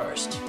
first.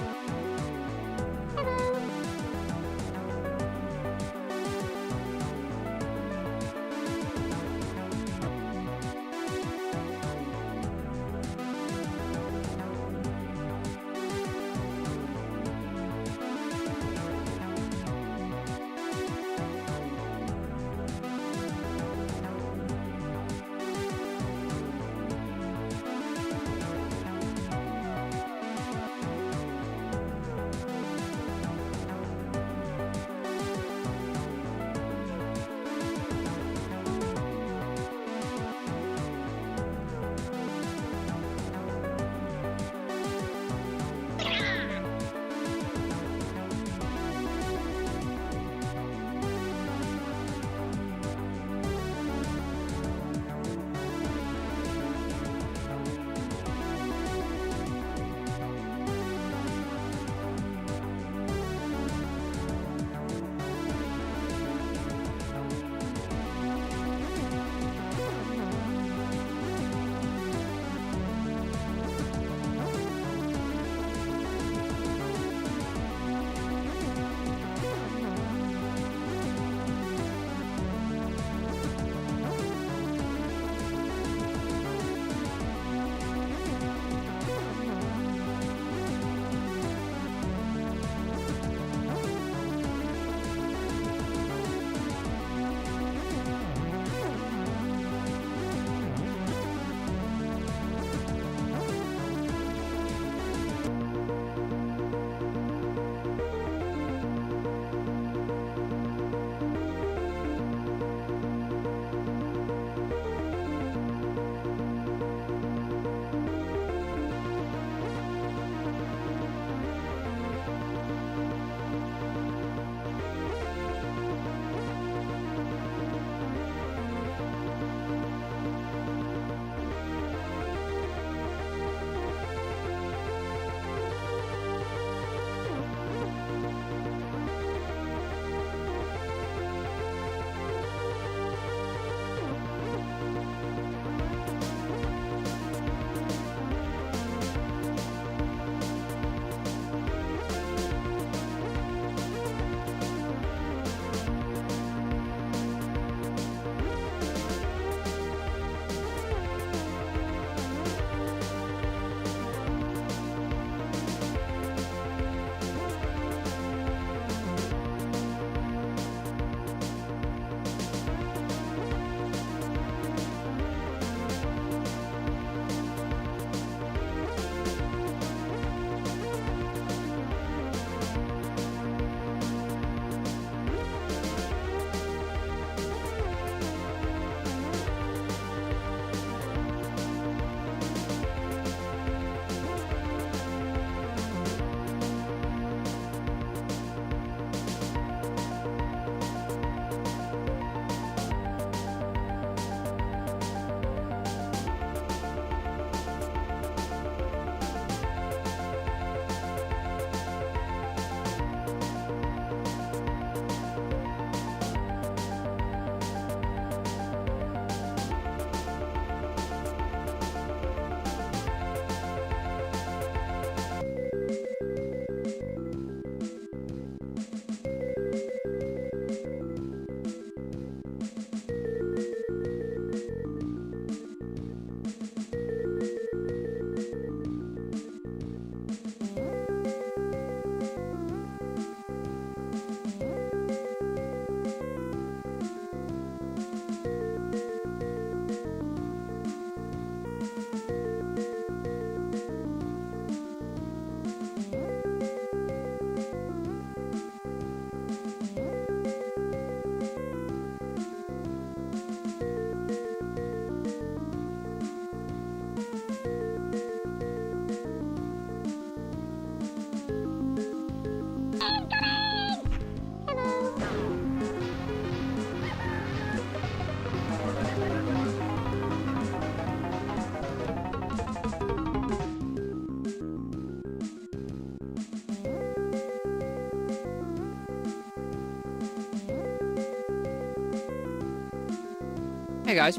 Hey guys,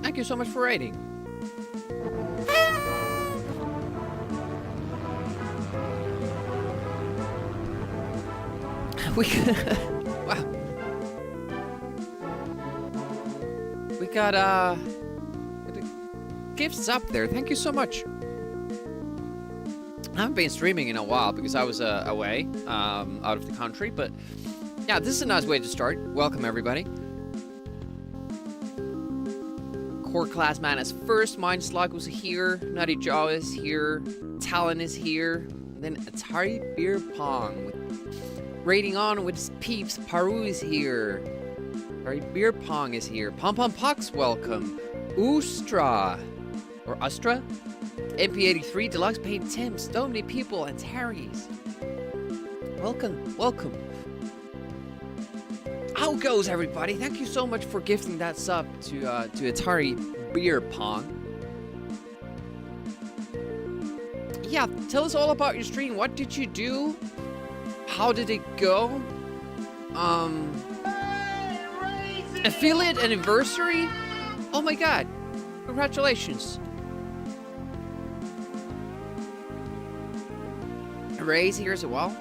thank you so much for raiding. Wow. We got gifts up there. Thank you so much. I haven't been streaming in a while because I was away, out of the country, but yeah, this is a nice way to start. Welcome everybody. Core Class Man is first, Mindslug was here, Nutty Jaw is here, Talon is here, and then Atari Beer Pong. Raiding on with his peeps, Paru is here. Atari Beer Pong is here. Pom Pom Pox, welcome. Ustra, or Ustra? MP83, Deluxe Paint Tim, so many people, and Terry's. Welcome, welcome. How goes everybody? Thank you so much for gifting that sub to Atari Beer Pong. Yeah, tell us all about your stream. What did you do? How did it go? Affiliate anniversary? Oh my god. Congratulations. Ray's here as well.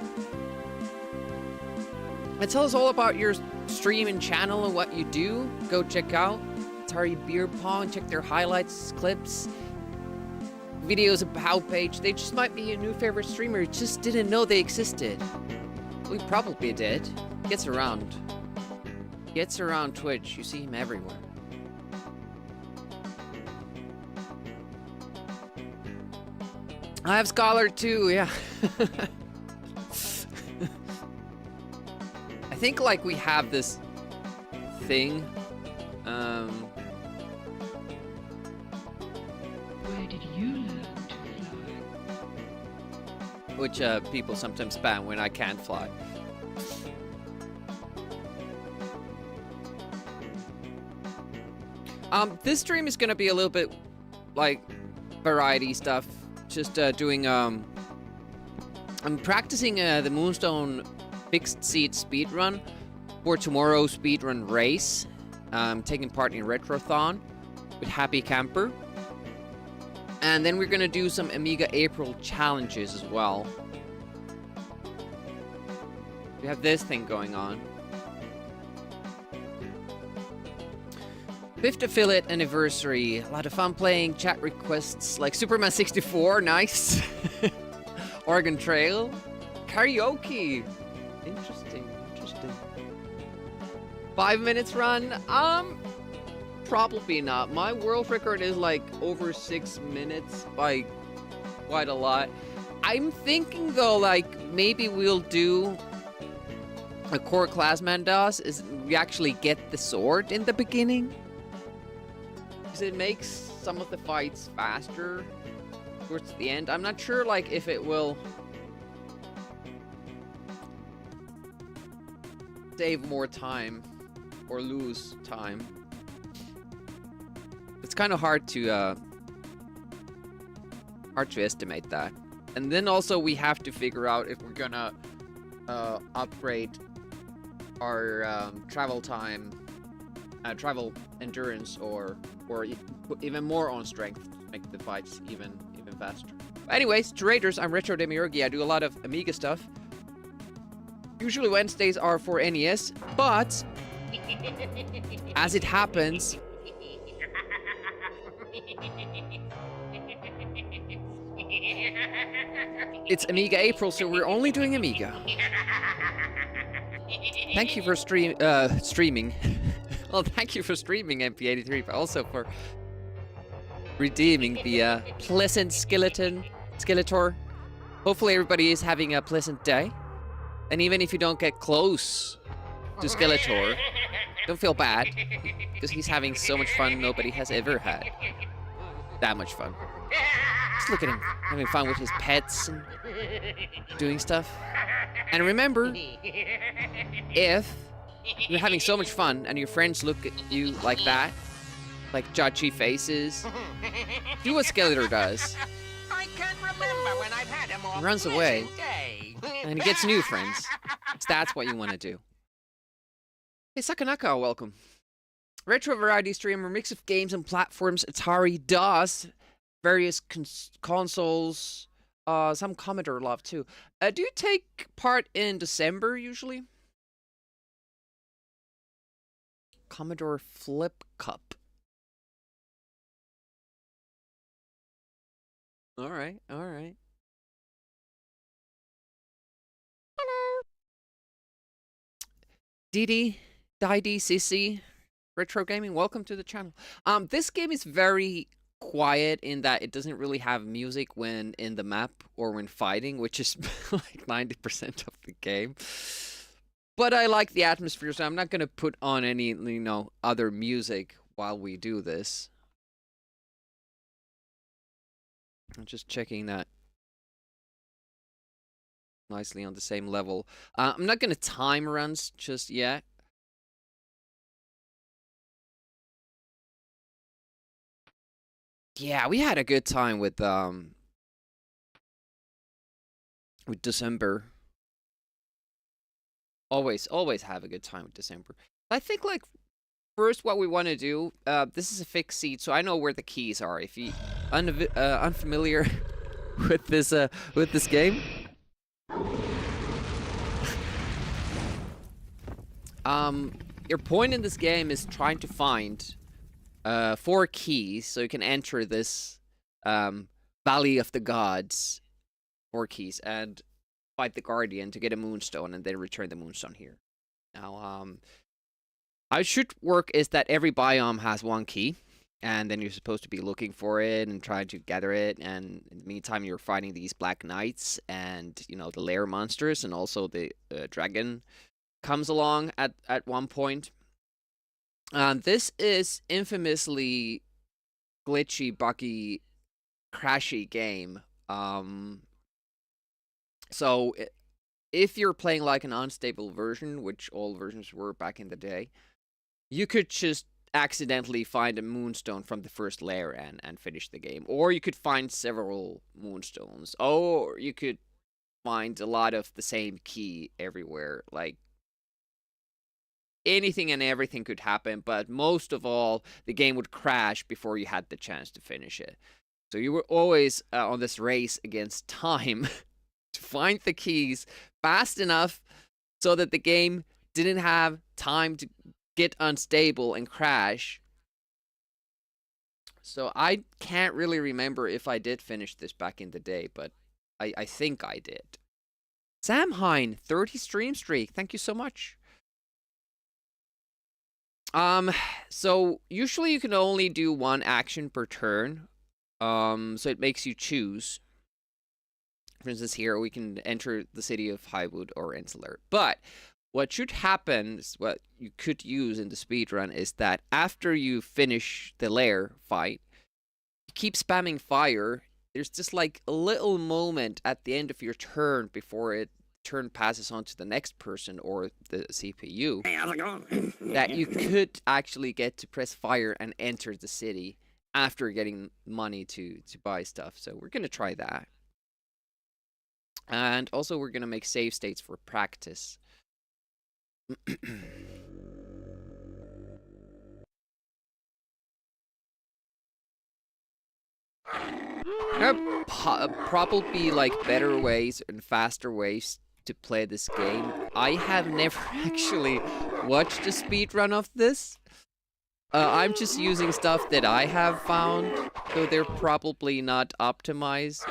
And tell us all about your stream and channel and what you do. Go check out Atari Beer Pong. Check their highlights, clips, videos about page. They just might be a new favorite streamer. Just didn't know they existed. We probably did. Gets around Twitch. You see him everywhere. I have Scholar too, yeah. I think like we have this thing. Where did you learn to fly? Which people sometimes spam when I can't fly. This stream is gonna be a little bit like variety stuff. Just doing I'm practicing the Moonstone fixed seat speedrun for tomorrow's speedrun race. Taking part in Retrothon with Happy Camper. And then we're gonna do some Amiga April challenges as well. We have this thing going on. 5th affiliate anniversary. A lot of fun playing chat requests like Superman 64, nice. Oregon Trail. Karaoke. Interesting, interesting. 5 minutes run? Probably not. My world record is like over 6 minutes by quite a lot. I'm thinking though, like maybe we'll do a Core Classman does is we actually get the sword in the beginning. Because it makes some of the fights faster towards the end. I'm not sure like if it will save more time or lose time. It's kind of hard to estimate that. And then also we have to figure out if we're gonna upgrade our travel time, travel endurance, or put even more on strength to make the fights even faster. But anyways, to Raiders, I'm Retro Demiurgi. I do a lot of Amiga stuff. Usually Wednesdays are for NES, but as it happens, it's Amiga April, so we're only doing Amiga. Thank you for streaming. Well, thank you for streaming, MP83, but also for redeeming the pleasant Skeletor. Hopefully everybody is having a pleasant day. And even if you don't get close to Skeletor, don't feel bad, because he's having so much fun nobody has ever had. That much fun. Just look at him, having fun with his pets and doing stuff. And remember, if you're having so much fun and your friends look at you like that, like judgy faces, do what Skeletor does. I can't remember when I've had a more He runs away, pleasant day. and he gets new friends. That's what you want to do. Hey, Sakanaka, welcome. Retro variety streamer, mix of games and platforms, Atari, DOS, various consoles, some Commodore love too. Do you take part in December usually? Commodore Flip Cup. All right, all right. Didi, Didi, Sissy, Retro Gaming, welcome to the channel. This game is very quiet in that it doesn't really have music when in the map or when fighting, which is like 90% of the game. But I like the atmosphere, so I'm not gonna put on any, other music while we do this. I'm just checking that nicely on the same level. I'm not gonna time runs just yet. Yeah, we had a good time with December. Always have a good time with December. I think like first what we want to do, this is a fixed seat, so I know where the keys are. If you unfamiliar with this game, your point in this game is trying to find 4 keys so you can enter this Valley of the Gods. 4 keys and fight the Guardian to get a Moonstone and then return the Moonstone here. Now, how it should work is that every biome has 1 key, and then you're supposed to be looking for it and trying to gather it, and in the meantime you're fighting these Black Knights and, the lair monsters, and also the dragon comes along at one point. This is infamously glitchy, buggy, crashy game. So if you're playing like an unstable version, which all versions were back in the day, you could just accidentally find a Moonstone from the first layer and finish the game. Or you could find several Moonstones. Or you could find a lot of the same key everywhere. Like, anything and everything could happen, but most of all, the game would crash before you had the chance to finish it. So you were always on this race against time to find the keys fast enough so that the game didn't have time to get unstable and crash. So I can't really remember if I did finish this back in the day, but I think I did. Sam Hine, 30 stream streak. Thank you so much. So usually you can only do 1 action per turn. So it makes you choose. For instance, here we can enter the city of Highwood or Rensselaer. But what should happen, what you could use in the speedrun, is that after you finish the lair fight, you keep spamming fire. There's just like a little moment at the end of your turn before turn passes on to the next person or the CPU. Hey, how's it going? That you could actually get to press fire and enter the city after getting money to buy stuff. So we're gonna try that. And also we're gonna make save states for practice. There probably like better ways and faster ways to play this game. I have never actually watched a speedrun of this. I'm just using stuff that I have found, so they're probably not optimized.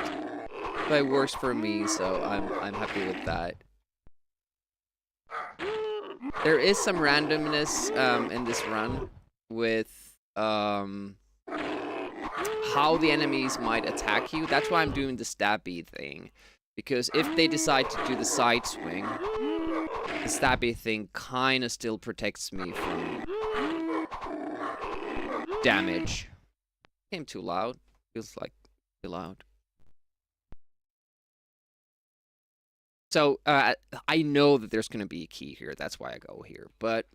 But it works for me, so I'm happy with that. There is some randomness in this run with how the enemies might attack you. That's why I'm doing the stabby thing. Because if they decide to do the side swing, the stabby thing kind of still protects me from damage. Came too loud. Feels like too loud. So, I know that there's going to be a key here. That's why I go here. But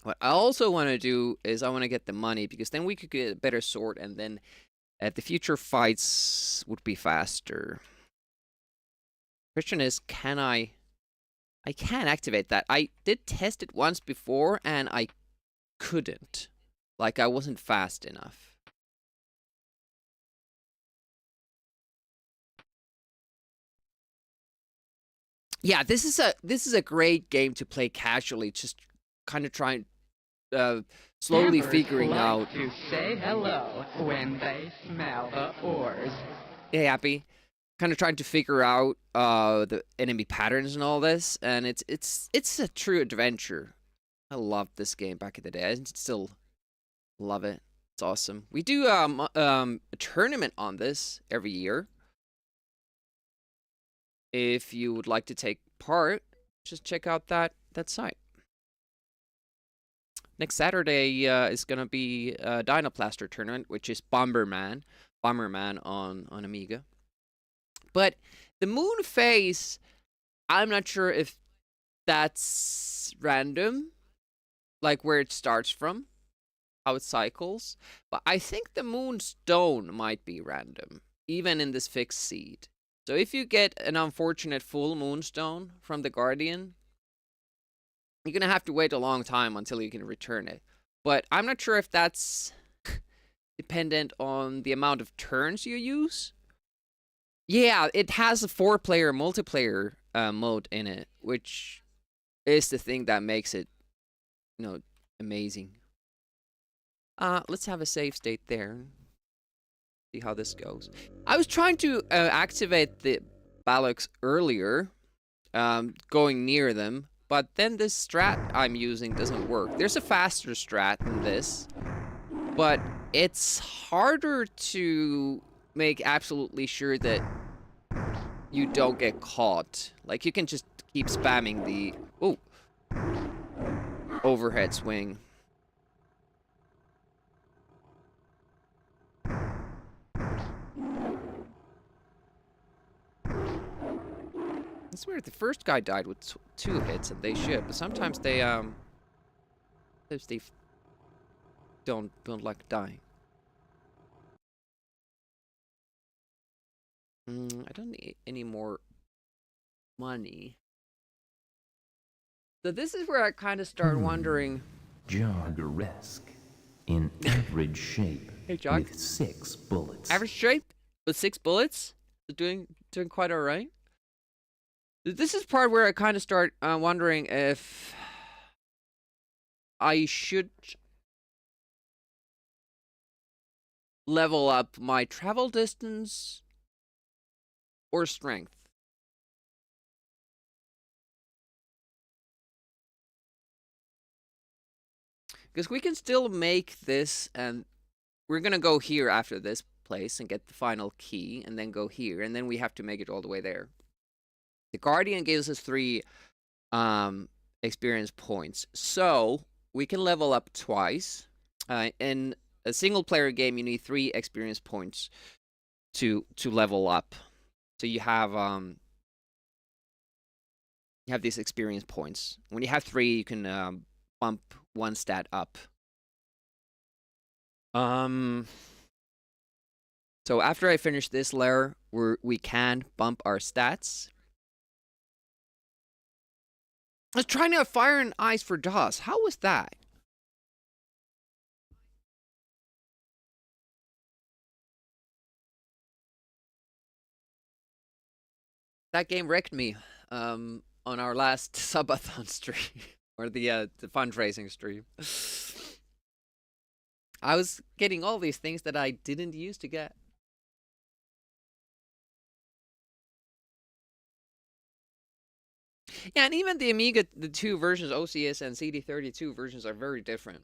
what I also want to do is I want to get the money, because then we could get a better sword, and then the future fights would be faster. Question is, can I can activate that. I did test it once before, and I couldn't. Like, I wasn't fast enough. Yeah, this is a great game to play casually, just kind of trying slowly Campers figuring like out. to say hello when they smell the ores. Hey, Happy. Kind of trying to figure out the enemy patterns and all this, and it's a true adventure. I loved this game back in the day. I still love it. It's awesome. We do a tournament on this every year. If you would like to take part, just check out that site. Next Saturday is gonna be a Dinoplaster tournament, which is Bomberman on Amiga. But the moon phase, I'm not sure if that's random, like where it starts from, how it cycles. But I think the Moonstone might be random, even in this fixed seed. So if you get an unfortunate full Moonstone from the Guardian, you're gonna have to wait a long time until you can return it. But I'm not sure if that's dependent on the amount of turns you use. Yeah, it has a 4-player multiplayer mode in it, which is the thing that makes it, amazing. Let's have a save state there. See how this goes. I was trying to activate the Balox earlier, going near them, but then this strat I'm using doesn't work. There's a faster strat than this, but it's harder to make absolutely sure that you don't get caught. Like, you can just keep spamming the overhead swing. It's weird. The first guy died with 2 hits, and they should, but sometimes they don't like dying. I don't need any more money. So this is where I kind of start wondering. Joggeresque, in average shape, Hey, Jog. with 6 bullets. Average shape with 6 bullets. Doing quite all right. This is part where I kind of start wondering if I should level up my travel distance or strength. Because we can still make this, and we're gonna go here after this place and get the final key, and then go here, and then we have to make it all the way there. The Guardian gives us 3 experience points, so we can level up twice. In a single-player game, you need 3 experience points to level up. So you have these experience points. When you have 3, you can bump 1 stat up. So after I finish this layer, we can bump our stats. I was trying out Fire and Ice for DOS. How was that? That game wrecked me on our last subathon stream, or the fundraising stream. I was getting all these things that I didn't used to get. Yeah, and even the Amiga, the 2 versions, OCS and CD32 versions, are very different.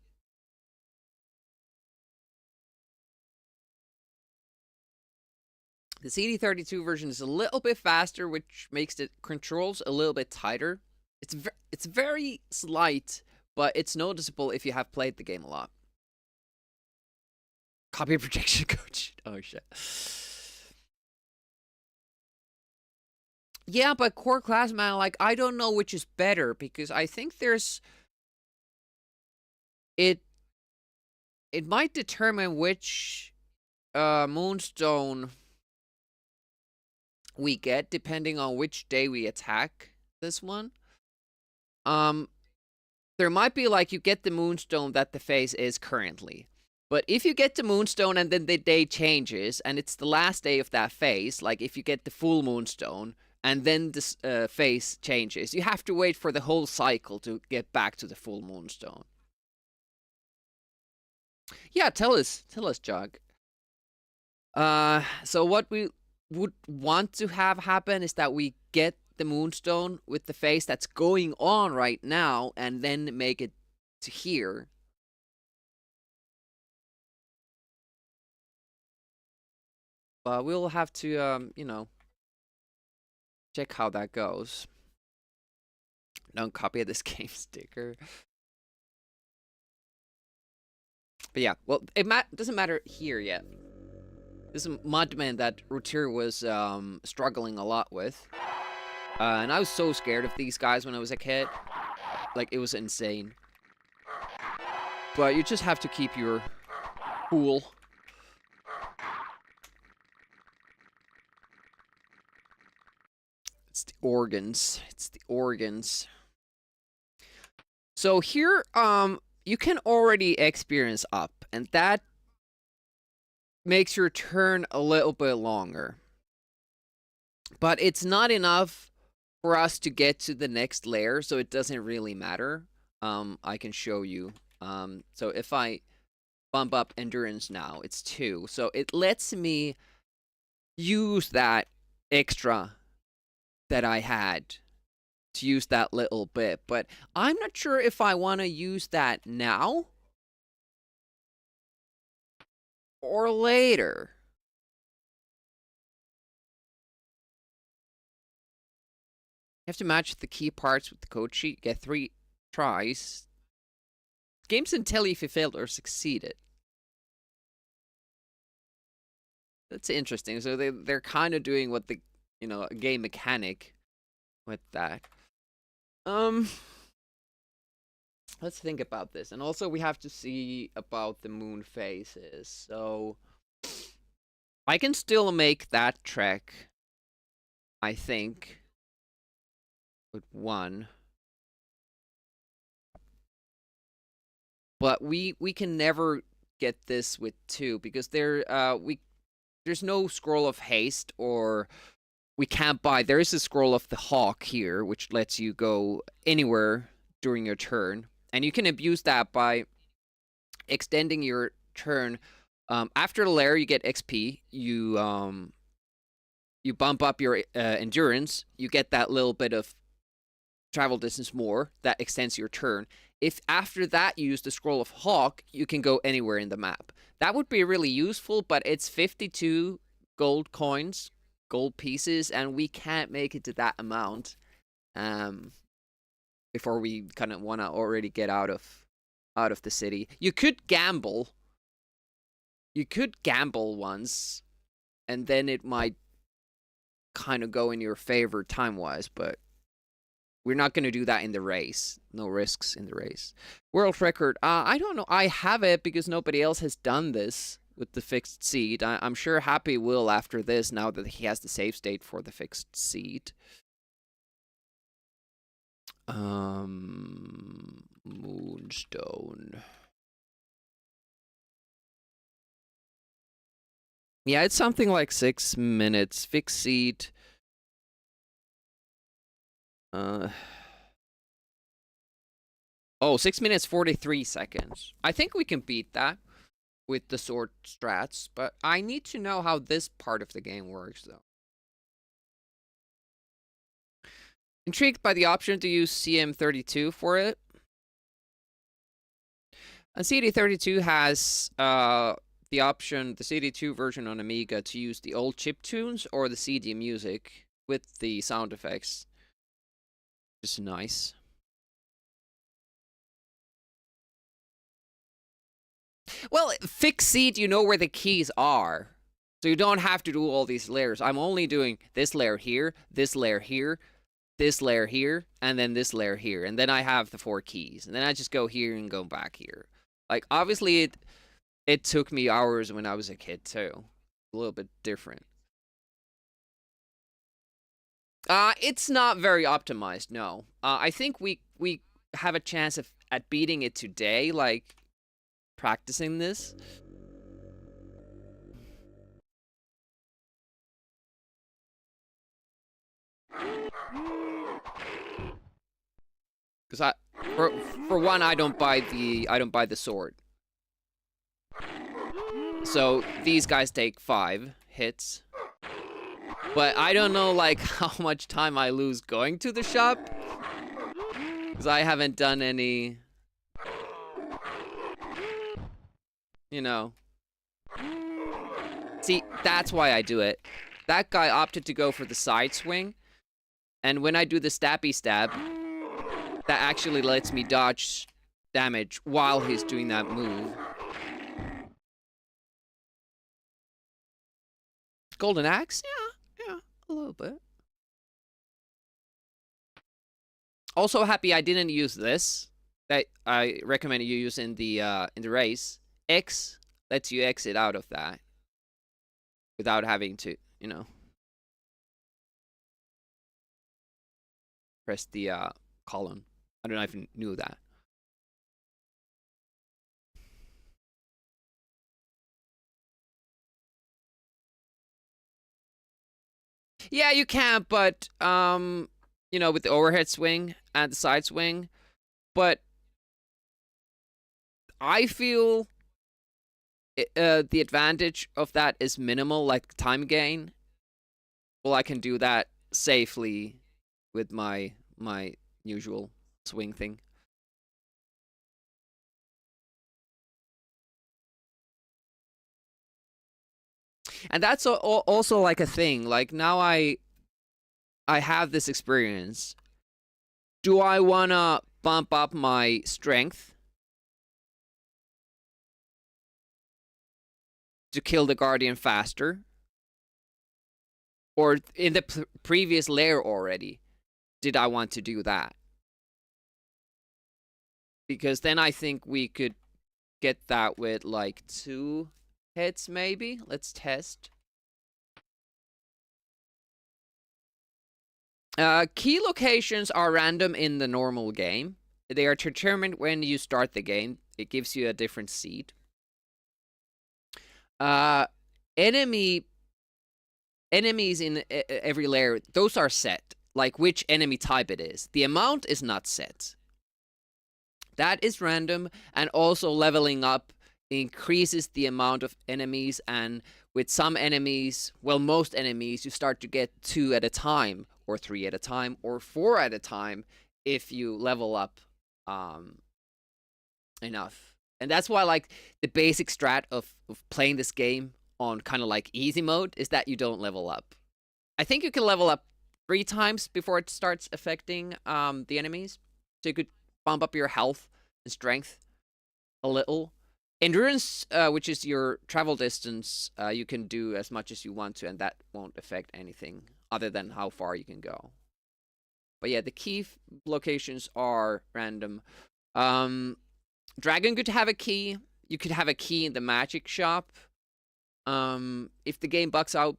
The CD32 version is a little bit faster, which makes the controls a little bit tighter. It's very slight, but it's noticeable if you have played the game a lot. Copy protection coach. Oh shit. Yeah, but core class, man, like, I don't know which is better, because I think there's it might determine which Moonstone we get depending on which day we attack this one. There might be, like, you get the Moonstone that the phase is currently. But if you get the Moonstone and then the day changes, and it's the last day of that phase, like if you get the full Moonstone, and then this phase changes, you have to wait for the whole cycle to get back to the full Moonstone. Yeah, tell us, Jug. So what we would want to have happen is that we get the Moonstone with the phase that's going on right now, and then make it to here. But we'll have to, you know, check how that goes. Don't copy this game sticker. But yeah, well, it doesn't matter here yet. This is a modman that Routier was struggling a lot with. And I was so scared of these guys when I was a kid. Like, it was insane. But you just have to keep your cool. It's the organs. It's the organs. So here, you can already experience up, and that makes your turn a little bit longer. But it's not enough for us to get to the next layer, so it doesn't really matter. I can show you. So if I bump up endurance now, it's 2. So it lets me use that extra that I had to use that little bit. But I'm not sure if I want to use that now or later. You have to match the key parts with the code sheet. Get 3 tries. Games can tell you if you failed or succeeded. That's interesting. So they're kind of doing what the, you know, a game mechanic with that. Let's think about this. And also we have to see about the moon phases. So I can still make that trek, I think, with 1. But we can never get this with 2 because there's no scroll of haste, or we can't buy. There is a scroll of the hawk here, which lets you go anywhere during your turn, and you can abuse that by extending your turn. After the lair, you get XP. You bump up your endurance. You get that little bit of travel distance more that extends your turn. If after that you use the scroll of hawk, you can go anywhere in the map. That would be really useful, but it's 52 gold coins, gold pieces, and we can't make it to that amount before we kind of want to already get out of the city. You could gamble. You could gamble once, and then it might kind of go in your favor time-wise, but we're not going to do that in the race. No risks in the race. World record. I don't know. I have it because nobody else has done this with the fixed seed. I'm sure Happy will after this, now that he has the save state for the fixed seed. Moonstone. Yeah, it's something like 6 minutes. Fixed seed. Oh, 6 minutes 43 seconds. I think we can beat that with the sword strats, but I need to know how this part of the game works, though. Intrigued by the option to use CM32 for it. And CD32 has the option, the CD2 version on Amiga, to use the old chiptunes or the CD music with the sound effects. Just nice. Well, fixed seed, you know where the keys are. So you don't have to do all these layers. I'm only doing this layer here, this layer here, this layer here, and then this layer here. And then I have the 4 keys. And then I just go here and go back here. Like, obviously, it took me hours when I was a kid, too. A little bit different. It's not very optimized, no. I think we have a chance at beating it today, like, practicing this. Because for one, I don't buy the sword. So these guys take 5 hits. But I don't know, like, how much time I lose going to the shop. Because I haven't done any... You know. See, that's why I do it. That guy opted to go for the side swing. And when I do the stabby stab, that actually lets me dodge damage while he's doing that move. Golden axe? Yeah, a little bit. Also happy I didn't use this. That I recommend you use in the race. X lets you exit out of that without having to, you know, press the column. I don't know if you knew that. Yeah, you can, but you know, with the overhead swing and the side swing, but I feel the advantage of that is minimal, like time gain. Well, I can do that safely with my usual swing thing. And that's also like a thing. Like now I have this experience. Do I wanna bump up my strength to kill the guardian faster? Or in the previous layer already, did I want to do that? Because then I think we could get that with like 2 hits maybe. Let's test. Key locations are random in the normal game. They are determined when you start the game. It gives you a different seed. Enemies in every layer, those are set. Like which enemy type it is. The amount is not set. That is random, and also leveling up increases the amount of enemies, and with some enemies, well, most enemies, you start to get 2 at a time, or 3 at a time, or 4 at a time if you level up enough. And that's why, like, the basic strat of playing this game on kind of like easy mode is that you don't level up. I think you can level up 3 times before it starts affecting the enemies. So you could bump up your health and strength a little. Endurance, which is your travel distance, you can do as much as you want to, and that won't affect anything other than how far you can go. But yeah, the key locations are random. Dragon could have a key. You could have a key in the magic shop. If the game bugs out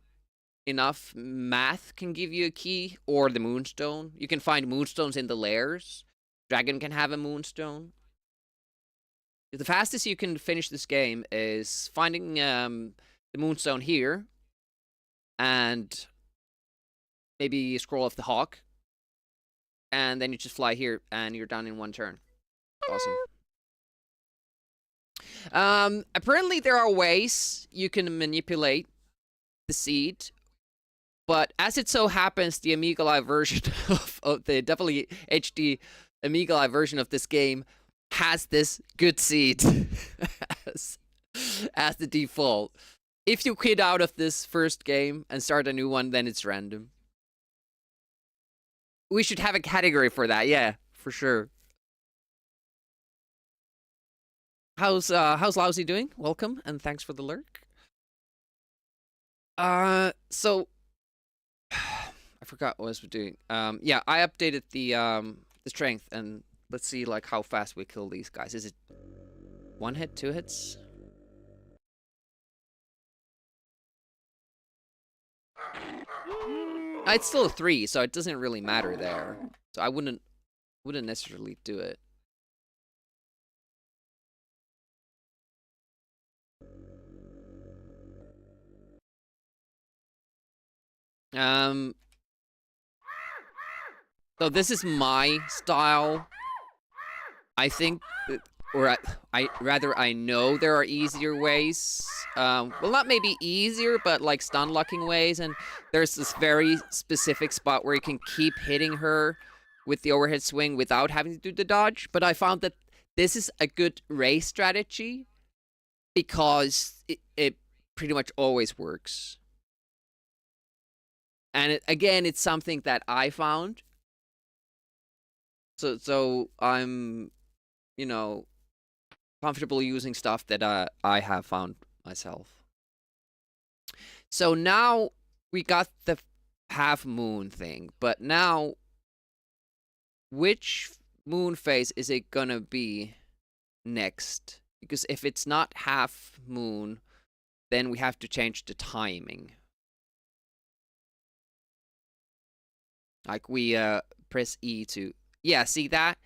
enough, math can give you a key, or the Moonstone. You can find Moonstones in the layers. Dragon can have a Moonstone. The fastest you can finish this game is finding the Moonstone here, and maybe scroll off the hawk, and then you just fly here, and you're done in 1 turn. Awesome. Apparently there are ways you can manipulate the seed, but as it so happens, the Amiga Live version of the WHD Amiga Live version of this game has this good seed as the default. If you quit out of this first game and start a new one, then it's random. We should have a category for that, yeah, for sure. How's Lousy doing? Welcome, and thanks for the lurk. So I forgot what I was doing. Yeah, I updated the strength, and let's see like how fast we kill these guys. Is it 1 hit, 2 hits? It's still a 3, so it doesn't really matter there. So I wouldn't necessarily do it. So this is my style. I think or I know there are easier ways. Well, not maybe easier, but like stun locking ways. And there's this very specific spot where you can keep hitting her with the overhead swing without having to do the dodge. But I found that this is a good race strategy because it pretty much always works. And again, it's something that I found. So I'm, you know, comfortable using stuff that I have found myself. So now we got the half moon thing, but now which moon phase is it gonna be next? Because if it's not half moon, then we have to change the timing. Like we press E to... Yeah, see that?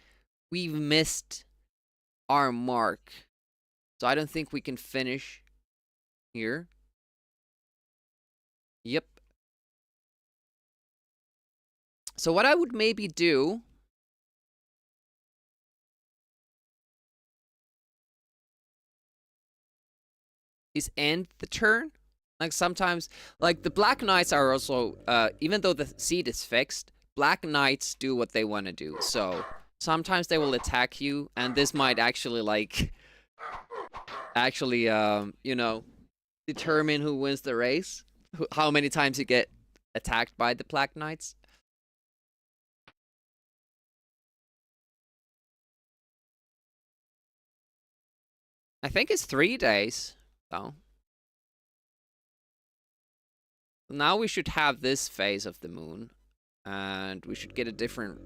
We've missed our mark. So I don't think we can finish here. Yep. So what I would maybe do is end the turn. Like sometimes, like the Black Knights are also, even though the seed is fixed, Black Knights do what they want to do. So sometimes they will attack you, and this might actually like, you know, determine who wins the race. How many times you get attacked by the Black Knights. I think it's 3 days, though. Now we should have this phase of the moon, and we should get a different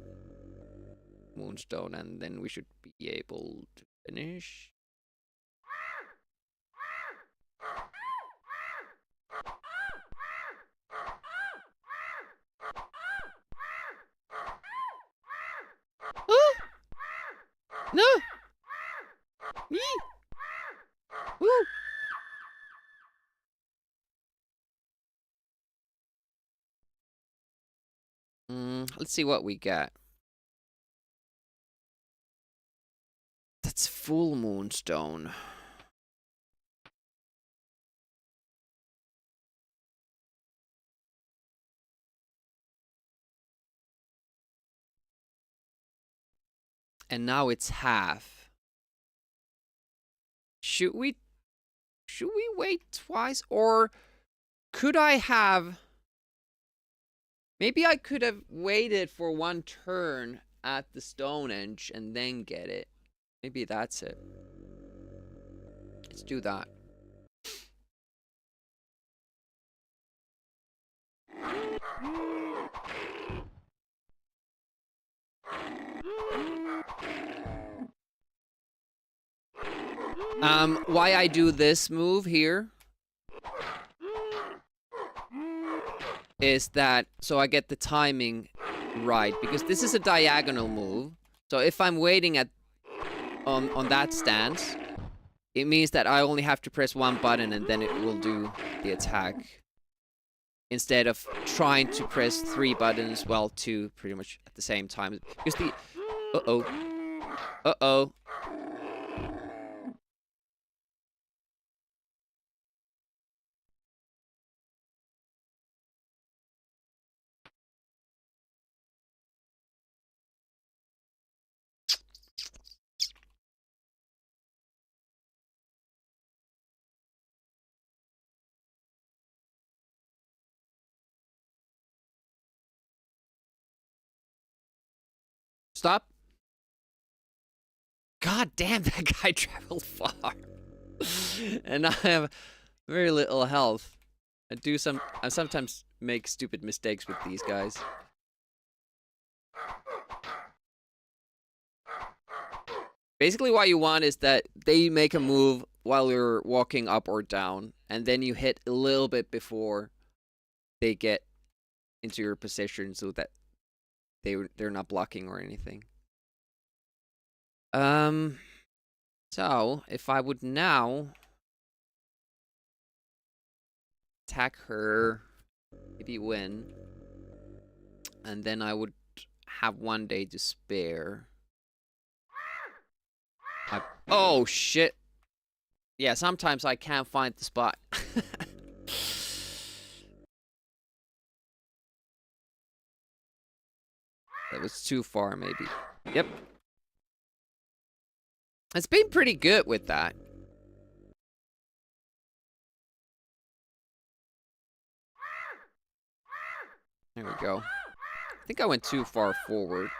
Moonstone, and then we should be able to finish. Oh! No! Yee! Woo! Let's see what we got. That's full Moonstone. And now it's half. Should we wait twice, or could I have... Maybe I could have waited for one turn at the Stonehenge and then get it. Maybe that's it. Let's do that. Why I do this move here is that so I get the timing right, because this is a diagonal move. So if I'm waiting at on that stance, it means that I only have to press one button and then it will do the attack, instead of trying to press 3 buttons, well, 2 pretty much at the same time. Because the uh-oh. Stop. God damn, that guy traveled far. And I have very little health. I sometimes make stupid mistakes with these guys. Basically what you want is that they make a move while you're walking up or down, and then you hit a little bit before they get into your position so that they're not blocking or anything. So if I would now attack her, maybe win, and then I would have 1 day to spare. Oh, shit. Yeah, sometimes I can't find the spot. That was too far, maybe. Yep. It's been pretty good with that. There we go. I think I went too far forward.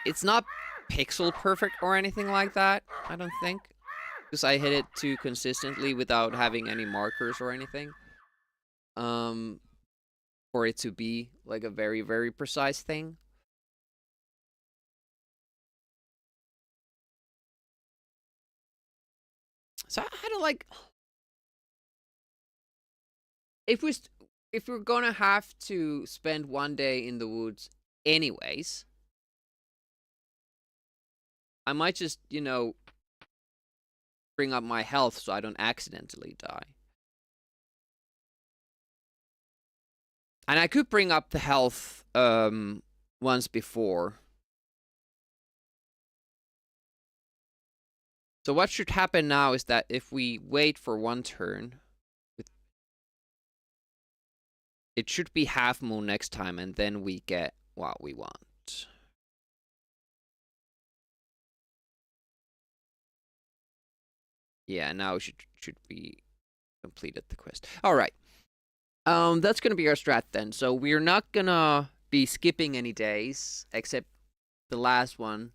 It's not pixel perfect or anything like that, I don't think. Because I hit it too consistently without having any markers or anything. For it to be like a very, very precise thing. So I don't like... If we're gonna have to spend one day in the woods anyways, I might just, you know, bring up my health so I don't accidentally die. And I could bring up the health once before. So what should happen now is that if we wait for one turn, it should be half moon next time, and then we get what we want. Yeah, now should be completed the quest. All right. That's gonna be our strat then. So we're not gonna be skipping any days except the last one.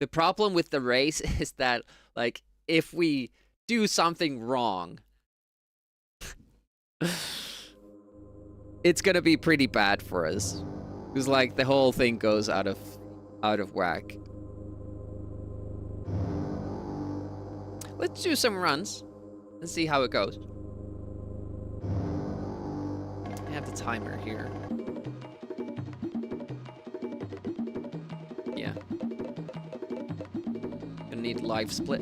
The problem with the race is that, like, if we do something wrong, it's gonna be pretty bad for us. Because, like, the whole thing goes out of whack. Let's do some runs and see how it goes. I have the timer here. Yeah. Gonna need live split.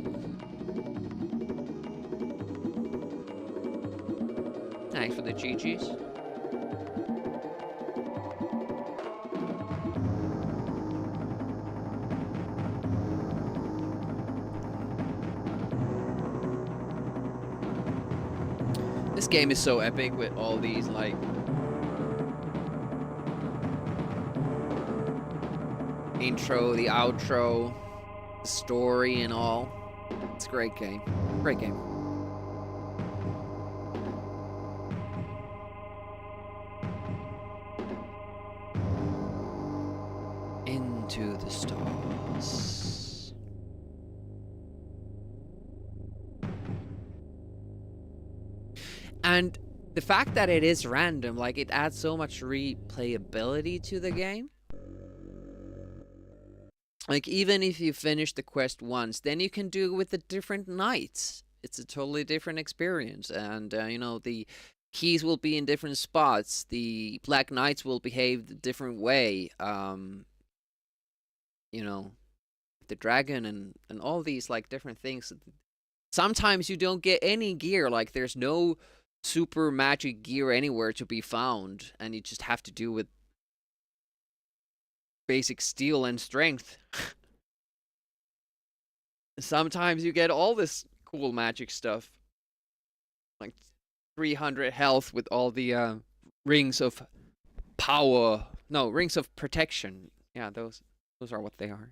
Thanks for the GGs. This game is so epic with all these, like, intro, the outro, the story and all. It's a great game. Great game. Into the stars. And the fact that it is random, like, it adds so much replayability to the game. Like, even if you finish the quest once, then you can do it with the different knights. It's a totally different experience. And, you know, the keys will be in different spots. The Black Knights will behave a different way. You know, the dragon and all these, like, different things. Sometimes you don't get any gear. Like, there's no super magic gear anywhere to be found. And you just have to do with basic steel and strength. Sometimes you get all this cool magic stuff. Like 300 health with all the rings of power. No, rings of protection. Yeah, those are what they are.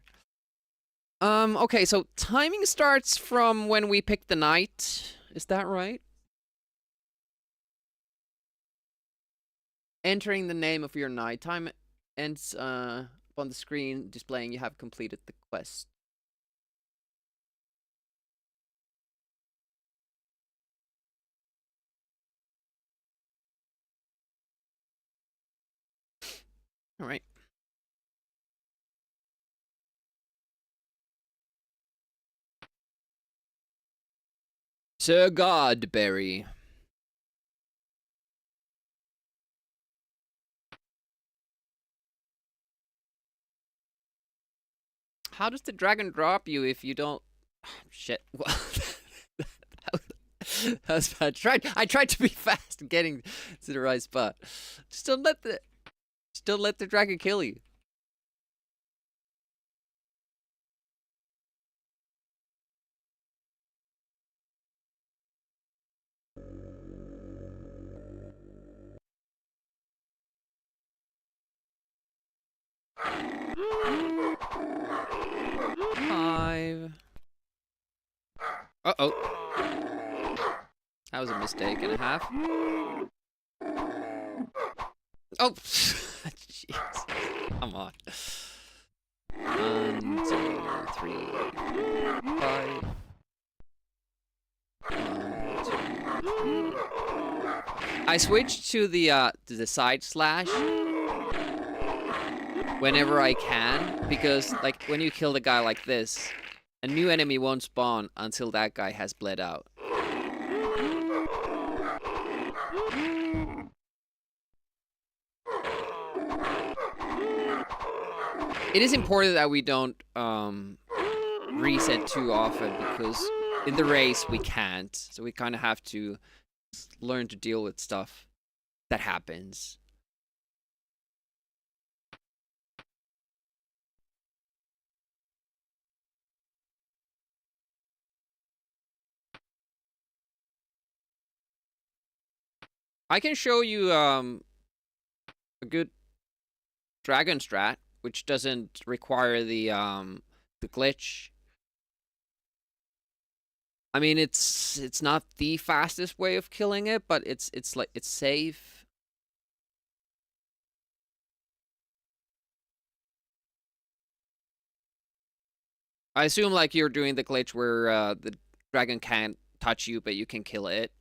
Okay, so timing starts from when we pick the knight. Is that right? Entering the name of your knight. Time ends on the screen displaying you have completed the quest. All right. Sir Godberry. How does the dragon drop you if you don't... Shit. Well, that was bad. I tried to be fast getting to the right spot. Just don't let the Still let the dragon kill you. Five. Uh-oh. That was a mistake and a half. Oh! Jeez. Come on. 1, 2, 3, 5. 1, 2, 3. I switched to the side slash whenever I can, because like when you kill the guy like this, a new enemy won't spawn until that guy has bled out. It is important that we don't reset too often, because in the race we can't. So we kind of have to learn to deal with stuff that happens. I can show you a good dragon strat, which doesn't require the glitch. I mean, it's not the fastest way of killing it, but it's like it's safe. I assume like you're doing the glitch where the dragon can't touch you, but you can kill it.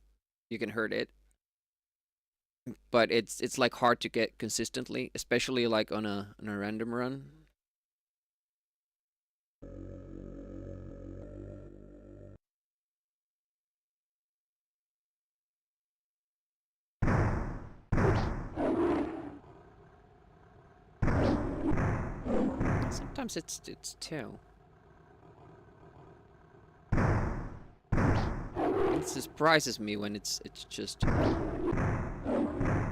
You can hurt it. But it's like hard to get consistently, especially like on a random run. Sometimes it's 2. It surprises me when it's just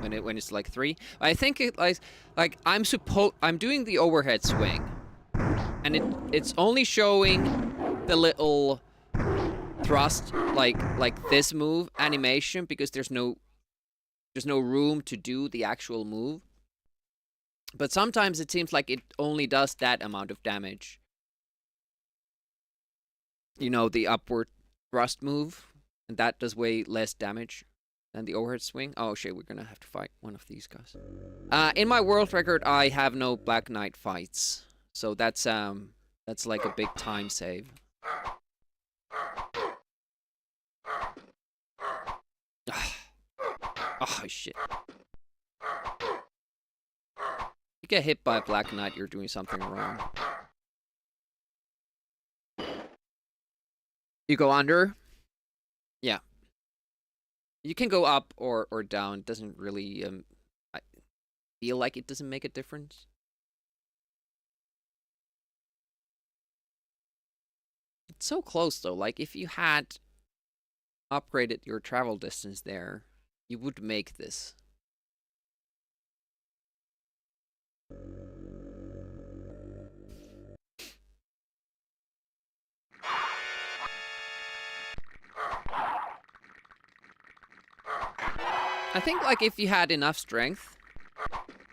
when it's like 3. I think it like I'm doing the overhead swing, and it's only showing the little thrust like this move animation, because there's no room to do the actual move. But sometimes it seems like it only does that amount of damage. You know, the upward thrust move, and that does way less damage than the overhead swing. Oh shit, we're gonna have to fight one of these guys. In my world record, I have no Black Knight fights, so that's like a big time save. Oh shit. You get hit by a Black Knight, you're doing something wrong. You go under? Yeah. You can go up or down. It doesn't really I feel like it doesn't make a difference. It's so close though. Like if you had upgraded your travel distance there, you would make this. I think like if you had enough strength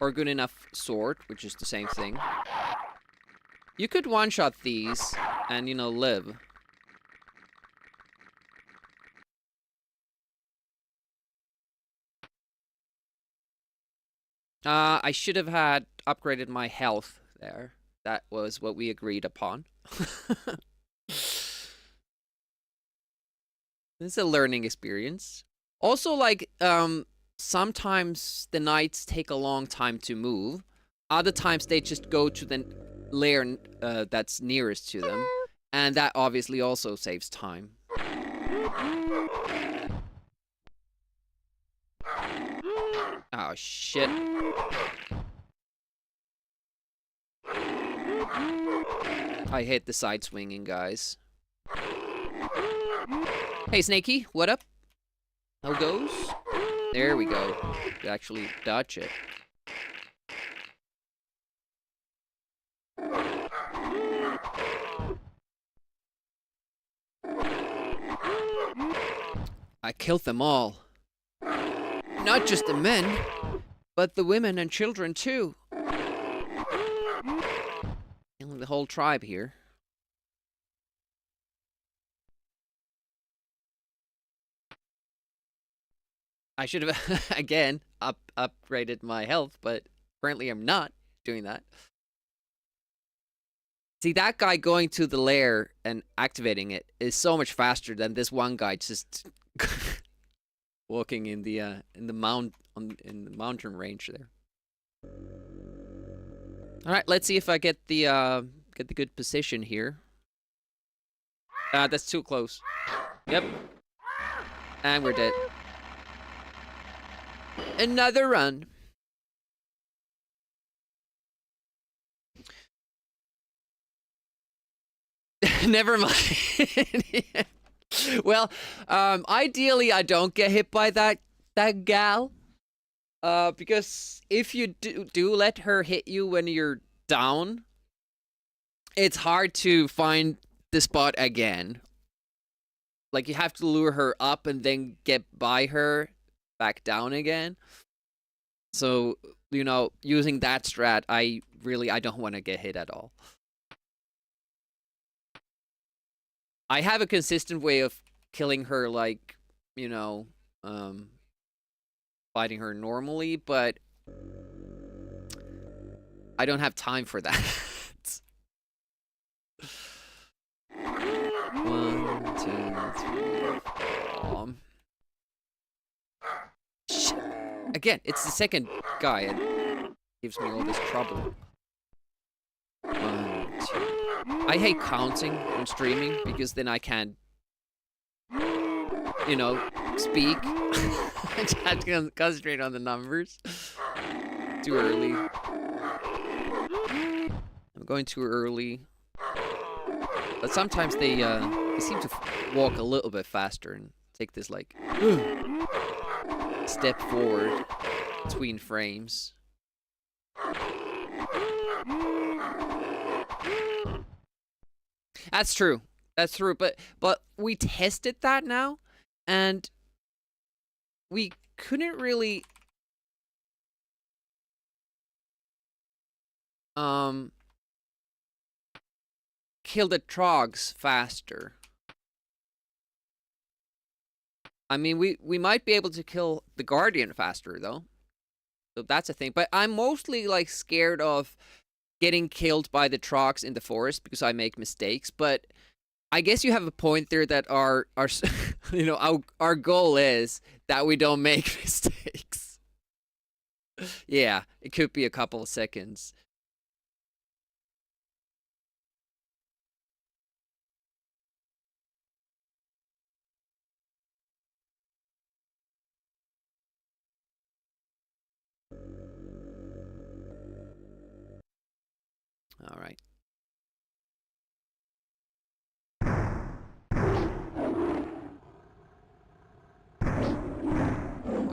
or good enough sword, which is the same thing, you could one-shot these and, you know, live. I should have had upgraded my health there. That was what we agreed upon. This is a learning experience. Also, like, sometimes the knights take a long time to move. Other times they just go to the lair that's nearest to them. And that obviously also saves time. Oh, shit. I hate the side swinging, guys. Hey, Snakey, what up? How goes? There we go. You actually dodge it. killed them all. Not just the men, but the women and children too. Killing the whole tribe here. I should have, again, upgraded my health, but apparently I'm not doing that. See, that guy going to the lair and activating it is so much faster than this one guy just walking in the mountain range there. All right, let's see if I get the good position here. That's too close. Yep. And we're dead. Another run. Never mind. Well, ideally I don't get hit by that gal. Because if you do let her hit you when you're down, it's hard to find the spot again. Like, you have to lure her up and then get by her back down again. So, you know, using that strat, I don't want to get hit at all. I have a consistent way of killing her, like, you know, fighting her normally, but I don't have time for that. 1, 2, 3, 4. Shit. Again, it's the second guy and gives me all this trouble. 1, 2. I hate counting when streaming because then I can't, you know, speak. I just have to concentrate on the numbers. Too early. I'm going too early. But sometimes they seem to walk a little bit faster and take this, like, step forward between frames. That's true. That's true. But we tested that now, and we couldn't really kill the trogs faster. I mean, we might be able to kill the Guardian faster, though. So that's a thing. But I'm mostly, like, scared of getting killed by the trogs in the forest because I make mistakes. But I guess you have a point there that our you know, our goal is that we don't make mistakes. Yeah, it could be a couple of seconds. All right.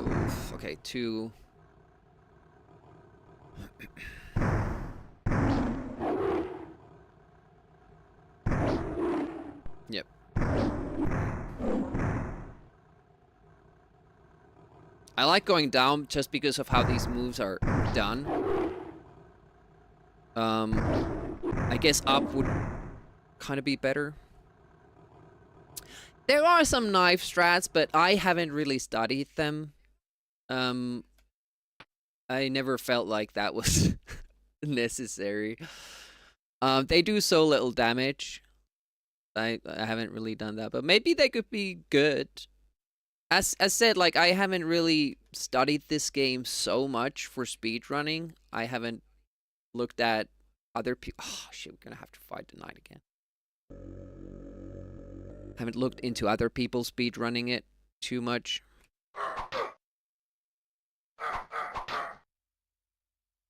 Oof, okay, 2. Yep. I like going down just because of how these moves are done. I guess up would kind of be better. There are some knife strats, but I haven't really studied them. I never felt like that was necessary. They do so little damage. I haven't really done that, but maybe they could be good. As said, like, I haven't really studied this game so much for speedrunning. I haven't looked at other people. Oh shit, we're gonna have to fight tonight again. Haven't looked into other people speedrunning it too much.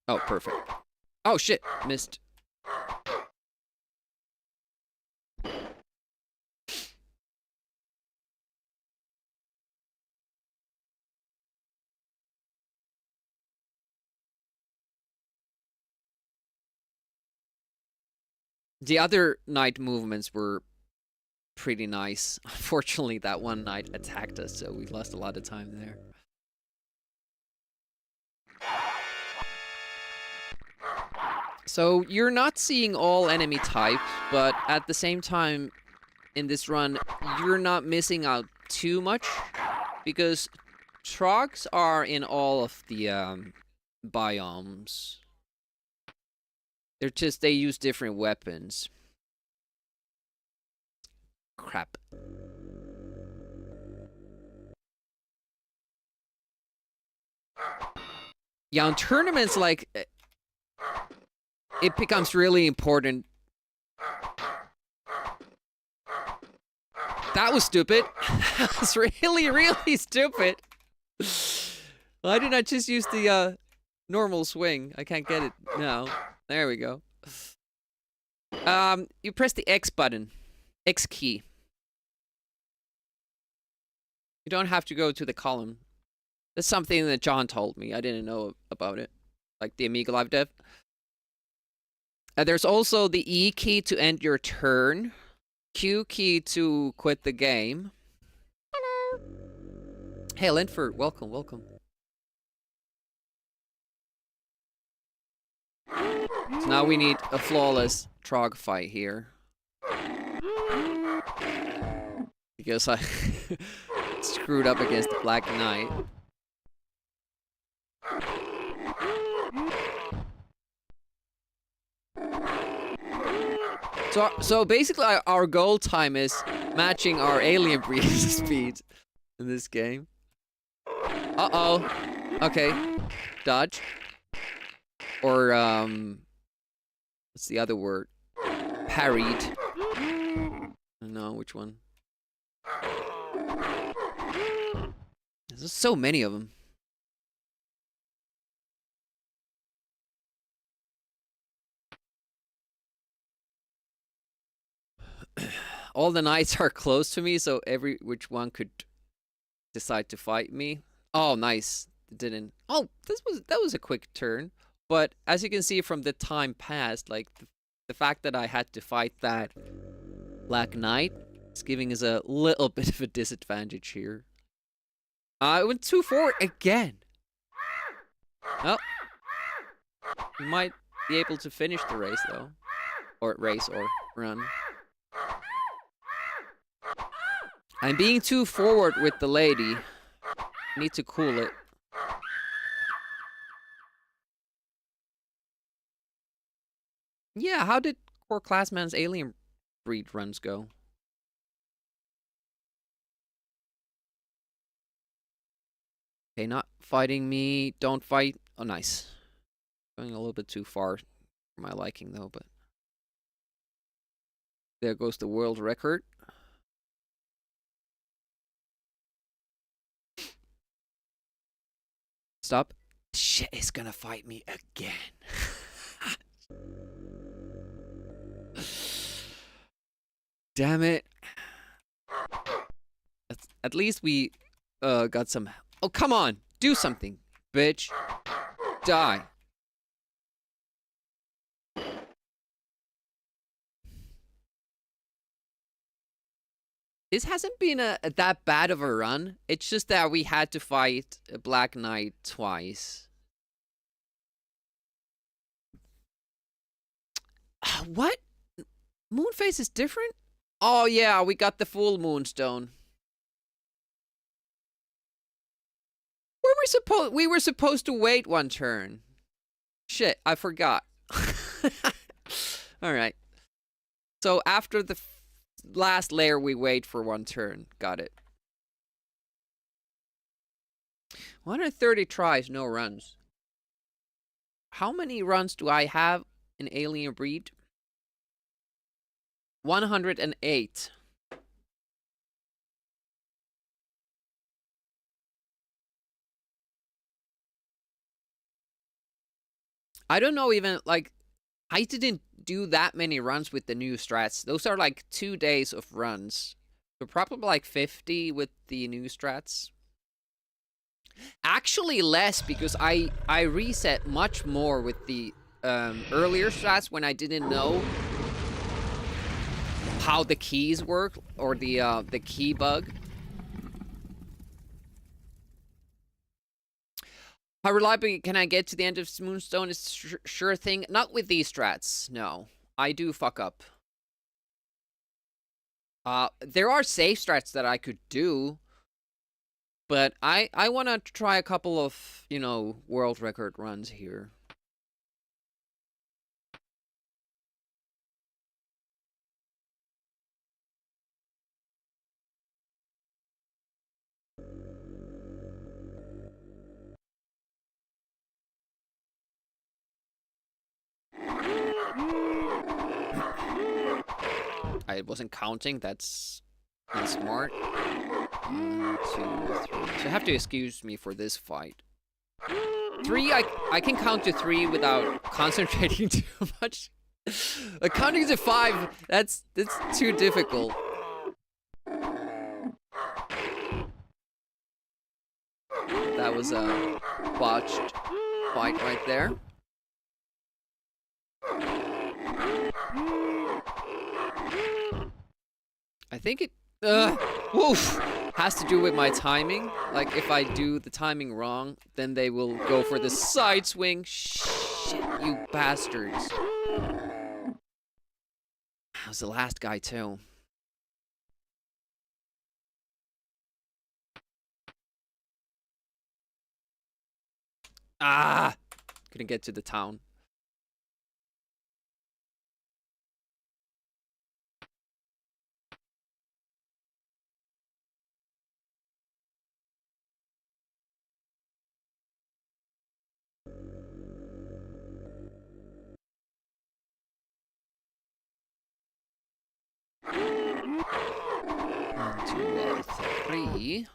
Oh, perfect. Oh shit, missed. The other night movements were pretty nice. Unfortunately, that one knight attacked us, so we lost a lot of time there. So you're not seeing all enemy types, but at the same time, in this run, you're not missing out too much, because trogs are in all of the biomes. They use different weapons. Crap. Yeah, in tournaments, like, it becomes really important. That was stupid. That was really, really stupid. Why didn't I just use the normal swing? I can't get it now. There we go. You press the X button. X key. You don't have to go to the column. That's something that John told me. I didn't know about it. Like the Amiga Live Dev. There's also the E key to end your turn. Q key to quit the game. Hello. Hey, Linford. Welcome, welcome. So now we need a flawless trog fight here. Because I screwed up against the Black Knight. So basically our goal time is matching our alien breed speed in this game. Uh-oh. Okay. Dodge. Or, what's the other word? Parried. I don't know which one. There's so many of them. All the knights are close to me, so which one could decide to fight me. Oh, nice. It didn't. Oh, that was a quick turn. But as you can see from the time passed, like the fact that I had to fight that Black Knight is giving us a little bit of a disadvantage here. I went too forward again. Oh, we might be able to finish the race though, or run. I'm being too forward with the lady. I need to cool it. Yeah, how did Core Classman's alien breed runs go? Okay, not fighting me. Don't fight. Oh, nice. Going a little bit too far for my liking, though, but... There goes the world record. Stop. Shit is gonna fight me again. Damn it. At least we got some... Oh, come on. Do something, bitch. Die. This hasn't been that bad of a run. It's just that we had to fight a Black Knight twice. What? Moonface is different? Oh yeah, we got the full Moonstone. We were supposed to wait one turn. Shit, I forgot. Alright. So after the last layer, we wait for one turn. Got it. 130 tries, no runs. How many runs do I have in Alien Breed? 108. I don't know even, like, I didn't do that many runs with the new strats. Those are like 2 days of runs. So probably like 50 with the new strats. Actually less, because I reset much more with the earlier strats when I didn't know how the keys work, or the key bug. How reliably can I get to the end of Moonstone is sure thing. Not with these strats, no. I do fuck up. There are safe strats that I could do, but I want to try a couple of, you know, world record runs here. I wasn't counting, that's not smart. 1, 2, 3. So you have to excuse me for this fight. 3, I can count to 3 without concentrating too much. Counting to 5, that's too difficult. That was a botched fight right there. I think it, woof, has to do with my timing. Like, if I do the timing wrong, then they will go for the side swing. Shit, you bastards. That was the last guy, too. Ah! Couldn't get to the town. One, two, 3.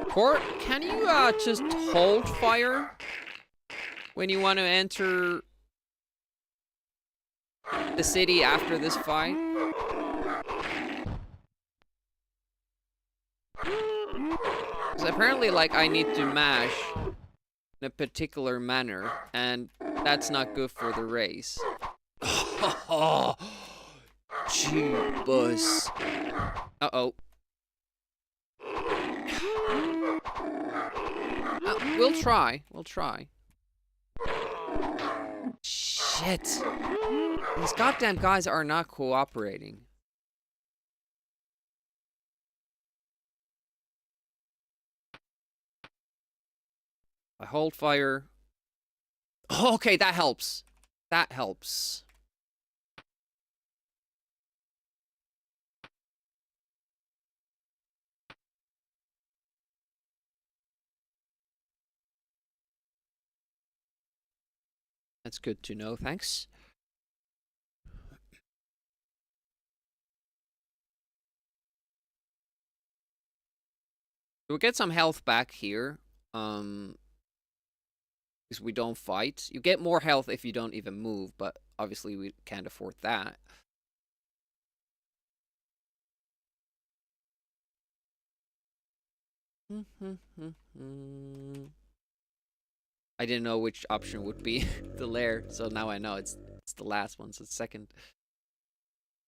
Court, can you just hold fire when you want to enter the city after this fight? Because apparently, like, I need to mash in a particular manner, and that's not good for the race. Oh, jeebus. Uh-oh. We'll try. We'll try. Shit. These goddamn guys are not cooperating. I hold fire. Oh, okay, that helps. That helps. That's good to know, thanks. We'll get some health back here. Because we don't fight. You get more health if you don't even move, but obviously we can't afford that. I didn't know which option would be the lair, so now I know it's the last one, so it's second.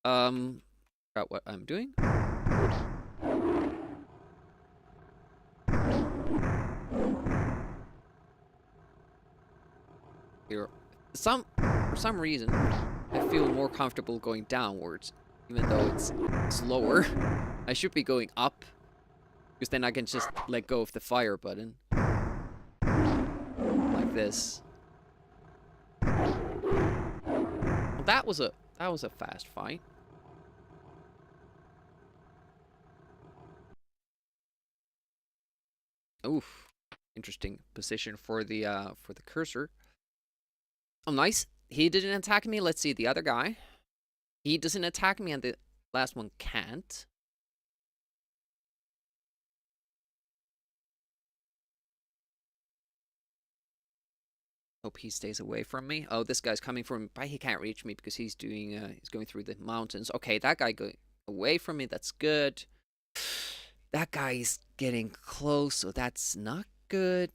Forgot what I'm doing. Here, for some reason, I feel more comfortable going downwards, even though it's slower. I should be going up, because then I can just let go of the fire button. Like this. Well, that was a fast fight. Oof. Interesting position for the cursor. Oh, nice. He didn't attack me. Let's see the other guy. He doesn't attack me, and the last one can't. Hope he stays away from me. Oh, this guy's coming from, but he can't reach me because he's doing he's going through the mountains. Okay, that guy going away from me. That's good. That guy is getting close, so that's not good.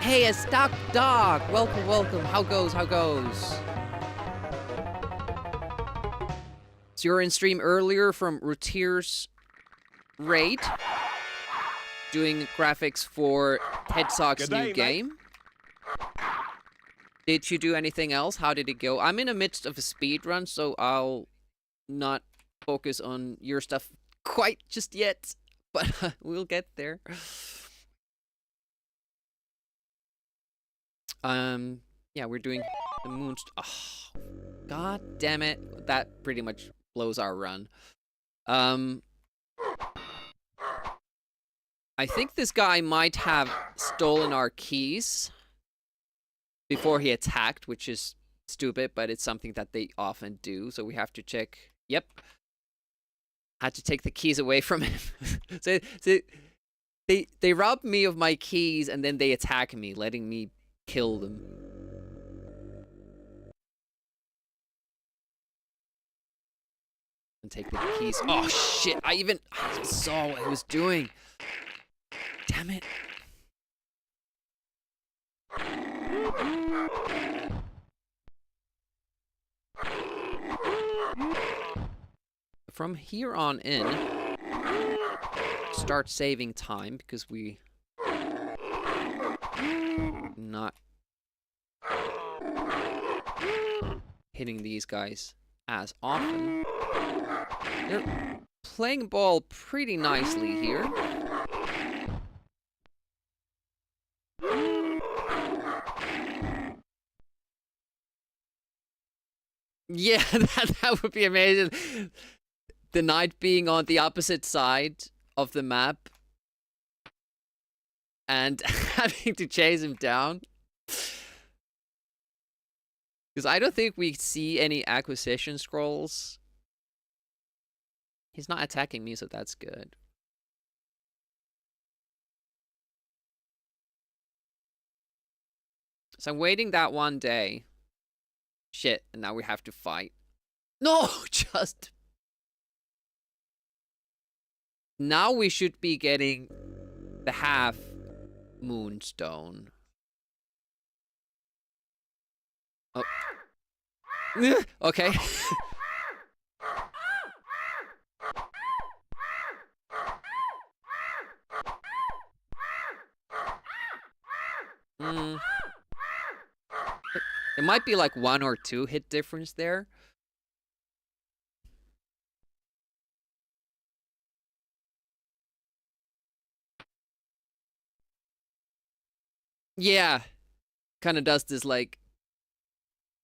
hey, a stock dog. Welcome, welcome. How goes? How goes? So you're in stream earlier from Rutier's raid, doing graphics for Ted Sock's new game. Did you do anything else? How did it go? I'm in the midst of a speed run, so I'll not focus on your stuff quite just yet, but we'll get there. Yeah, we're doing the Moonstone. Oh, god damn it. That pretty much blows our run. I think this guy might have stolen our keys before he attacked, which is stupid, but it's something that they often do, so we have to check. Yep. Had to take the keys away from him. so they robbed me of my keys, and then they attack me, letting me kill them. And take the keys. Oh shit, I saw what he was doing. Damn it. From here on in, start saving time because we not hitting these guys as often. They're playing ball pretty nicely here. Yeah, that would be amazing. The knight being on the opposite side of the map and having to chase him down. Because I don't think we see any acquisition scrolls. He's not attacking me, so that's good. So I'm waiting that one day. Shit, and now we have to fight. No, just... Now we should be getting the half Moonstone. Oh. Okay. It might be like 1 or 2 hit difference there. Yeah. Kind of does this like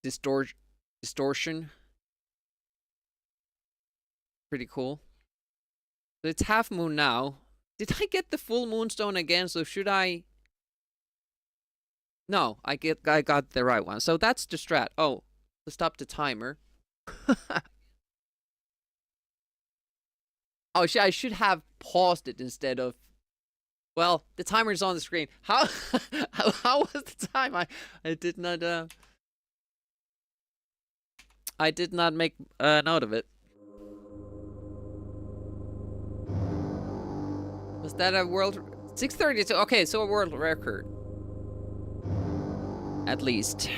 distortion. Pretty cool. So it's half moon now. Did I get the full Moonstone again? So should I? No, I got the right one. So that's the strat. Oh, to stop the timer. Oh, I should have paused it instead of. Well, the timer is on the screen. How how was the time? I did not I did not make a note of it. Was that a world 6:32? Okay, so a world record. At least.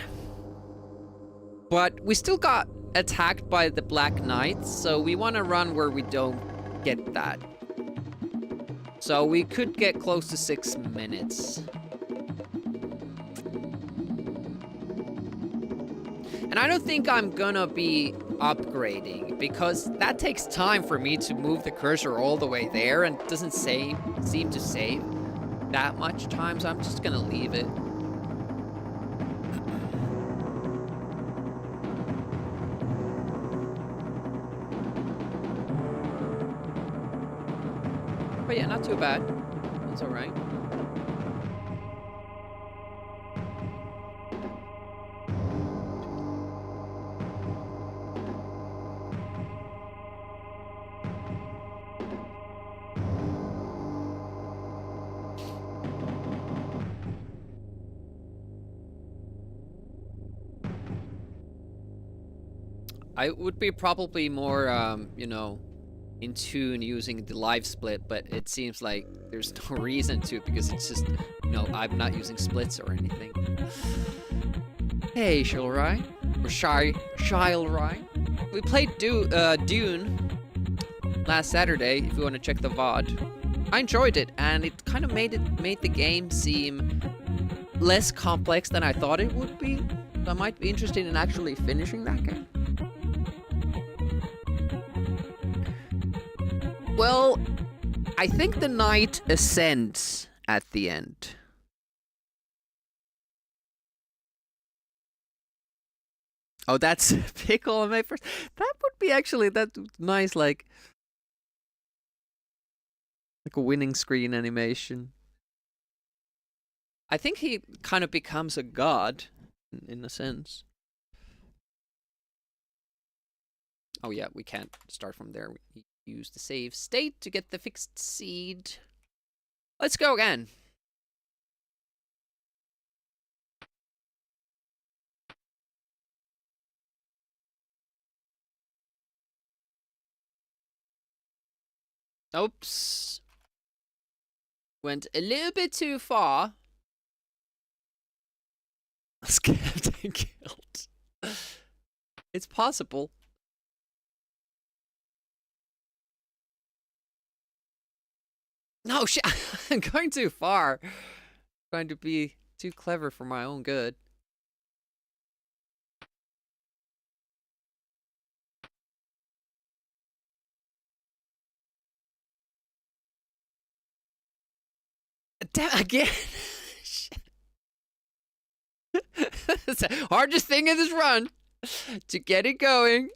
But we still got attacked by the Black Knights, so we want to run where we don't get that. So we could get close to 6 minutes. And I don't think I'm gonna be upgrading, because that takes time for me to move the cursor all the way there, and it doesn't seem to save that much time, so I'm just gonna leave it. But yeah, not too bad. That's alright. I would be probably more, you know, in tune using the live split, but it seems like there's no reason to because it's just, you know, I'm not using splits or anything. Hey, Shilrai. Or Shilrai. We played Dune last Saturday, if you want to check the VOD. I enjoyed it, and it kind of made the game seem less complex than I thought it would be. So I might be interested in actually finishing that game. Well, I think the knight ascends at the end. Oh, that's Pickle on my first. That would be actually that nice, like a winning screen animation. I think he kind of becomes a god, in a sense. Oh yeah, we can't start from there. We use the save state to get the fixed seed. Let's go again. Oops. Went a little bit too far. Scammed and killed. It's possible. No, shit. I'm going too far. I'm trying to be too clever for my own good. Damn, again. It's the hardest thing in this run to get it going.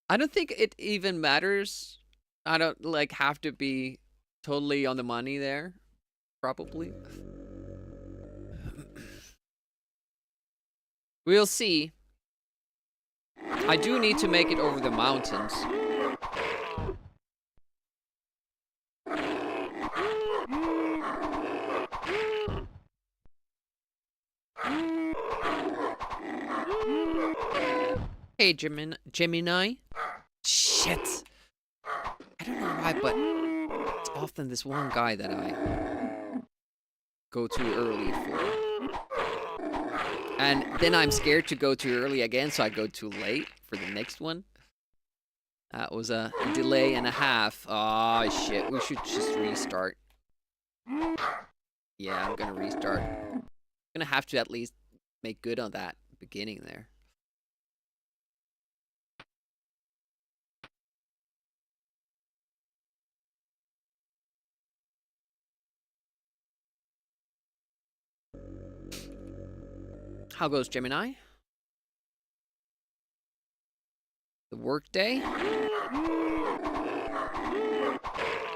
I don't think it even matters. I don't like have to be totally on the money there. Probably. We'll see. I do need to make it over the mountains. Hey, Gemini. Shit. I don't know why, but it's often this one guy that I go too early for. And then I'm scared to go too early again, so I go too late for the next one. That was a delay and a half. Oh, shit. We should just restart. Yeah, I'm gonna restart. I'm gonna have to at least make good on that beginning there. How goes Gemini? The workday?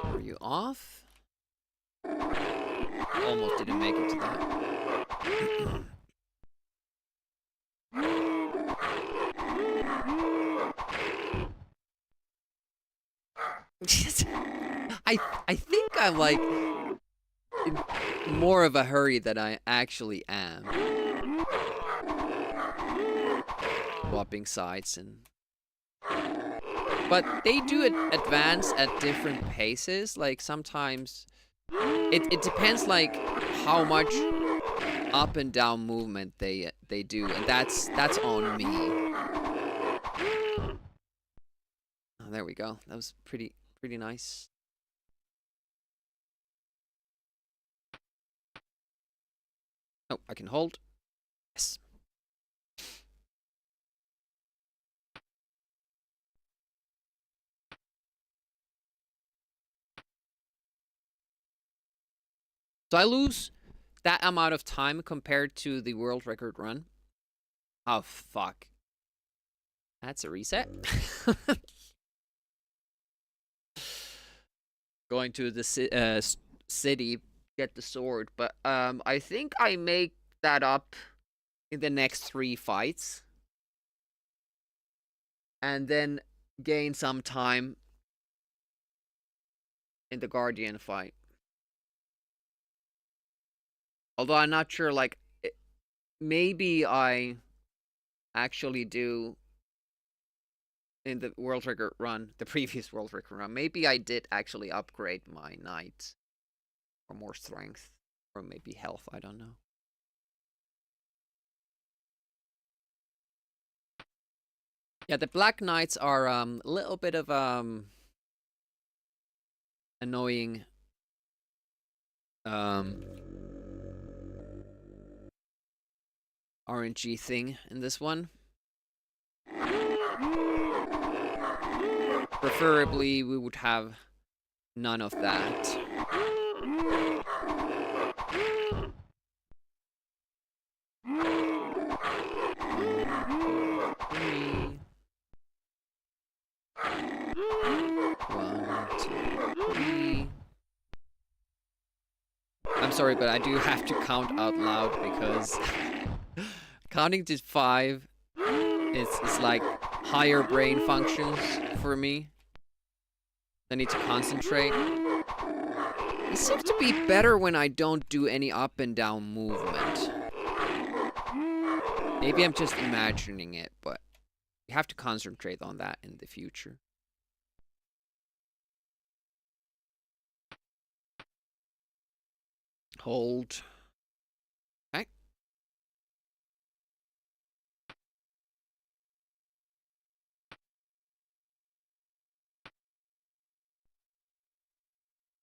Are you off? Almost didn't make it to that. I think I'm like in more of a hurry than I actually am. Swapping sides and but they do advance at different paces. Like sometimes it depends like how much up and down movement they do, and that's on me. Oh, there we go. That was pretty nice. Oh, I can hold. Yes. So I lose that amount of time compared to the world record run. Oh, fuck. That's a reset. Going to the city, get the sword. But I think I make that up in the next 3 fights. And then gain some time in the Guardian fight. Although I'm not sure, like, maybe I actually do in the World Record run, the previous World Record run. Maybe I did actually upgrade my knight for more strength, or maybe health. I don't know. Yeah, the Black Knights are a little bit of annoying RNG thing in this one. Preferably, we would have none of that. One, two, three. I'm sorry, but I do have to count out loud because counting to 5 is like higher brain functions for me. I need to concentrate. It seems to be better when I don't do any up and down movement. Maybe I'm just imagining it, but you have to concentrate on that in the future. Hold. Okay.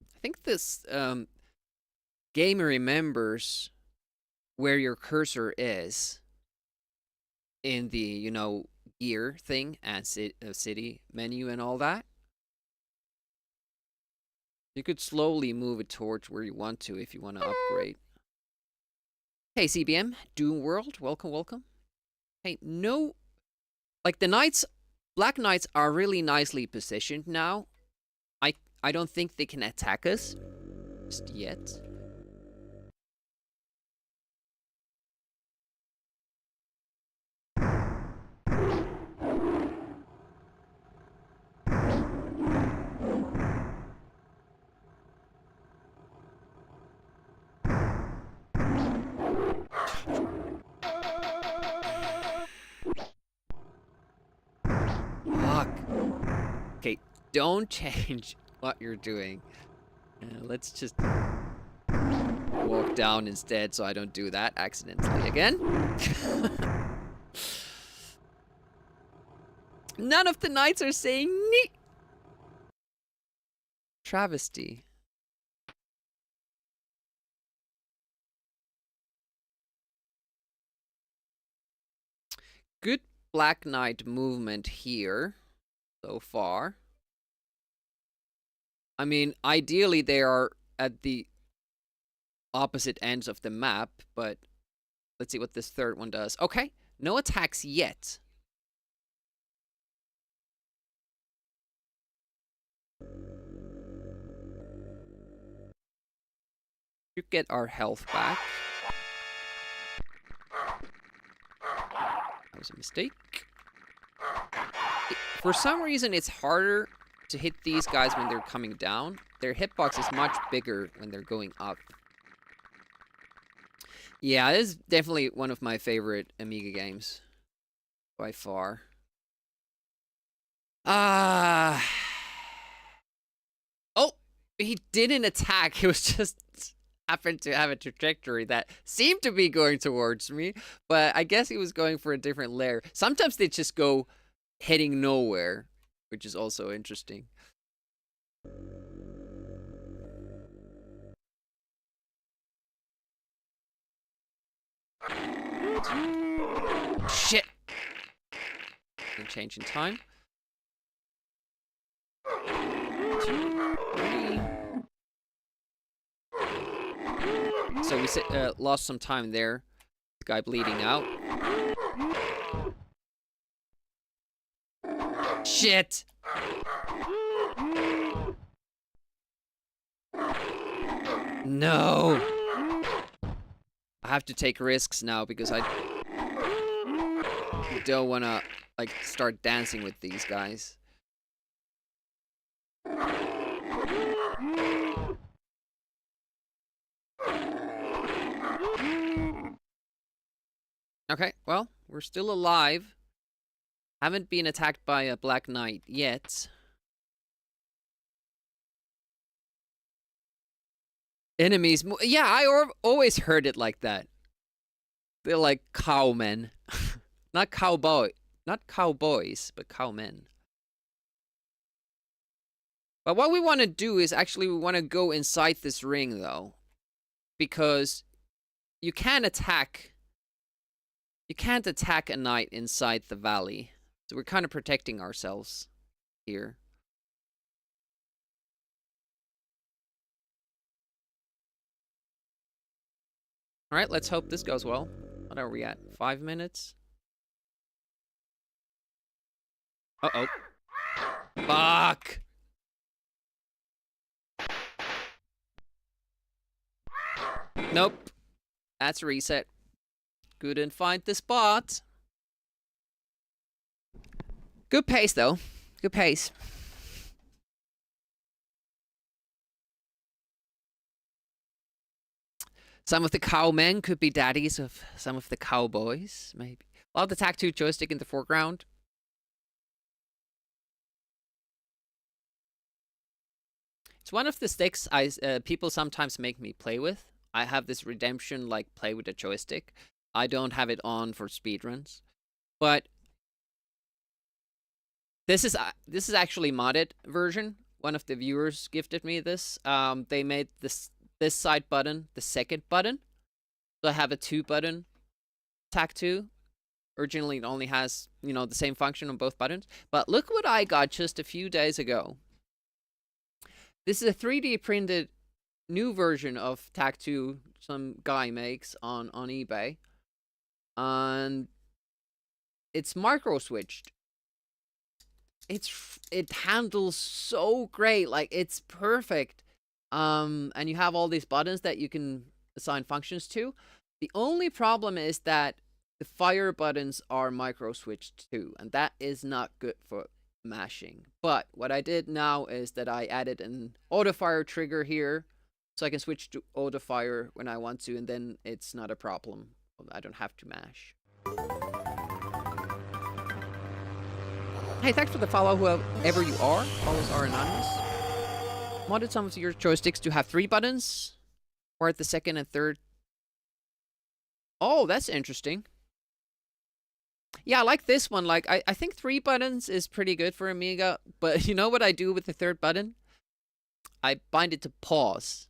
I think this game remembers where your cursor is in the, you know, gear thing and city menu and all that. You could slowly move it towards where you want to if you want to upgrade. Hey, CBM, Doom World, welcome, welcome. Hey, no, like the knights, Black Knights are really nicely positioned now. I don't think they can attack us just yet. Fuck. Okay, don't change what you're doing. Let's just walk down instead so I don't do that accidentally again. None of the knights are saying nee. Travesty. Good Black Knight movement here so far. I mean, ideally they are at the opposite ends of the map, but let's see what this third one does. Okay, no attacks yet. You get our health back. That was a mistake. For some reason, it's harder to hit these guys when they're coming down. Their hitbox is much bigger when they're going up. Yeah, this is definitely one of my favorite Amiga games. By far. Oh! He didn't attack. He was just happened to have a trajectory that seemed to be going towards me. But I guess he was going for a different layer. Sometimes they just go heading nowhere, which is also interesting. Shit! And change in time. 2, 3. So we lost some time there. The guy bleeding out. Shit! No! I have to take risks now because I don't want to like start dancing with these guys. Okay, well, we're still alive. Haven't been attacked by a Black Knight yet. Enemies. Yeah, I always heard it like that. They're like cowmen. Not cowboy. Not cowboys, but cowmen. But what we want to do is actually we want to go inside this ring, though. Because you can't attack... You can't attack a knight inside the valley. So we're kind of protecting ourselves here. Alright, let's hope this goes well. What are we at? 5 minutes? Uh-oh. Fuck! Nope. That's a reset. Couldn't find the spot. Good pace, though. Good pace. Some of the cowmen could be daddies of some of the cowboys, maybe. I'll have the TAC2 joystick in the foreground. It's one of the sticks people sometimes make me play with. I have this redemption, like, play with a joystick. I don't have it on for speedruns. But this is actually modded version. One of the viewers gifted me this. They made this side button the second button. So I have a 2-button TAC2. Originally it only has, you know, the same function on both buttons. But look what I got just a few days ago. This is a 3D printed new version of TAC2 some guy makes on eBay. And it's micro switched. It handles so great, like it's perfect. And you have all these buttons that you can assign functions to. The only problem is that the fire buttons are micro switched too, and that is not good for mashing. But what I did now is that I added an auto fire trigger here, so I can switch to auto fire when I want to, and then it's not a problem. I don't have to mash. Hey, thanks for the follow, whoever you are. Follows are anonymous. Modded some of your joysticks to have 3 buttons, or at the second and third. Oh, that's interesting. Yeah, I like this one. Like, I think 3 buttons is pretty good for Amiga, but you know what I do with the 3rd button? I bind it to pause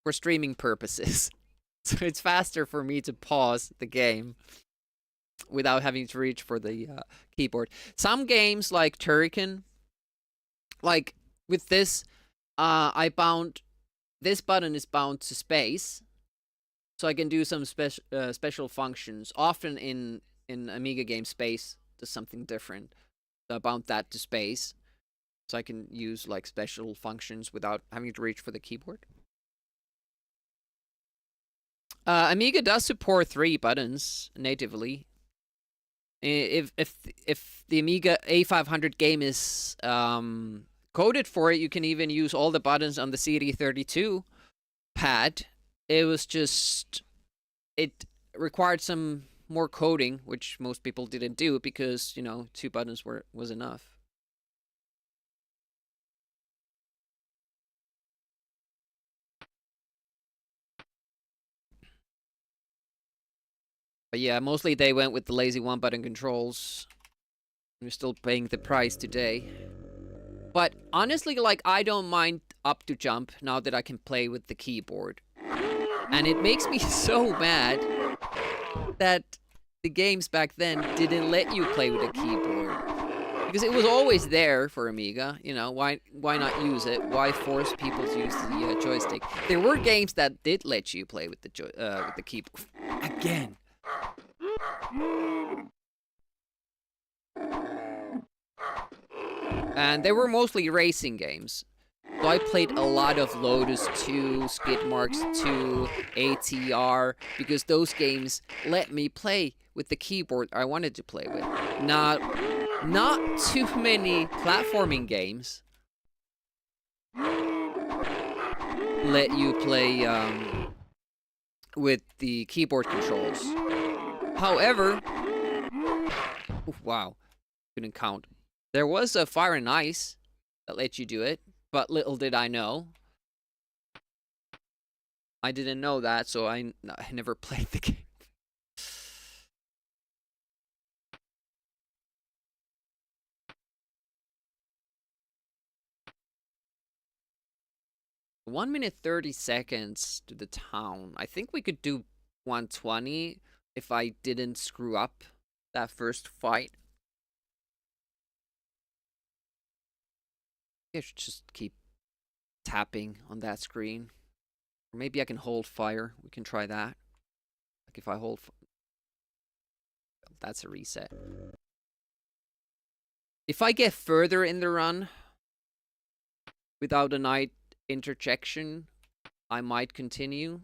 for streaming purposes. So it's faster for me to pause the game without having to reach for the keyboard. Some games like Turrican, like with this, this button is bound to space, so I can do some special functions. Often in Amiga games, space does something different. So I bound that to space, so I can use like special functions without having to reach for the keyboard. Amiga does support 3 buttons natively. If the Amiga A500 game is coded for it, you can even use all the buttons on the CD32 pad. It was just, it required some more coding, which most people didn't do because, you know, 2 buttons was enough. But yeah, mostly they went with the lazy 1-button controls. We're still paying the price today. But honestly, like, I don't mind up to jump now that I can play with the keyboard. And it makes me so mad that the games back then didn't let you play with a keyboard. Because it was always there for Amiga, you know, why not use it? Why force people to use the joystick? There were games that did let you play with the keyboard. Again. And they were mostly racing games. So I played a lot of Lotus 2, Skid Marks 2, ATR, because those games let me play with the keyboard I wanted to play with. Not too many platforming games let you play with the keyboard controls. However, wow, couldn't count. There was a Fire and Ice that let you do it, but little did I know. I didn't know that, so I never played the game. 1 minute 30 seconds to the town. I think we could do 120 if I didn't screw up that first fight. I should just keep tapping on that screen. Or maybe I can hold fire. We can try that. Like if I hold... That's a reset. If I get further in the run without a night interjection, I might continue.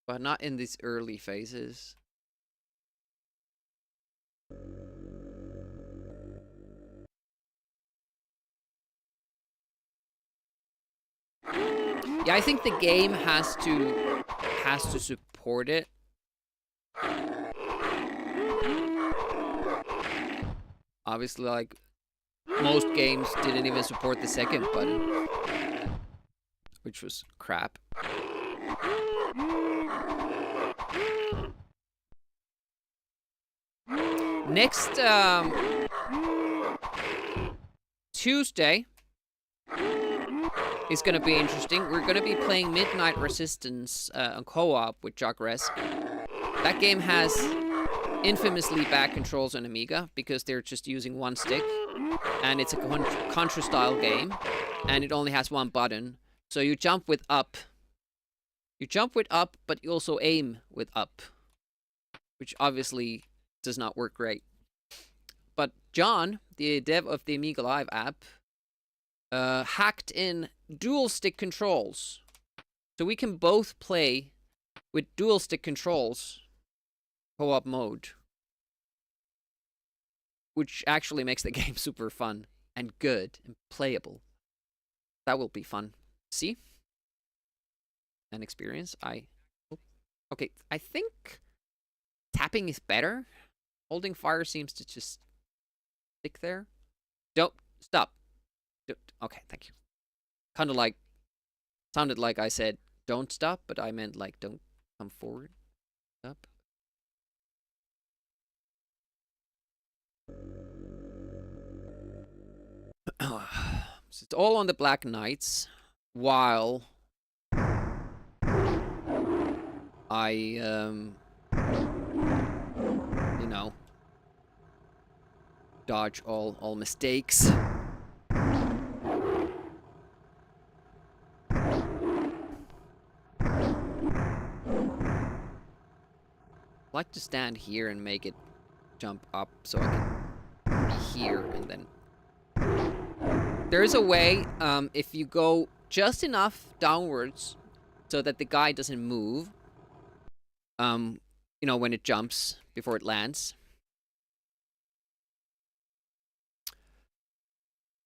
But not in these early phases. Yeah, I think the game has to support it. Obviously, like, most games didn't even support the second button, which was crap. Next Tuesday is going to be interesting. We're going to be playing Midnight Resistance on co-op with Jogresk. That game has infamously bad controls on Amiga because they're just using one stick, and it's a Contra-style game, and it only has one button. So you jump with up. You jump with up, but you also aim with up, which obviously does not work great. But John, the dev of the Amiga Live app, hacked in dual stick controls. So we can both play with dual stick controls co-op mode, which actually makes the game super fun and good and playable. That will be fun. See? An experience. Okay, I think tapping is better. Holding fire seems to just stick there. Don't stop. Okay, thank you. Kind of like, sounded like I said don't stop, but I meant like don't come forward. Stop. So it's all on the Black Knights, while I, you know, dodge all mistakes. I like to stand here and make it jump up so I can be here and then... There is a way, if you go just enough downwards so that the guy doesn't move, you know, when it jumps before it lands.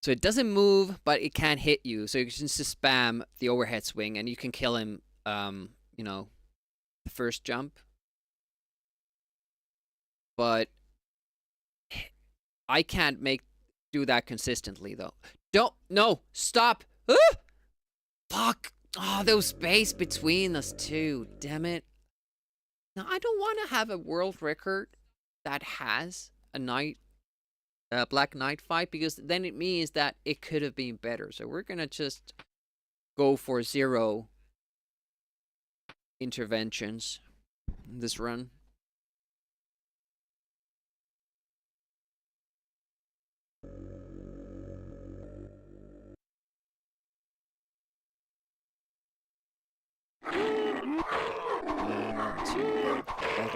So it doesn't move, but it can't hit you. So you can just spam the overhead swing and you can kill him, you know, the first jump. But I can't do that consistently, though. No, stop! Ah! Fuck! Oh, there was space between us two. Damn it. Now, I don't want to have a world record that has a Black Knight fight, because then it means that it could have been better. So we're gonna just go for 0 interventions in this run.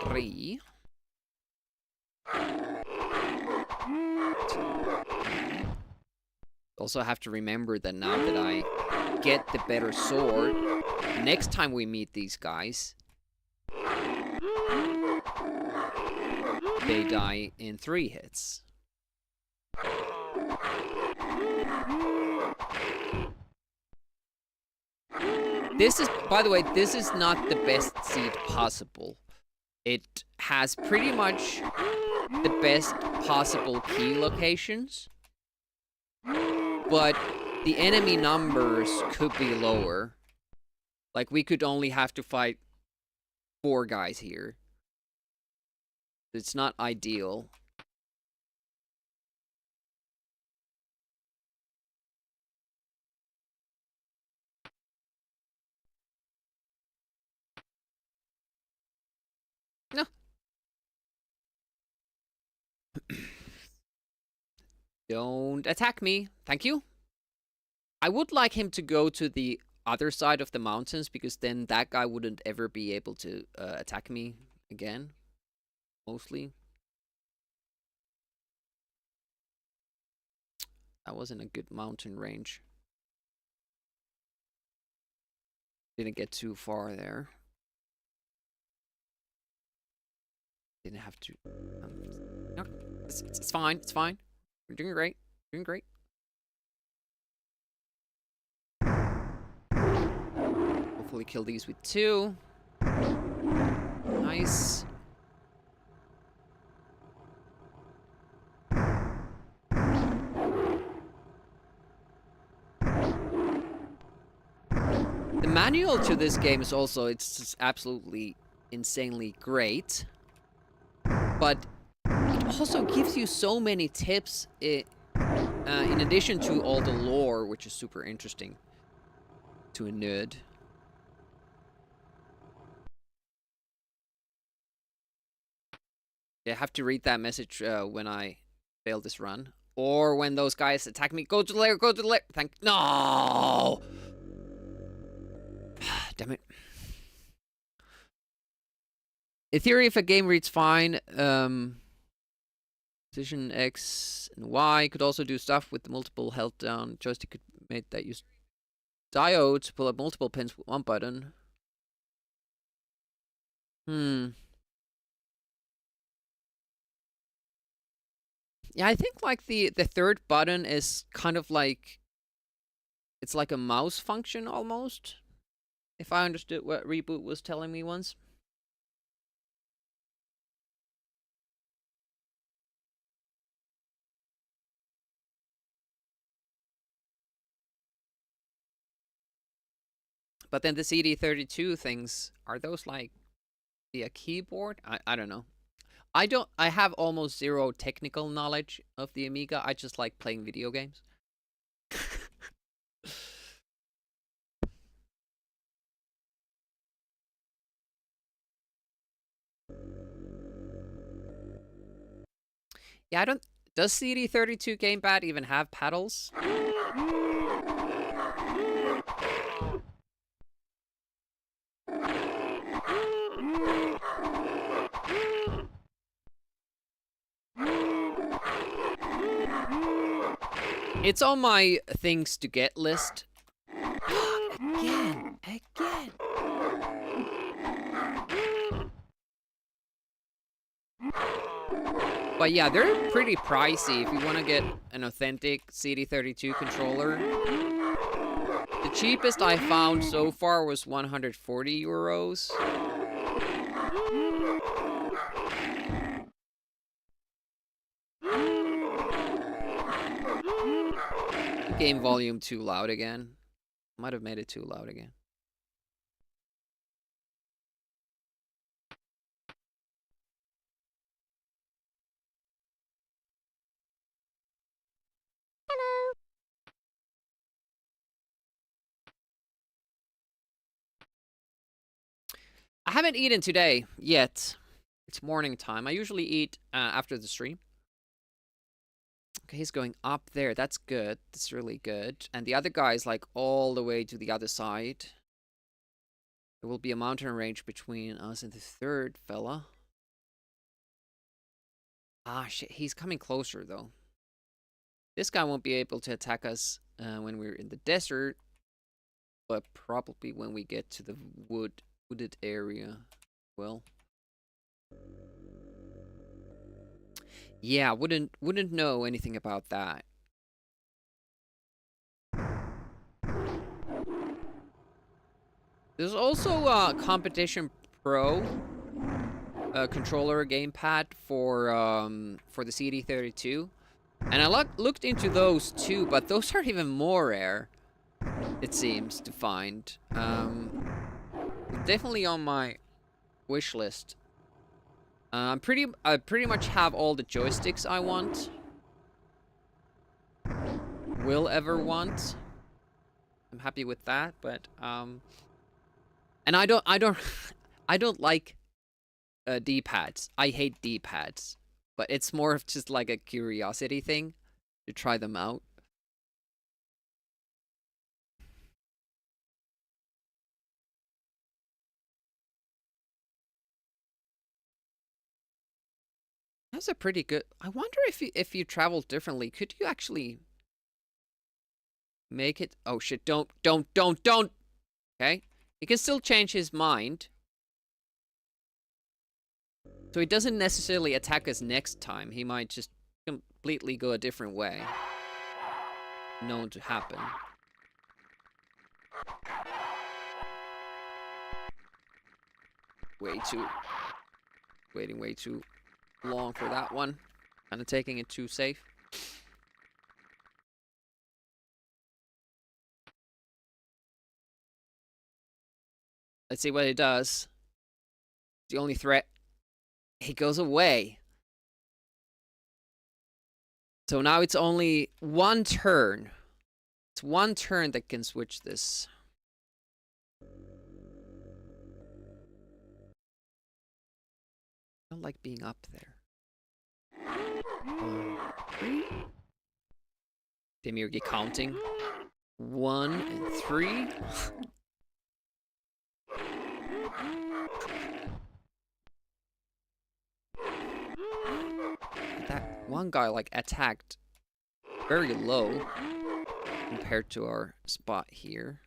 Three. Also have to remember that now that I get the better sword, next time we meet these guys, they die in 3 hits. This is, by the way, this is not the best seed possible. It has pretty much the best possible key locations, but the enemy numbers could be lower. Like, we could only have to fight 4 guys here. It's not ideal. No. Don't attack me. Thank you. I would like him to go to the other side of the mountains, because then that guy wouldn't ever be able to attack me again. Mostly. That wasn't a good mountain range. Didn't get too far there. Didn't have to. No, it's fine. It's fine. We're doing great. Doing great. Hopefully kill these with 2. Nice. The manual to this game is also, it's just absolutely insanely great. But it also gives you so many tips in addition to all the lore, which is super interesting to a nerd. I have to read that message when I fail this run. Or when those guys attack me. Go to the lair, go to the lair. No! Damn it. In theory, if a game reads fine, position X and Y could also do stuff with the multiple held down. Joystick could make that use diode to pull up multiple pins with one button. Yeah, I think like the third button is kind of like, it's like a mouse function almost. If I understood what Reboot was telling me once. But then the CD32 things, are those like via keyboard? I don't know. I have almost zero technical knowledge of the Amiga. I just like playing video games. Yeah, I don't... Does CD32 Gamepad even have paddles? It's on my things to get list. Again. But yeah, they're pretty pricey if you want to get an authentic CD32 controller. The cheapest I found so far was 140 euros. Game volume too loud again. Might have made it too loud again. Hello. I haven't eaten today yet. It's morning time. I usually eat after the stream. Okay, he's going up there. That's good. That's really good. And the other guy is like all the way to the other side. There will be a mountain range between us and the third fella. Ah, shit. He's coming closer, though. This guy won't be able to attack us when we're in the desert. But probably when we get to the wooded area. Well... Yeah, wouldn't know anything about that. There's also Competition Pro, controller gamepad for the CD32, and I looked into those too, but those are even more rare. It seems to find. Definitely on my wish list. I pretty much have all the joysticks I want. Will ever want. I'm happy with that, but and I don't I don't like D-pads. I hate D-pads, but it's more of just like a curiosity thing to try them out. That's a pretty good. I wonder if you travel differently, could you actually make it? Oh shit! Don't. Okay, he can still change his mind, so he doesn't necessarily attack us next time. He might just completely go a different way. Known to happen. Waiting way too long for that one. Kind of taking it too safe. Let's see what it does. The only threat. He goes away. So now it's only one turn. It's one turn that can switch this. I don't like being up there. Demirgi counting. 1 and 3. That one guy like attacked very low compared to our spot here.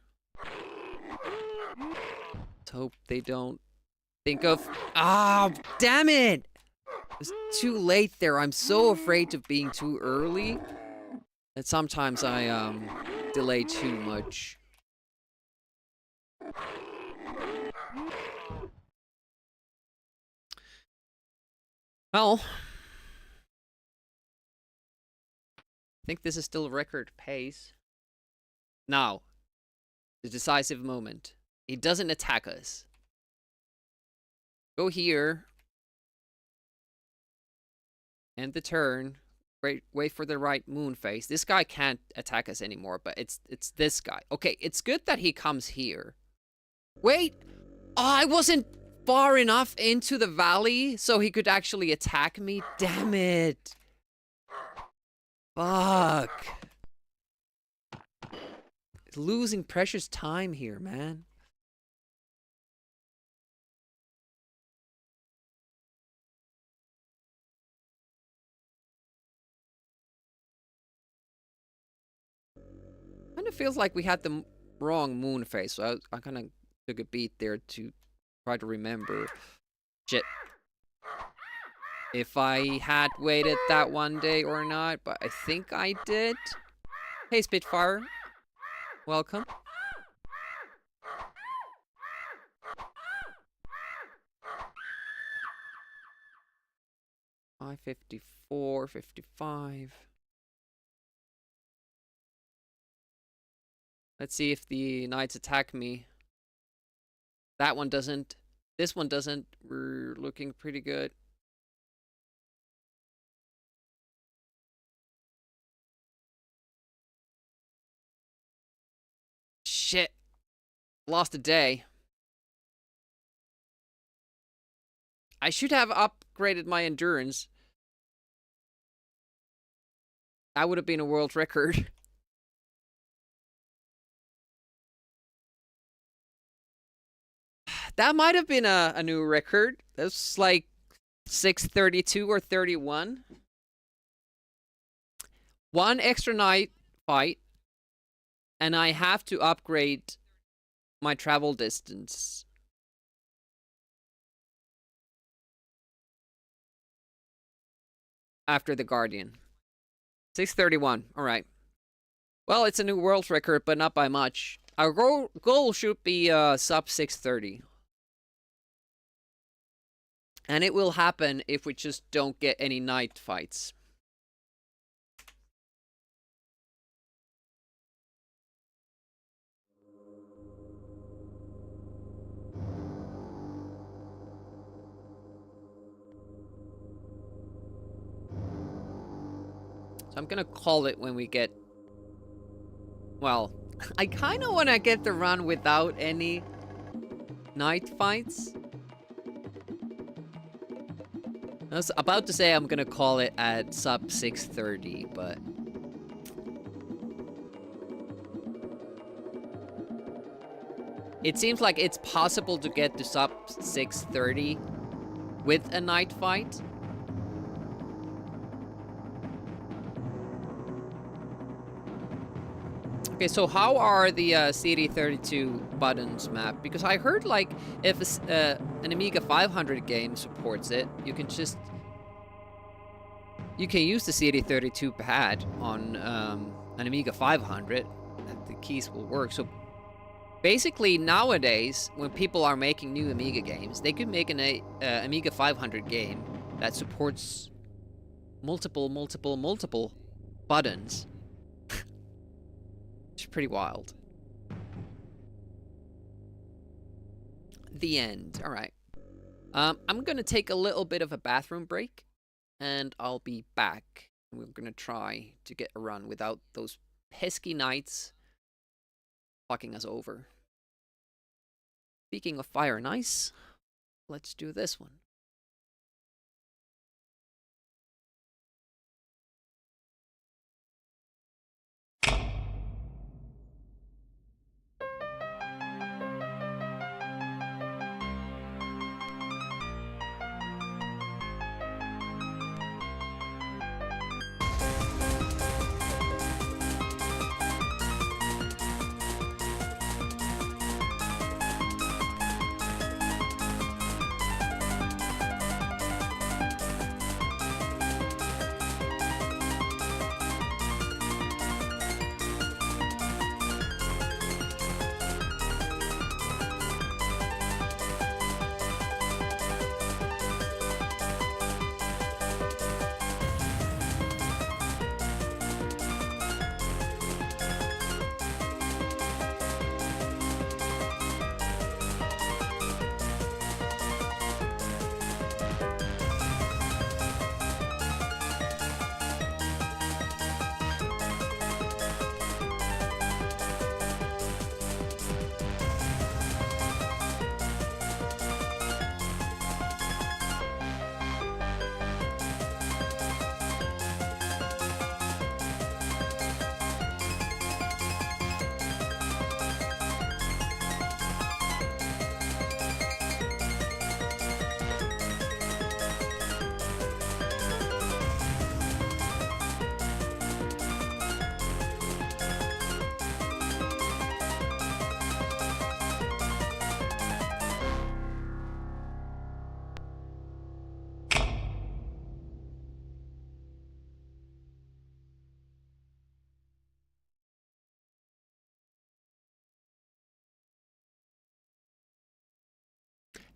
Let's hope they don't think of. Ah, damn it! It's too late there. I'm so afraid of being too early that sometimes I delay too much. Well, I think this is still record pace. Now, the decisive moment. He doesn't attack us. Go here. End the turn. Wait for the right moon phase. This guy can't attack us anymore, but it's this guy. Okay, it's good that he comes here. Wait! Oh, I wasn't far enough into the valley so he could actually attack me. Damn it. Fuck. Losing precious time here, man. Kind of feels like we had the wrong moon phase, so I kind of took a beat there to try to remember. Shit. If I had waited that one day or not, but I think I did. Hey, Spitfire. Welcome. $554, 55. Let's see if the knights attack me. That one doesn't. This one doesn't. We're looking pretty good. Shit. Lost a day. I should have upgraded my endurance. That would have been a world record. That might have been a new record. That's like 6:32 or 31. One extra night fight, and I have to upgrade my travel distance. After the Guardian. 6:31. All right. Well, it's a new world record, but not by much. Our goal should be sub 6:30. And it will happen if we just don't get any night fights. So I'm gonna call it when we get... Well, I kind of want to get the run without any night fights. I was about to say I'm gonna call it at sub 630, but... It seems like it's possible to get to sub 630 with a night fight. Okay, so how are the CD32 buttons mapped? Because I heard, like, if an Amiga 500 game supports it, you can just... You can use the CD32 pad on an Amiga 500, and the keys will work. So basically, nowadays, when people are making new Amiga games, they could make an Amiga 500 game that supports multiple buttons. It's pretty wild. The end. All right. I'm gonna take a little bit of a bathroom break, and I'll be back. We're gonna try to get a run without those pesky nights fucking us over. Speaking of fire and ice, let's do this one.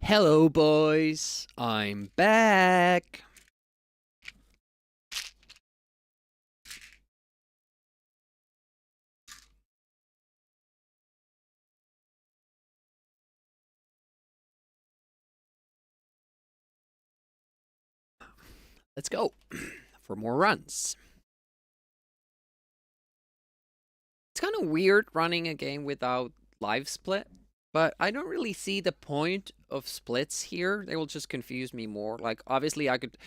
Hello, boys. I'm back. Let's go for more runs. It's kind of weird running a game without live split, but I don't really see the point of splits here. They will just confuse me more. Like, obviously I could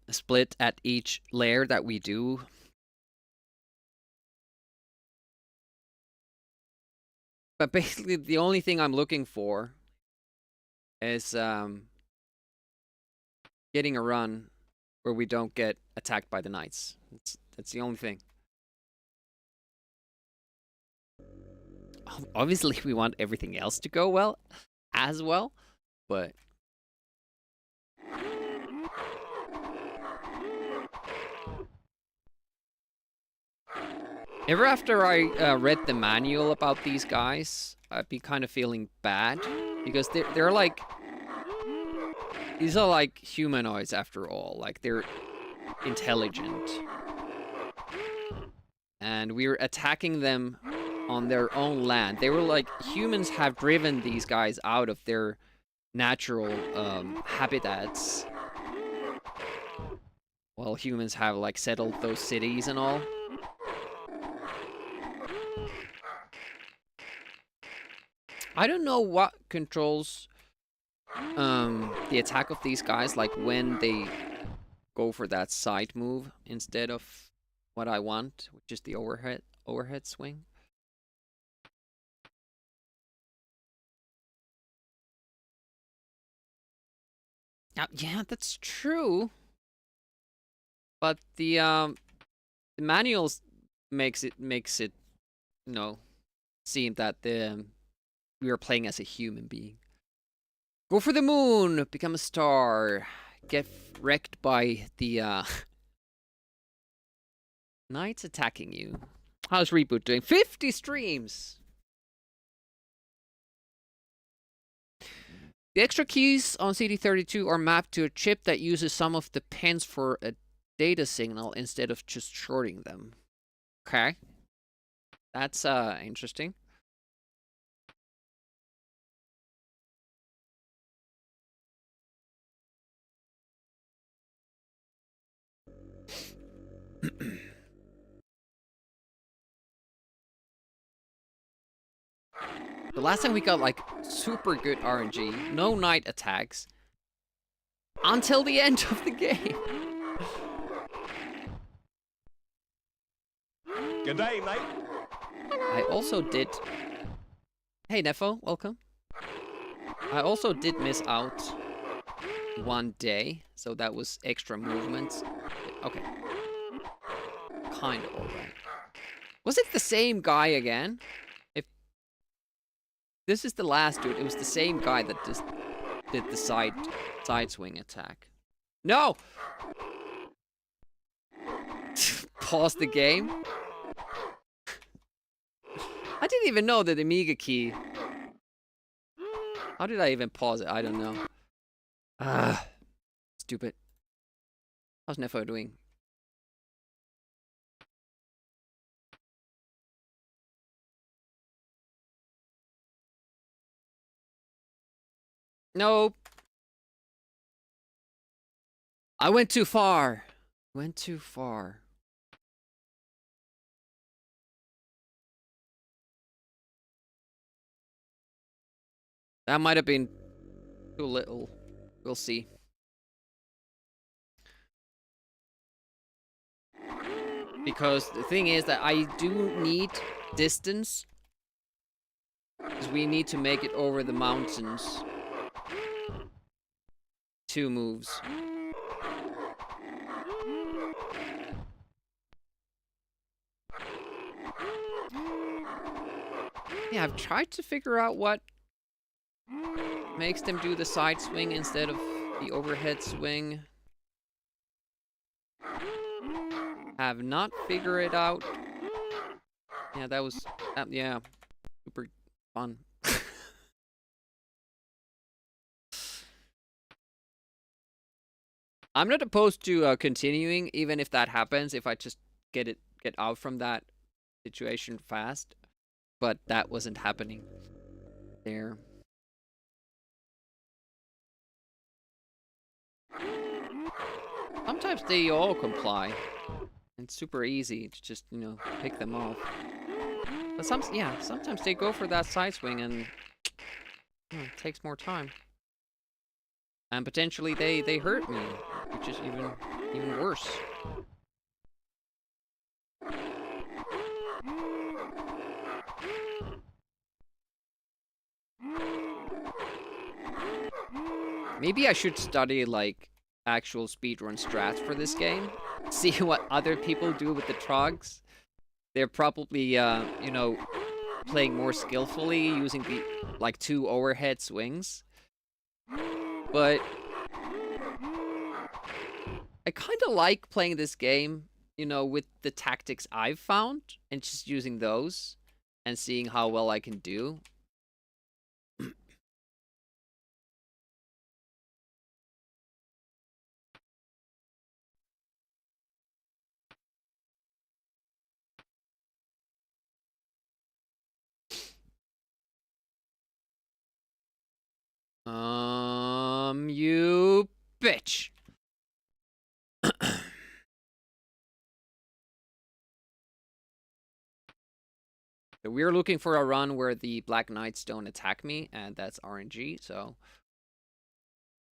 split at each layer that we do. But basically the only thing I'm looking for is getting a run where we don't get attacked by the knights. That's the only thing. Obviously, we want everything else to go well, as well, but... Ever after I read the manual about these guys, I'd be kind of feeling bad, because they're like... These are like humanoids after all. Like they're intelligent. And we're attacking them on their own land. They were like, humans have driven these guys out of their natural habitats. While humans have like settled those cities and all. I don't know what controls the attack of these guys, like when they go for that side move instead of what I want, which is the overhead swing. Yeah, that's true. But the manuals makes it you know, seem that we are playing as a human being. Go for the moon, become a star, get wrecked by the knights attacking you. How's Reboot doing? 50 streams! The extra keys on CD32 are mapped to a chip that uses some of the pins for a data signal instead of just shorting them. Okay. That's interesting. The last time we got like super good RNG, no knight attacks, until the end of the game. Good day, mate. I also did... Hey Nefo, welcome. I also did miss out one day, so that was extra movements. Okay. Kind of alright. Was it the same guy again? If this is the last dude, it was the same guy that just did the side swing attack. No! Pause the game. I didn't even know the Amiga key. How did I even pause it? I don't know. Ah, stupid. How's Nefo doing? Nope. I went too far. Went too far. That might have been too little. We'll see. Because the thing is that I do need distance. Because we need to make it over the mountains. 2 moves. Yeah, I've tried to figure out what makes them do the side swing instead of the overhead swing. Have not figured it out. Yeah, that was... yeah, super fun. I'm not opposed to continuing, even if that happens, if I just get out from that situation fast. But that wasn't happening there. Sometimes they all comply. It's super easy to just, you know, pick them off. But sometimes they go for that side swing and it takes more time. And potentially they hurt me, which is even worse. Maybe I should study like actual speedrun strats for this game. See what other people do with the trogs. They're probably you know, playing more skillfully using the like 2 overhead swings. But I kind of like playing this game, you know, with the tactics I've found and just using those and seeing how well I can do. You bitch. So we're looking for a run where the Black Knights don't attack me, and that's RNG, so...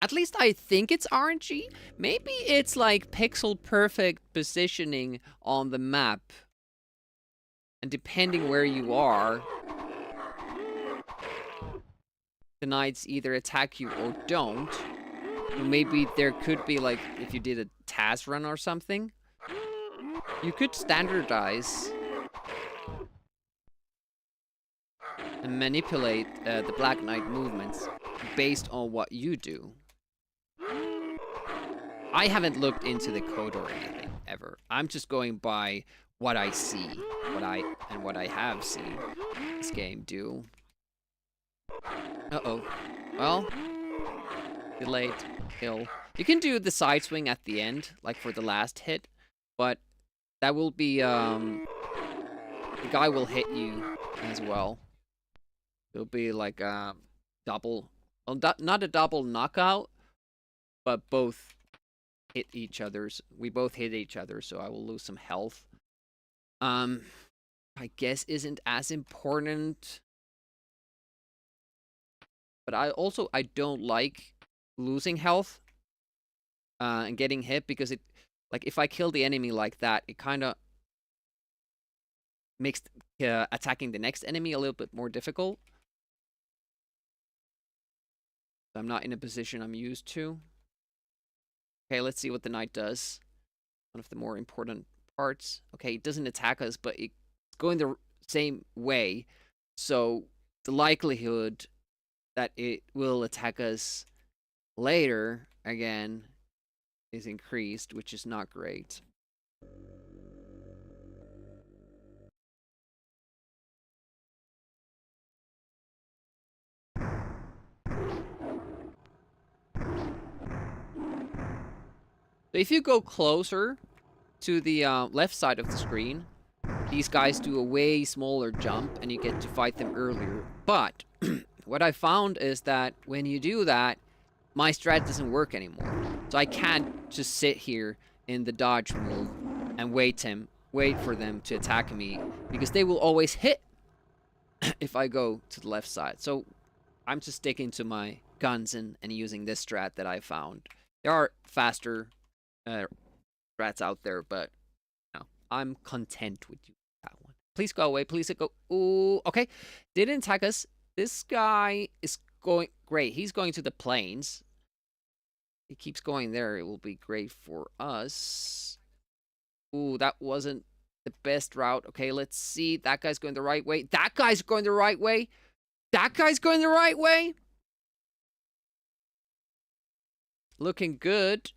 At least I think it's RNG. Maybe it's like pixel perfect positioning on the map. And depending where you are, the knights either attack you or don't. So maybe there could be like, if you did a Taz run or something, you could standardize and manipulate the Black Knight movements based on what you do. I haven't looked into the code or anything ever. I'm just going by what I see, what I have seen this game do. Uh-oh. Well, delayed kill. You can do the side swing at the end, like for the last hit, but that will be the guy will hit you as well. It'll be like a double, well, not a double knockout, but both hit each other's. We both hit each other, so I will lose some health. I guess isn't as important. But I don't like losing health and getting hit, because it, like, if I kill the enemy like that, it kind of makes attacking the next enemy a little bit more difficult. I'm not in a position I'm used to. Okay, let's see what the knight does. One of the more important parts. Okay, it doesn't attack us, but it's going the same way. So the likelihood that it will attack us later again is increased, which is not great. So if you go closer to the left side of the screen, these guys do a way smaller jump and you get to fight them earlier. But what I found is that when you do that, my strat doesn't work anymore. So I can't just sit here in the dodge move and wait for them to attack me, because they will always hit if I go to the left side. So I'm just sticking to my guns and using this strat that I found. There are faster strats out there, but no, I'm content with that one. Please go away. Please go. Ooh, okay. Didn't attack us. This guy is going great. He's going to the plains. He keeps going there. It will be great for us. Ooh, that wasn't the best route. Okay, let's see. That guy's going the right way. That guy's going the right way. That guy's going the right way. Looking good.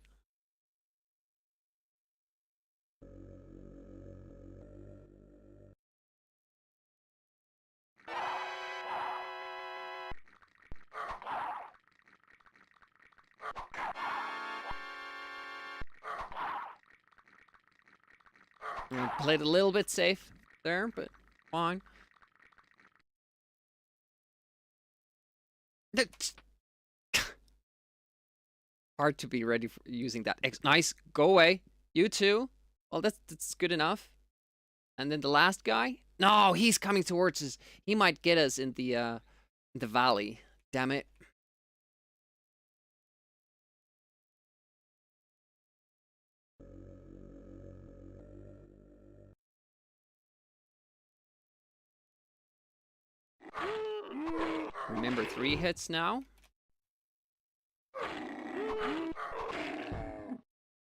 Played a little bit safe there, but fine. Hard to be ready for using that. Nice, go away. You too. Well, that's good enough. And then the last guy. No, he's coming towards us. He might get us in the valley. Damn it. Remember, 3 hits now.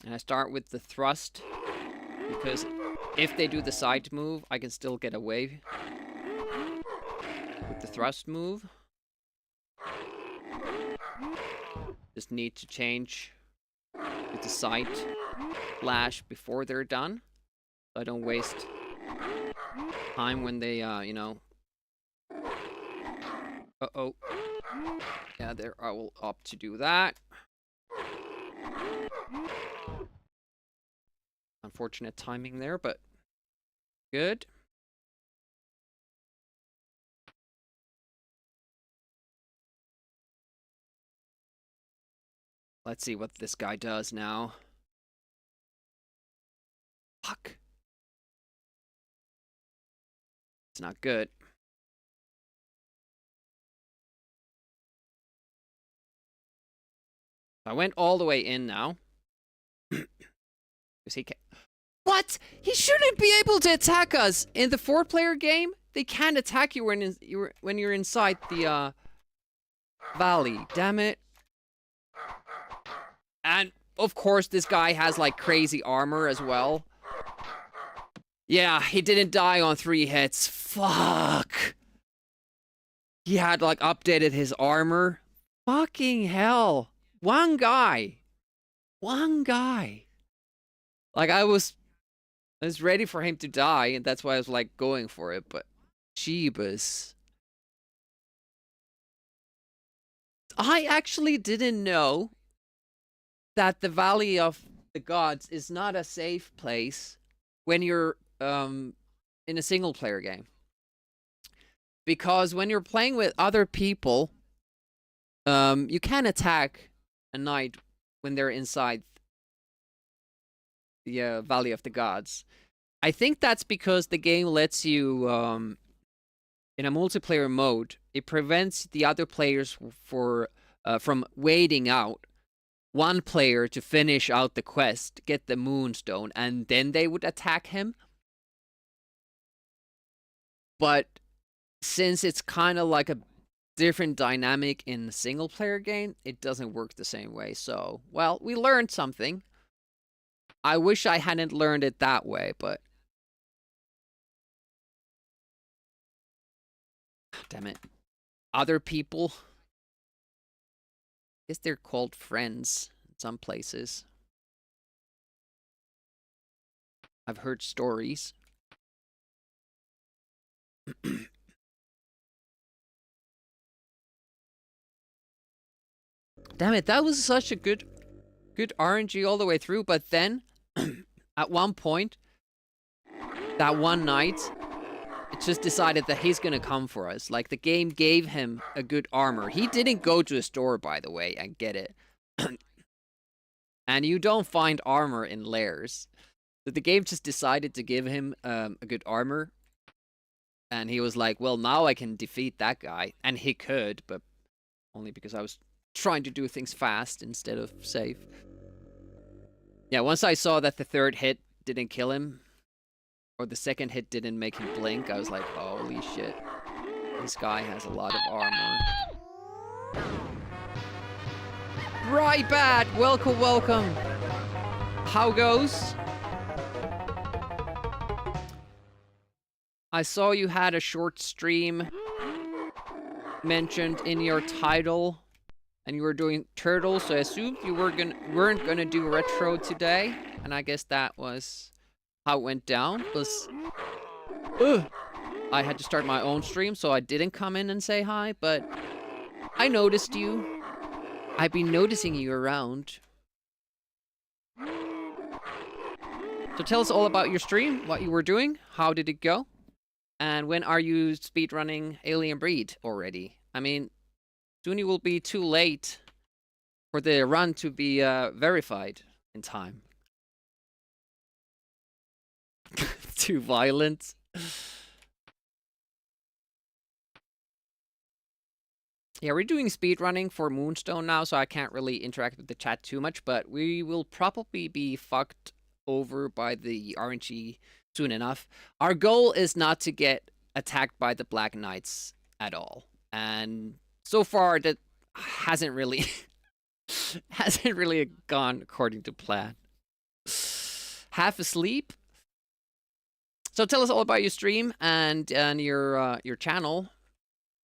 And I start with the thrust, because if they do the side move, I can still get away with the thrust move. Just need to change with the side flash before they're done, so I don't waste time when they, you know. Uh-oh. Yeah, there, I will opt to do that. Unfortunate timing there, but good. Let's see what this guy does now. Fuck. It's not good. I went all the way in now. Because he can't. What? He shouldn't be able to attack us in the 4-player game. They can't attack you when you're inside the valley. Damn it. And of course, this guy has like crazy armor as well. Yeah, he didn't die on 3 hits. Fuck. He had like updated his armor. Fucking hell. One guy. Like I was ready for him to die, and that's why I was like going for it, but Jeebus. I actually didn't know that the Valley of the Gods is not a safe place when you're in a single player game. Because when you're playing with other people, you can attack a knight when they're inside the Valley of the Gods. I think that's because the game lets you, in a multiplayer mode, it prevents the other players from waiting out one player to finish out the quest, get the Moonstone, and then they would attack him. But since it's kind of like a different dynamic in the single player game, it doesn't work the same way. So, well, we learned something. I wish I hadn't learned it that way, but damn it. Other people, I guess they're called friends in some places. I've heard stories. Damn it, that was such a good RNG all the way through, but then at one point, that one night, it just decided that he's gonna come for us. Like, the game gave him a good armor. He didn't go to a store, by the way, and get it. And you don't find armor in lairs. So the game just decided to give him a good armor. And he was like, well, now I can defeat that guy. And he could, but only because I was trying to do things fast instead of safe. Yeah, once I saw that the third hit didn't kill him, or the second hit didn't make him blink, I was like, holy shit. This guy has a lot of armor. Right, bad. Welcome, welcome. How goes? I saw you had a short stream mentioned in your title, and you were doing turtles, so I assumed you weren't gonna do retro today, and I guess that was how it went down. I had to start my own stream, so I didn't come in and say hi, but I noticed you. I've been noticing you around. So tell us all about your stream, what you were doing, how did it go, and when are you speedrunning Alien Breed already? I mean, soon you will be too late for the run to be verified in time. Too violent. Yeah, we're doing speedrunning for Moonstone now, so I can't really interact with the chat too much, but we will probably be fucked over by the RNG soon enough. Our goal is not to get attacked by the Black Knights at all. And so far, that hasn't really gone according to plan. Half asleep? So tell us all about your stream and your channel.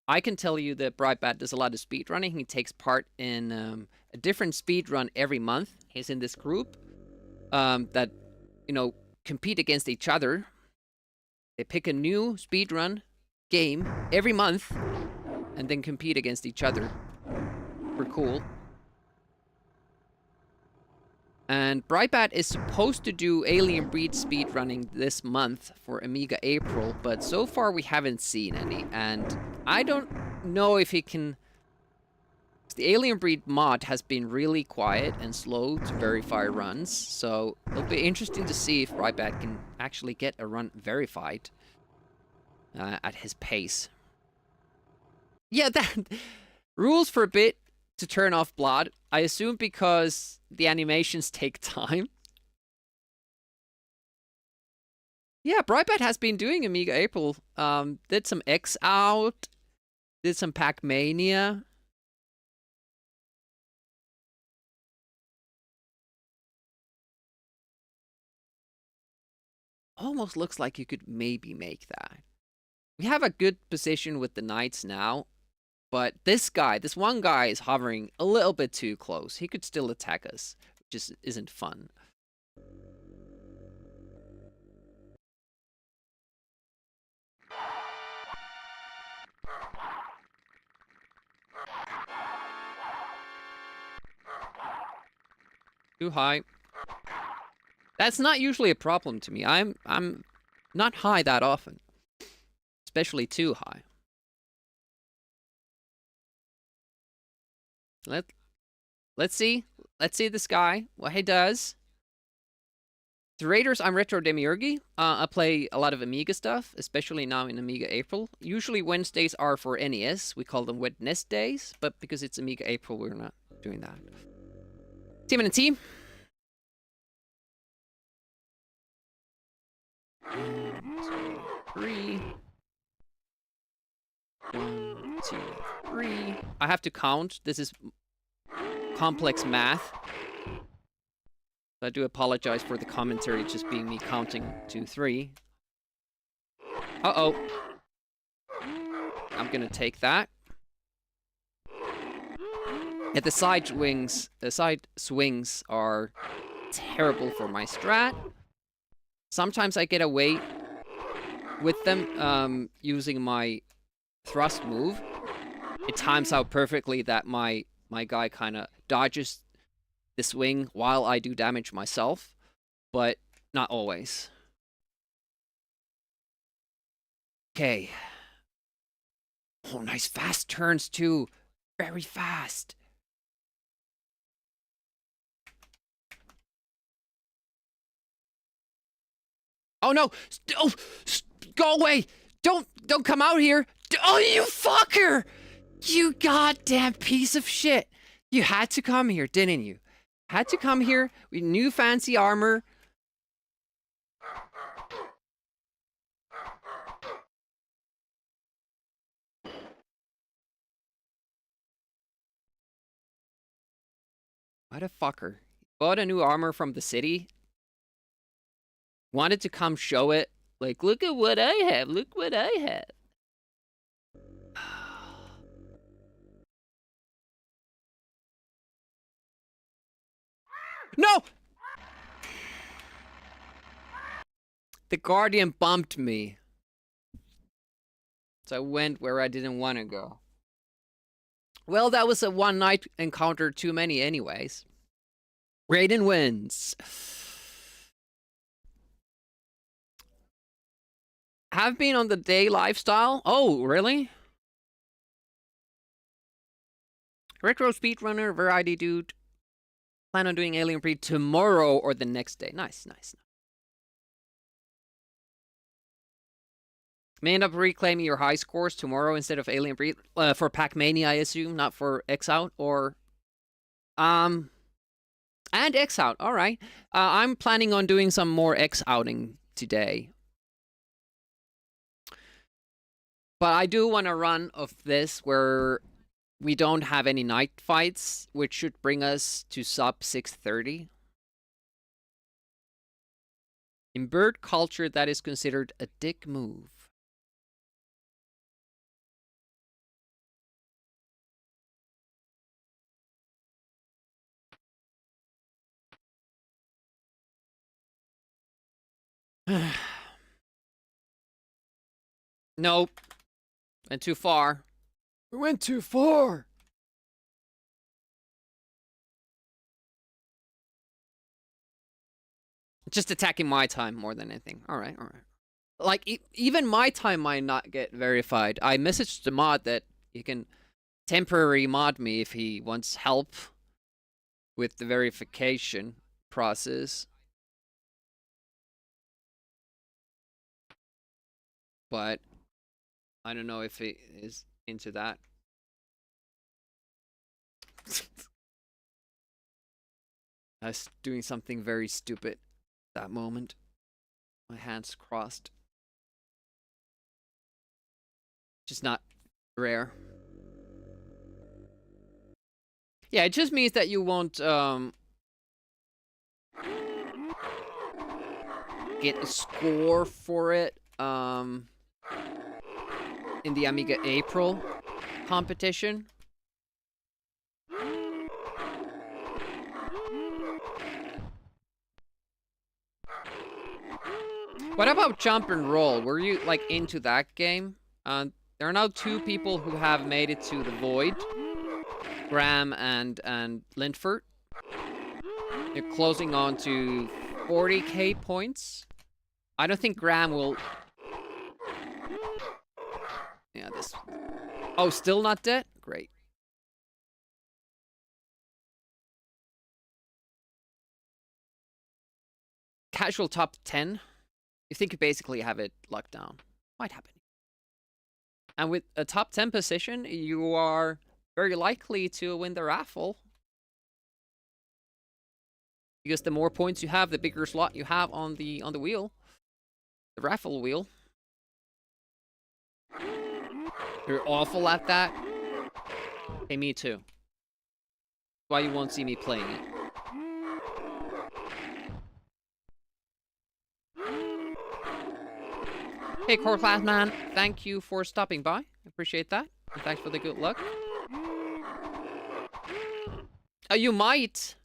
I can tell you that Brightbat does a lot of speedrunning. He takes part in a different speedrun every month. He's in this group that, you know, compete against each other. They pick a new speedrun game every month and then compete against each other. We're cool. And Brightbat is supposed to do Alien Breed speedrunning this month for Amiga April, but so far we haven't seen any. And I don't know if he can The Alien Breed mod has been really quiet and slow to verify runs, so it'll be interesting to see if Rybat can actually get a run verified at his pace. Yeah, that rules for a bit to turn off blood. I assume because the animations take time. Yeah, Brightbat has been doing Amiga April. Did some X Out, did some Pac-Mania. Almost looks like you could maybe make that. We have a good position with the knights now, but this one guy is hovering a little bit too close. He could still attack us, which isn't fun. Too high. That's not usually a problem to me. I'm not high that often. Especially too high. Let's see this guy, what he does. The Raiders, I'm Retro Demiurgy. I play a lot of Amiga stuff, especially now in Amiga April. Usually Wednesdays are for NES. We call them Wednesdays, but because it's Amiga April, we're not doing that. Team and a team. 1, 2, 3. 1, 2, 3. I have to count. This is complex math. I do apologize for the commentary just being me counting 2, 3. Uh-oh. I'm gonna take that. Yeah, the side swings are terrible for my strat. Sometimes I get away with them using my thrust move. It times out perfectly that my guy kind of dodges the swing while I do damage myself, but not always. Okay. Oh, nice fast turns too. Very fast. Oh no! Oh, go away! Don't come out here! Oh, you fucker! You goddamn piece of shit! You had to come here, didn't you? Had to come here with new fancy armor. What a fucker. Bought a new armor from the city. Wanted to come show it. Like, look at what I have. Look what I have. No! The Guardian bumped me. So I went where I didn't want to go. Well, that was a one night encounter too many anyways. Raiden wins. Have been on the day lifestyle? Oh, really? Retro speedrunner, variety dude. Plan on doing Alien Breed tomorrow or the next day. Nice, nice. May end up reclaiming your high scores tomorrow instead of Alien Breed. For Pac-Mania, I assume, not for X-Out or... And X-Out, alright. I'm planning on doing some more X-Outing today. But I do want a run of this where we don't have any night fights, which should bring us to sub 630. In bird culture, that is considered a dick move. Nope. Went too far. We went too far. Just attacking my time more than anything. Alright, alright. Like, even my time might not get verified. I messaged the mod that you can temporary mod me if he wants help with the verification process. But I don't know if he is into that. I was doing something very stupid that moment. My hands crossed. Just not rare. Yeah, it just means that you won't get a score for it in the Amiga April competition. What about Jump and Roll? Were you like into that game? There are now 2 people who have made it to the Void, Graham and Lindford. They're closing on to 40k points. I don't think Graham will. Yeah, this. Oh, still not dead? Great. Casual top 10. You think you basically have it locked down. Might happen. And with a top 10 position, you are very likely to win the raffle. Because the more points you have, the bigger slot you have on the wheel. The raffle wheel. You're awful at that. Hey, me too. That's why you won't see me playing it. Hey, Core Class Man, thank you for stopping by. Appreciate that. And thanks for the good luck. You might.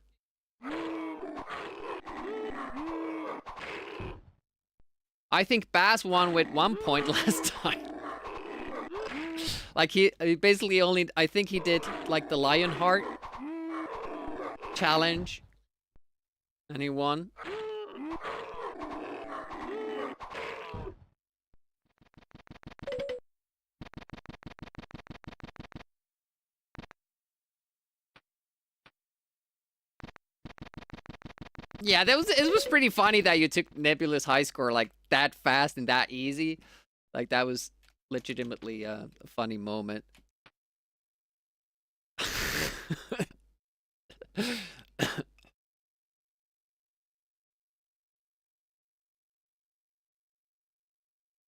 I think Baz won with 1 point last time. Like he basically only, I think he did like the Lionheart challenge. And he won. Yeah, it was pretty funny that you took Nebula's high score like that fast and that easy. Like that was legitimately a funny moment.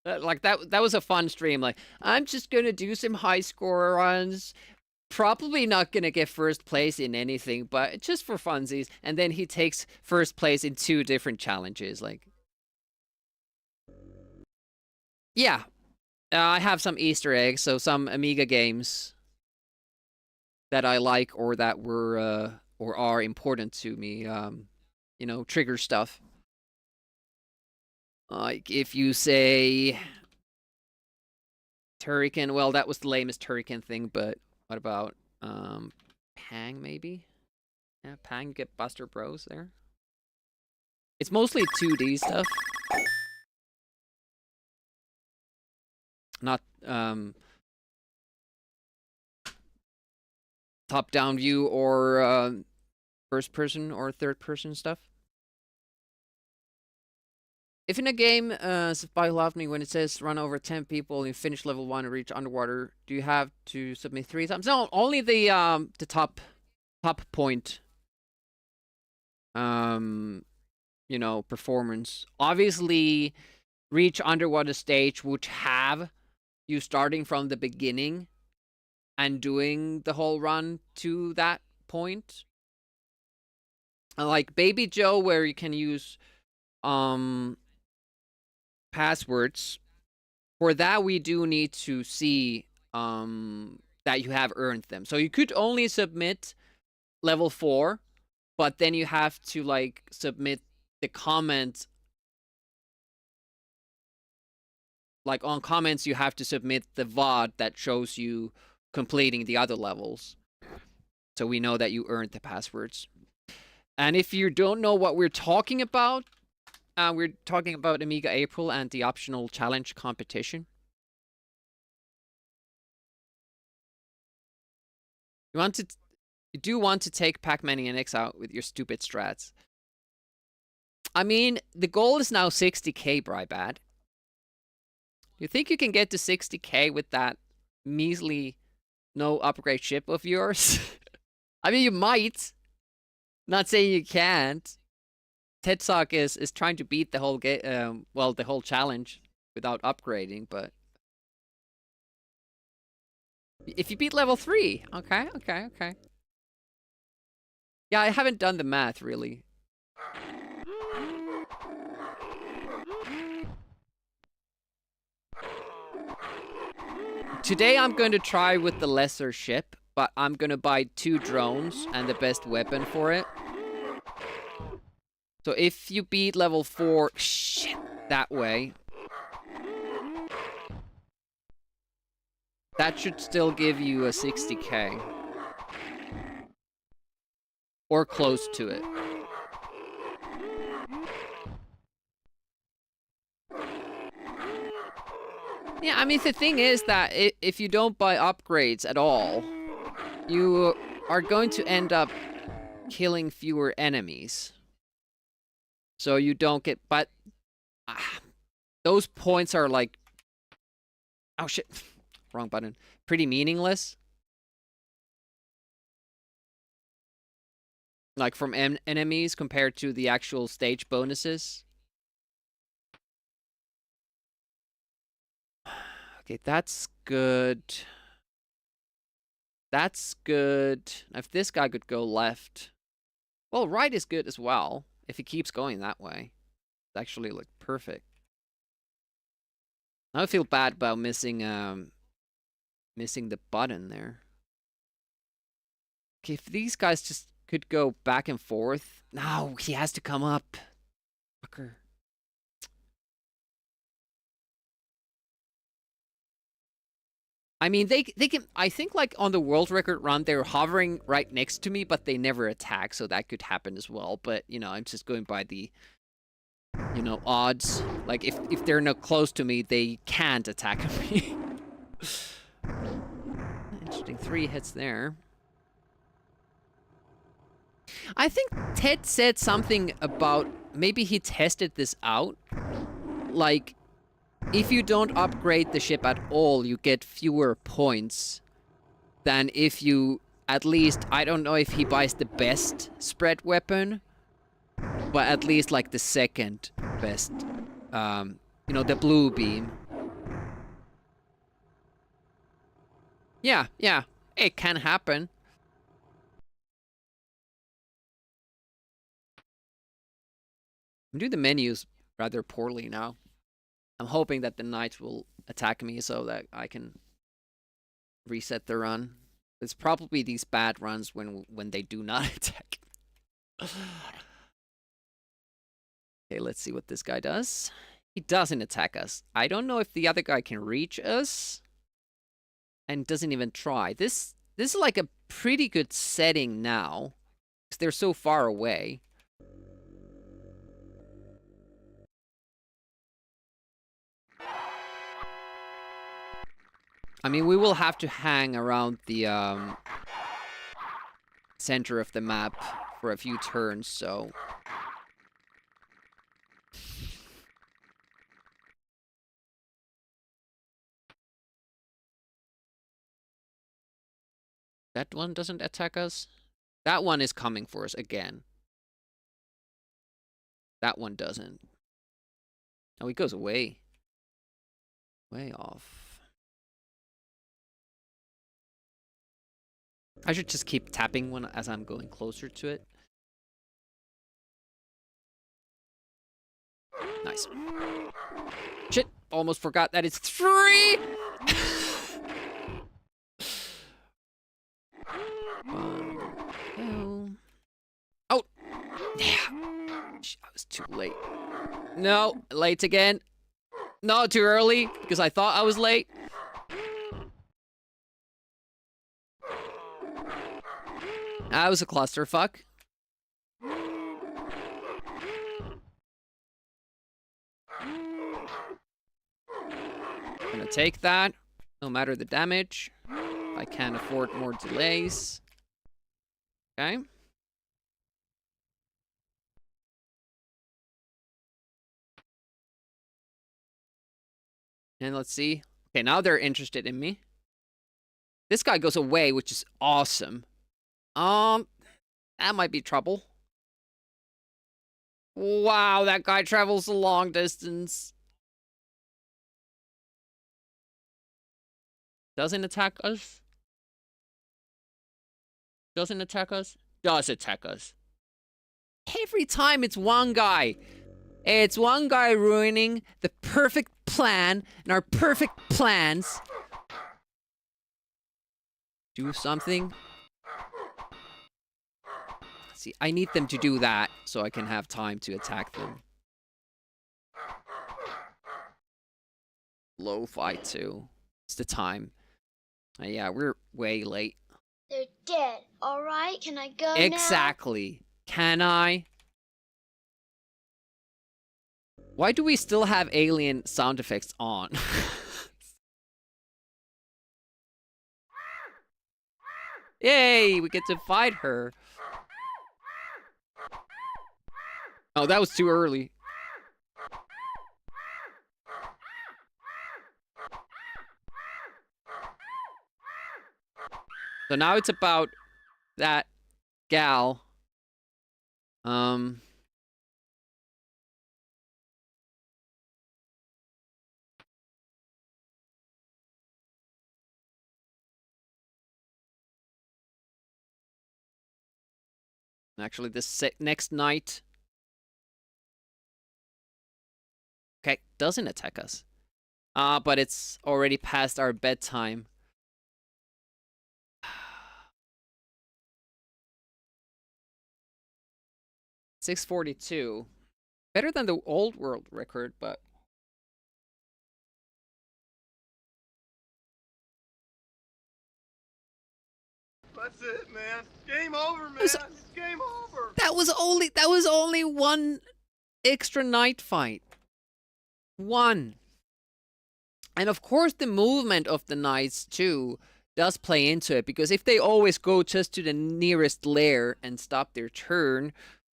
Like that was a fun stream. Like, I'm just gonna do some high score runs. Probably not gonna get first place in anything, but just for funsies. And then he takes first place in 2 different challenges. Like, yeah, I have some Easter eggs, so some Amiga games that I like or that were or are important to me. You know, trigger stuff. Like if you say Turrican, well, that was the lamest Turrican thing, but what about Pang maybe? Yeah, Pang, get Buster Bros there. It's mostly 2D stuff. Not top-down view or first person or third person stuff. If in a game, by Love Me, when it says run over 10 people and finish level 1 and reach underwater, do you have to submit 3 times? No, only the top point. You know, performance. Obviously, reach underwater stage would have you starting from the beginning and doing the whole run to that point. Like Baby Joe, where you can use passwords. For that, we do need to see that you have earned them. So you could only submit level 4, but then you have to like submit the comment. Like on comments, you have to submit the VOD that shows you completing the other levels. So we know that you earned the passwords. And if you don't know what we're talking about, we're talking about Amiga April and the optional challenge competition. You do want to take Pac-Man ENX out with your stupid strats. I mean, the goal is now 60k, Brybad. You think you can get to 60k with that measly no upgrade ship of yours? I mean, you might. Not saying you can't. Tetsock is trying to beat the whole game, well, the whole challenge without upgrading, but if you beat level 3, okay. Yeah, I haven't done the math really. Today I'm going to try with the lesser ship, but I'm going to buy 2 drones and the best weapon for it. So if you beat level 4, shit, that way. That should still give you a 60k. Or close to it. Yeah, I mean, the thing is that if you don't buy upgrades at all, you are going to end up killing fewer enemies. So you don't get, but those points are like, oh shit, wrong button, pretty meaningless. Like from enemies compared to the actual stage bonuses. Okay, that's good. That's good. If this guy could go left. Well, right is good as well. If he keeps going that way. It's actually like perfect. I feel bad about missing the button there. Okay, if these guys just could go back and forth. No, he has to come up. Fucker. I mean, they can, I think like on the world record run, they're hovering right next to me, but they never attack, so that could happen as well. But, you know, I'm just going by the, you know, odds. Like, if they're not close to me, they can't attack me. Interesting, 3 hits there. I think Ted said something about, maybe he tested this out. Like, if you don't upgrade the ship at all, you get fewer points than if you at least, I don't know if he buys the best spread weapon, but at least like the second best, you know, the blue beam. Yeah, it can happen. I'm doing the menus rather poorly now. I'm hoping that the knights will attack me so that I can reset the run. It's probably these bad runs when they do not attack. Okay, let's see what this guy does. He doesn't attack us. I don't know if the other guy can reach us. And doesn't even try. This is like a pretty good setting now. Because they're so far away. I mean, we will have to hang around the center of the map for a few turns, so... That one doesn't attack us? That one is coming for us again. That one doesn't. Oh, he goes away. Way off. I should just keep tapping one as I'm going closer to it. Nice. Shit, almost forgot that it's 3! Oh! Yeah! I was too late. No, late again. No, too early, because I thought I was late. That was a clusterfuck. Gonna take that, no matter the damage. I can't afford more delays. Okay. And let's see. Okay, now they're interested in me. This guy goes away, which is awesome. That might be trouble. Wow, that guy travels a long distance. Doesn't attack us. Doesn't attack us. Does attack us. Every time it's one guy. It's one guy ruining the perfect plan and our perfect plans. Do something. See, I need them to do that so I can have time to attack them. Lo-fi too. It's the time. Yeah, we're way late. They're dead. All right, can I go now? Exactly. Can I? Why do we still have alien sound effects on? Yay, we get to fight her. Oh, that was too early. So now it's about that gal. Actually, this next night. Okay, doesn't attack us. But it's already past our bedtime. 6:42. Better than the old world record, but That's it, man. Game over, man. It's game over. that was only one extra night fight. One. And of course the movement of the knights too does play into it, because if they always go just to the nearest lair and stop their turn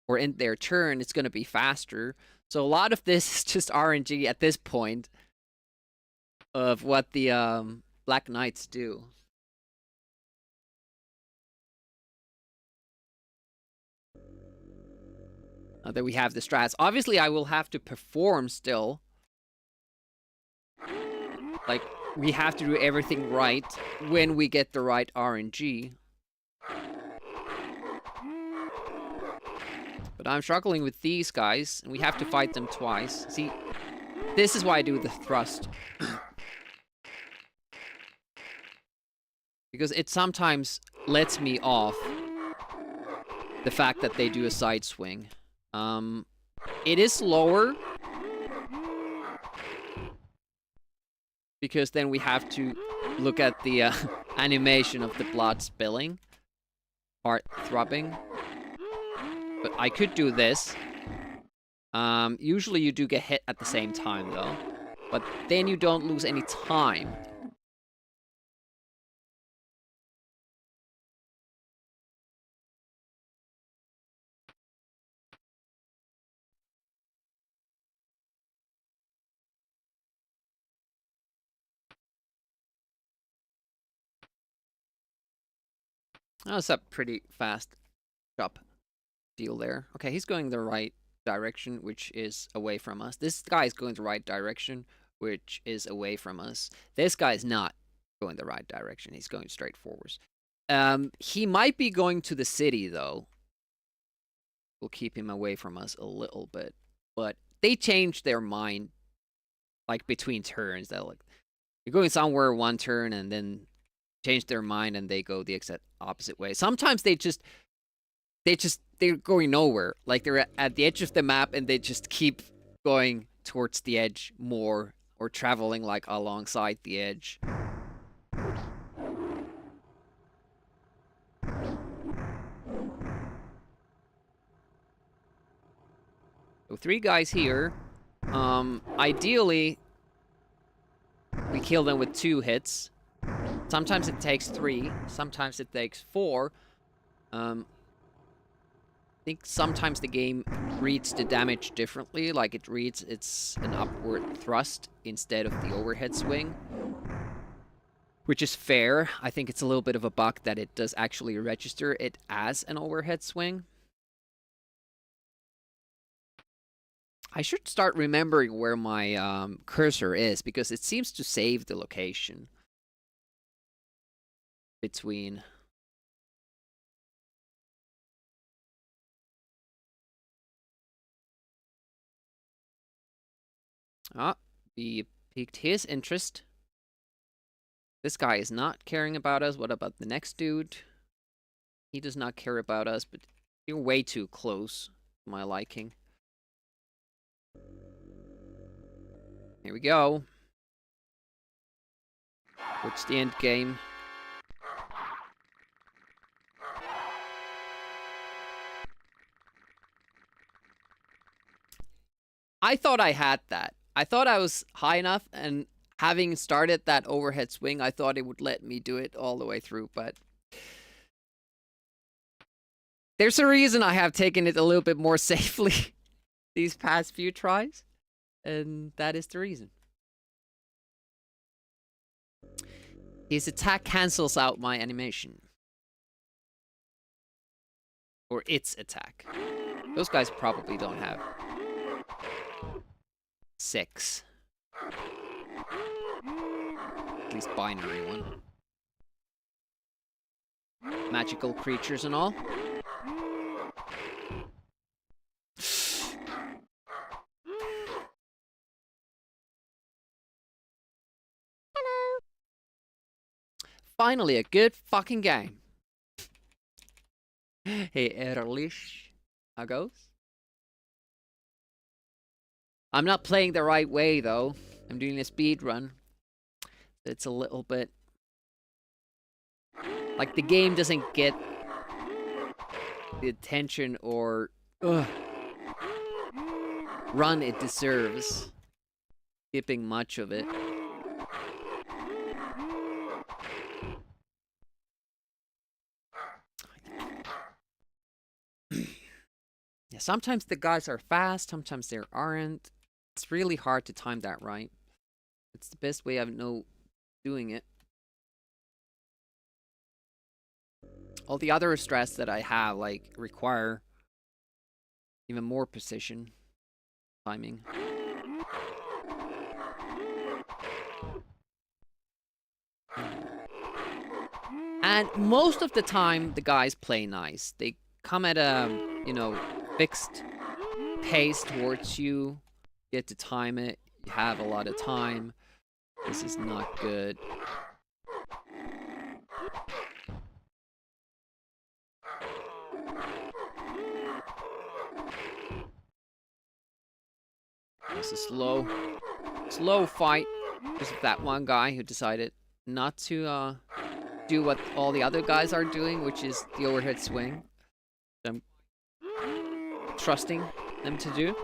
or end their turn, it's going to be faster. So a lot of this is just RNG at this point of what the Black Knights do. Now that we have the strats. Obviously, I will have to perform still. Like, we have to do everything right when we get the right RNG. But I'm struggling with these guys, and we have to fight them twice. See, this is why I do the thrust. Because it sometimes lets me off the fact that they do a side swing. It is slower, because then we have to look at the animation of the blood spilling, heart throbbing. But I could do this. Usually you do get hit at the same time though, but then you don't lose any time. That's a pretty fast chop deal there. Okay, he's going the right direction, which is away from us. This guy is going the right direction, which is away from us. This guy is not going the right direction. He's going straight forwards. He might be going to the city, though. We'll keep him away from us a little bit. But they changed their mind, like, between turns. They're like, you're going somewhere one turn, and then change their mind and they go the exact opposite way. Sometimes they're going nowhere. Like they're at the edge of the map and they just keep going towards the edge more, or traveling like alongside the edge. So 3 guys here. Ideally we kill them with 2 hits. Sometimes it takes 3, sometimes it takes 4. I think sometimes the game reads the damage differently, like it reads it's an upward thrust instead of the overhead swing. Which is fair. I think it's a little bit of a bug that it does actually register it as an overhead swing. I should start remembering where my cursor is, because it seems to save the location between. Ah, we piqued his interest. This guy is not caring about us. What about the next dude? He does not care about us, but you're way too close to my liking. Here we go. What's the end game? I thought I had that. I thought I was high enough, and having started that overhead swing, I thought it would let me do it all the way through, but there's a reason I have taken it a little bit more safely these past few tries, and that is the reason. His attack cancels out my animation. Or its attack. Those guys probably don't have 6. At least binary one. Magical creatures and all. Hello. Finally, a good fucking game. Hey, Erlich. How goes? I'm not playing the right way, though. I'm doing a speed run. It's a little bit... like, the game doesn't get the attention or run it deserves. Skipping much of it. Yeah, sometimes the guys are fast, sometimes they aren't. It's really hard to time that right. It's the best way I know doing it. All the other strats that I have, like, require even more precision timing. And most of the time, the guys play nice. They come at a, you know, fixed pace towards you. You get to time it. You have a lot of time. This is not good. This is slow fight. Just that one guy who decided not to do what all the other guys are doing, which is the overhead swing. I'm trusting them to do.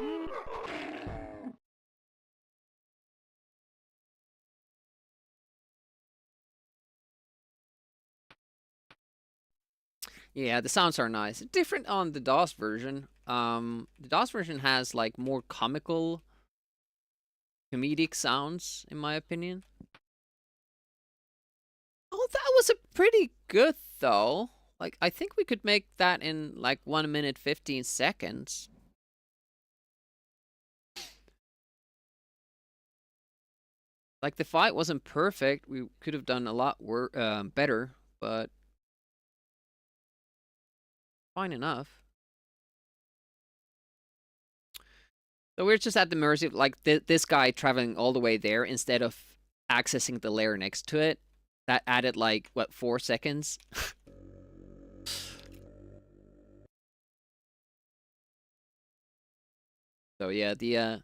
Yeah, the sounds are nice. Different on the DOS version. The DOS version has like more comical, comedic sounds, in my opinion. Oh, that was a pretty good though. Like, I think we could make that in like 1 minute 15 seconds. Like, the fight wasn't perfect. We could have done a lot better, but fine enough. So we're just at the mercy of, like, this guy traveling all the way there instead of accessing the layer next to it. That added, like, what, 4 seconds? So yeah, the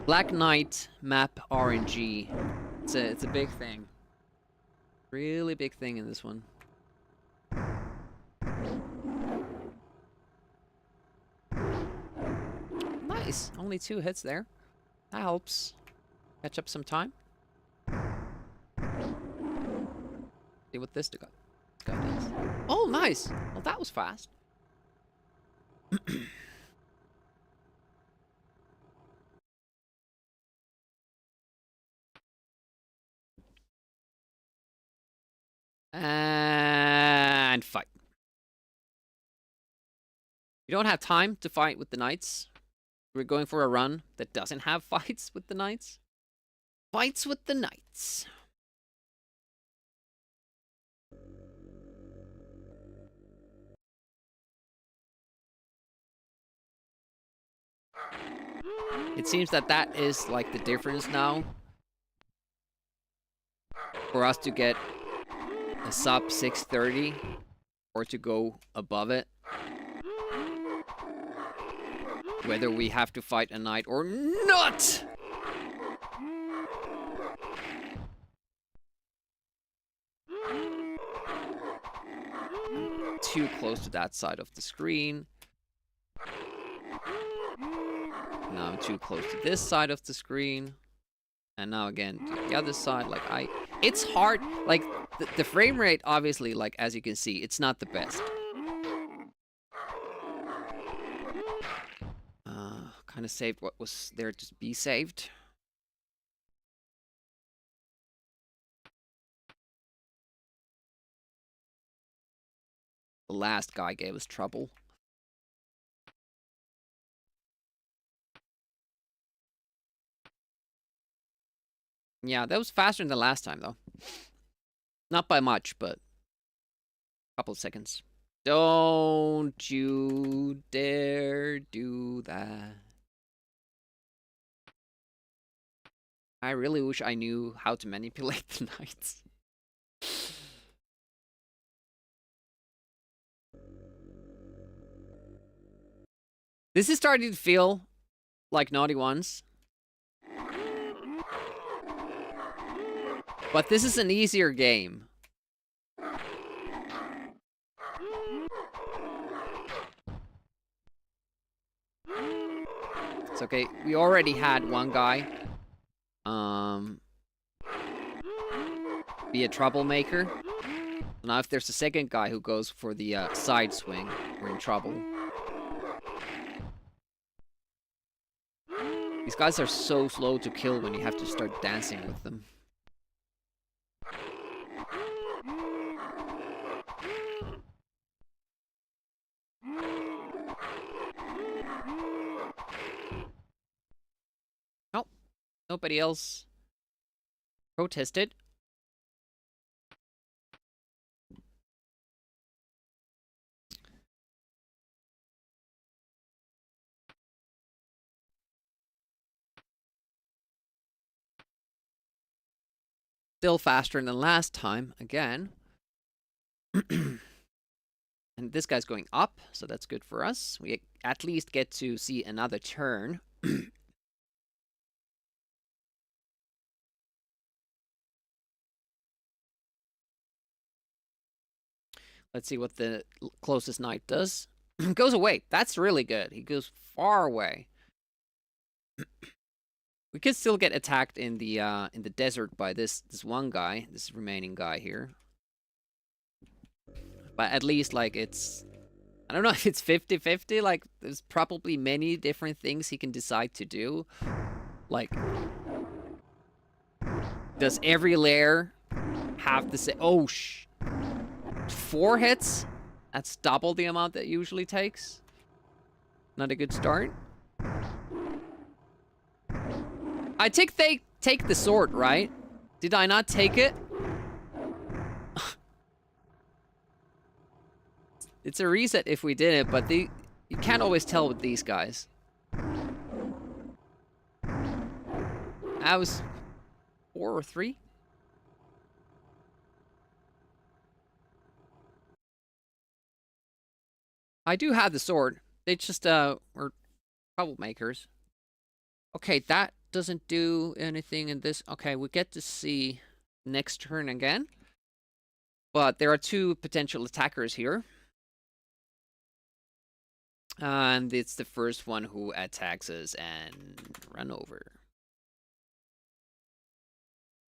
Black Knight map RNG. It's a big thing. Really big thing in this one. Nice. Only 2 hits there. That helps. Catch up some time. See what this guy does. Oh, nice. Well, that was fast. And fight. You don't have time to fight with the knights. We're going for a run that doesn't have fights with the knights. Fights with the knights. It seems that is like the difference now. For us to get a sub 630 or to go above it. Whether we have to fight a knight or not! Too close to that side of the screen. Now I'm too close to this side of the screen. And now again, to the other side, like it's hard, like, the frame rate, obviously, like, as you can see, it's not the best. Kind of saved what was there to be saved. The last guy gave us trouble. Yeah, that was faster than the last time, though. Not by much, but a couple of seconds. Don't you dare do that. I really wish I knew how to manipulate the knights. This is starting to feel like Naughty Ones. But this is an easier game. It's okay. We already had one guy be a troublemaker. Now if there's a second guy who goes for the side swing, we're in trouble. These guys are so slow to kill when you have to start dancing with them. Nope. Nobody else protested. Still faster than last time, again. And this guy's going up, so that's good for us. We at least get to see another turn. Let's see what the closest knight does. Goes away. That's really good. He goes far away. We could still get attacked in the desert by this one guy, this remaining guy here. But at least, like, it's... I don't know if it's 50-50. Like, there's probably many different things he can decide to do. Like, does every layer have the same... Oh, 4 hits? That's double the amount that it usually takes. Not a good start. I think they take the sword, right? Did I not take it? It's a reset if we did it, but you can't always tell with these guys. That was 4 or 3. I do have the sword. They just were troublemakers. Okay, that doesn't do anything in this. Okay, we get to see next turn again. But there are 2 potential attackers here. And it's the first one who attacks us and run over.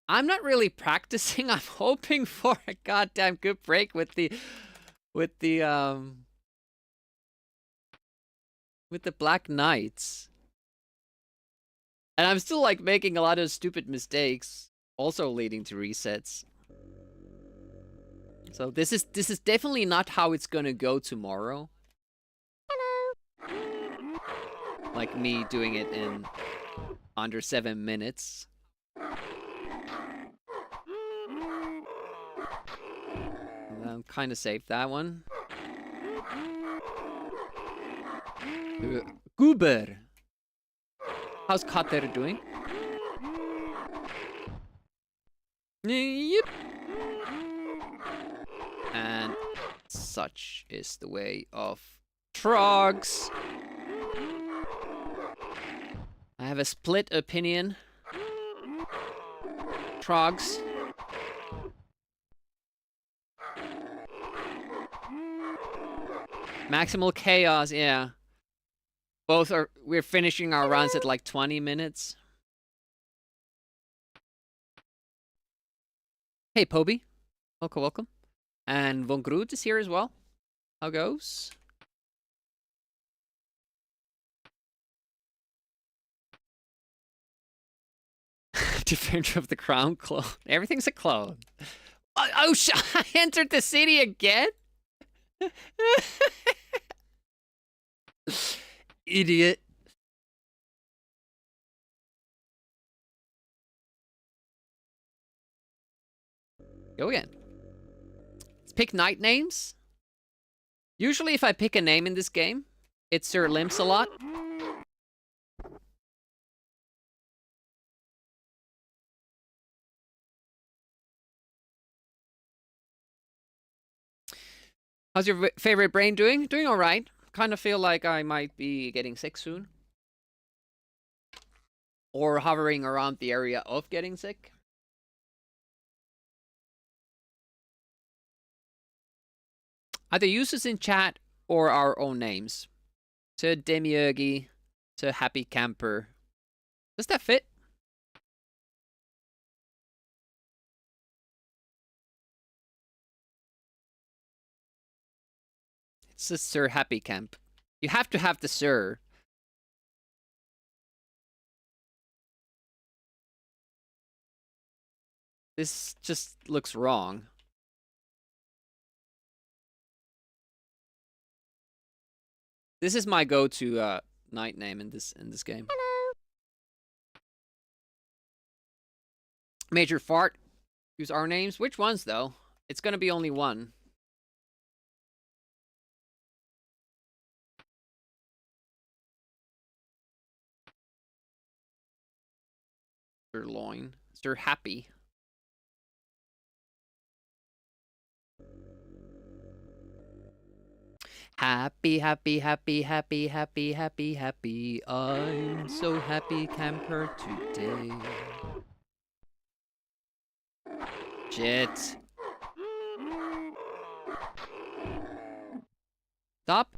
I'm not really practicing. I'm hoping for a goddamn good break with the Black Knights. And I'm still like making a lot of stupid mistakes, also leading to resets. So this is definitely not how it's gonna go tomorrow. Hello. Like me doing it in under 7 minutes. I'm kind of saved that one. Goober. How's Kater doing? Yep. And such is the way of Trogs. I have a split opinion. Trogs. Maximal Chaos, yeah. We're finishing our runs at like 20 minutes. Hey, Poby. Welcome, welcome. And Von Groot is here as well. How goes? Defender of the Crown clone. Everything's a clone. Oh, I entered the city again? Idiot. Go again. Let's pick knight names. Usually if I pick a name in this game, it's Sir Limps-a-Lot. How's your favorite brain doing? Doing alright. Kind of feel like I might be getting sick soon. Or hovering around the area of getting sick. Either users in chat or our own names. To Demiurgy, to Happy Camper. Does that fit? It's a Sir Happy Camp. You have to have the Sir. This just looks wrong. This is my go-to knight name in this game. Hello. Major Fart. Use our names. Which ones though? It's gonna be only one. Sir Loin. Sir Happy. Happy, happy, happy, happy, happy, happy, happy. I'm so happy camper today. Shit. Stop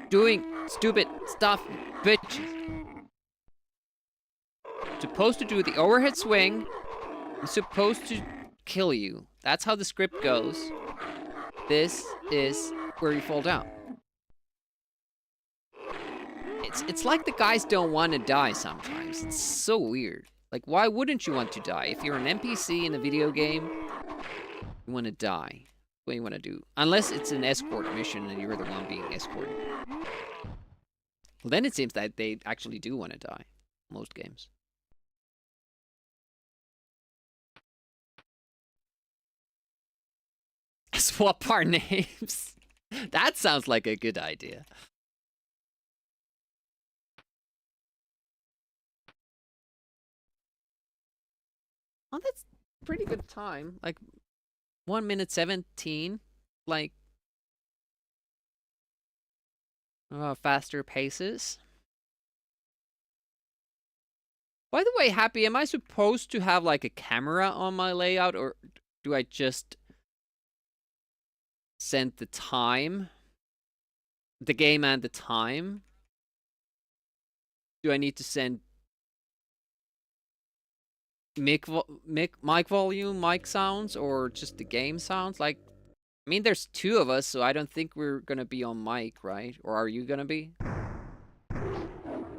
doing stupid stuff, bitches. Supposed to do the overhead swing. I'm supposed to kill you. That's how the script goes. This is where you fall down. It's like the guys don't want to die sometimes. It's so weird. Like, why wouldn't you want to die? If you're an NPC in a video game, you want to die. What do you want to do? Unless it's an escort mission and you're the one being escorted. Well, then it seems that they actually do want to die. Most games. Swap our names. That sounds like a good idea. Oh, that's pretty good time. Like 1 minute 17. Like faster paces. By the way, Happy, am I supposed to have like a camera on my layout, or do I just send the time? The game and the time? Do I need to send... mic volume, mic sounds, or just the game sounds? Like, I mean, there's two of us, so I don't think we're gonna be on mic, right? Or are you gonna be?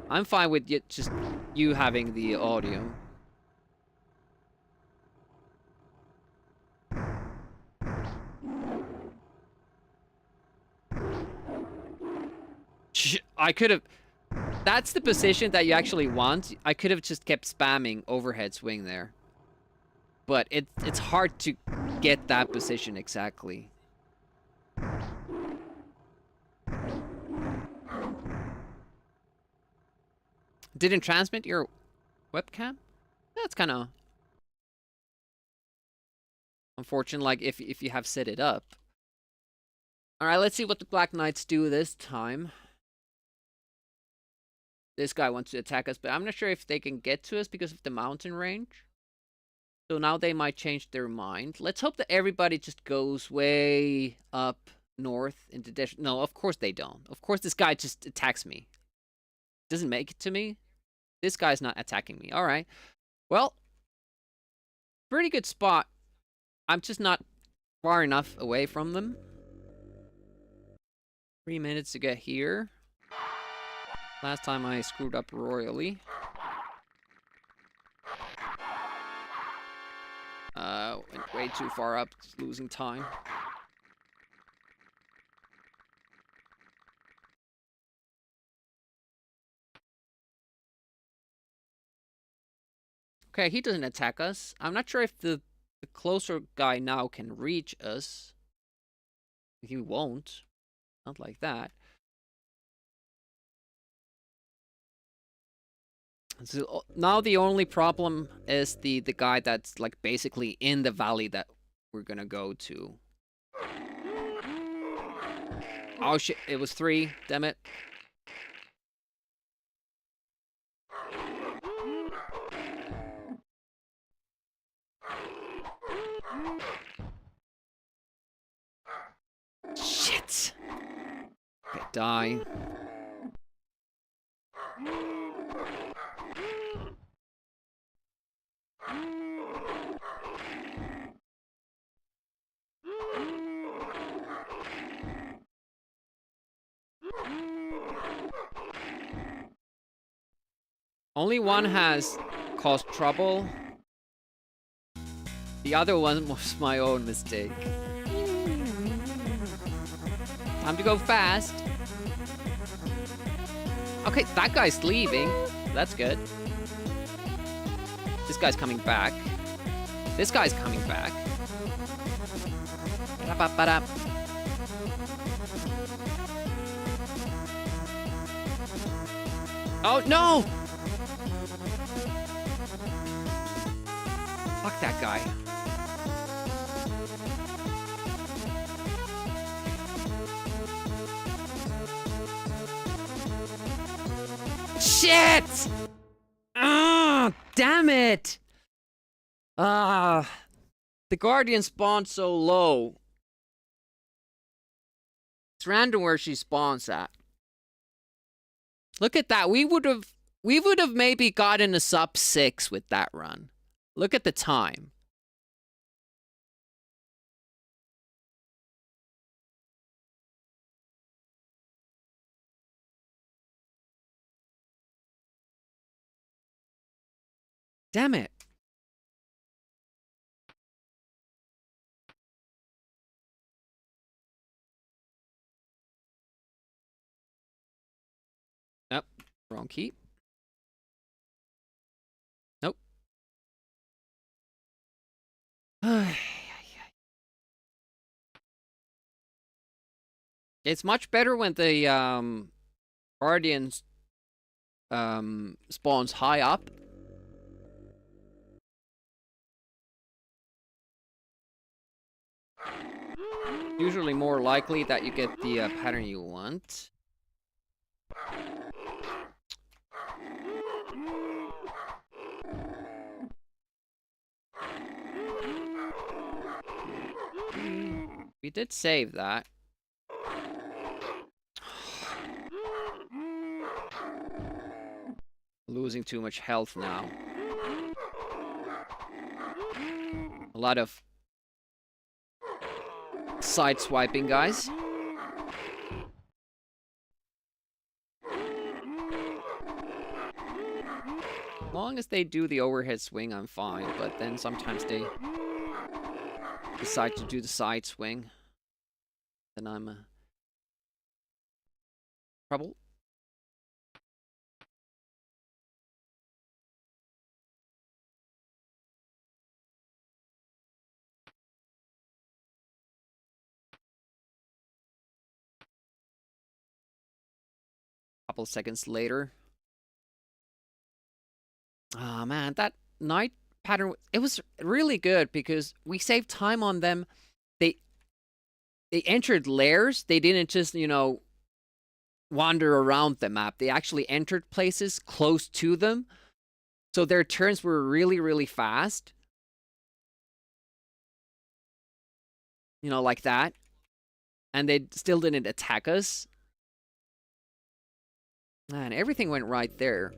I'm fine with just you having the audio. I could have... That's the position that you actually want. I could have just kept spamming overhead swing there. But it's hard to get that position exactly. Didn't transmit your webcam? That's kind of unfortunate, like if you have set it up. Alright, let's see what the Black Knights do this time. This guy wants to attack us, but I'm not sure if they can get to us because of the mountain range. So now they might change their mind. Let's hope that everybody just goes way up north into the... No, of course they don't. Of course this guy just attacks me. Doesn't make it to me. This guy's not attacking me. Alright. Well, pretty good spot. I'm just not far enough away from them. 3 minutes to get here. Last time I screwed up royally. Went way too far up, just losing time. Okay, he doesn't attack us. I'm not sure if the closer guy now can reach us. He won't. Not like that. So now the only problem is the guy that's like basically in the valley that we're gonna go to. Oh shit, it was 3, damn it. Shit! Okay, die. Only one has caused trouble. The other one was my own mistake. Time to go fast. Okay, that guy's leaving. That's good. This guy's coming back. This guy's coming back. Ba-da-ba-ba-da. Oh, no! Fuck that guy. Shit! Ah, damn it! Ah, the Guardian spawned so low. It's random where she spawns at. Look at that. We would have maybe gotten a sub 6 with that run. Look at the time. Damn it. Nope. Wrong key. Nope. It's much better when the Guardians spawns high up. Usually more likely that you get the pattern you want. We did save that. Losing too much health now. lot of side swiping, guys. As long as they do the overhead swing, I'm fine. But then sometimes they decide to do the side swing. Then I'm trouble. Couple seconds later. Ah, man, that night pattern, it was really good because we saved time on them. They entered layers. They didn't just, you know, wander around the map. They actually entered places close to them. So their turns were really, really fast. You know, like that. And they still didn't attack us. And everything went right there.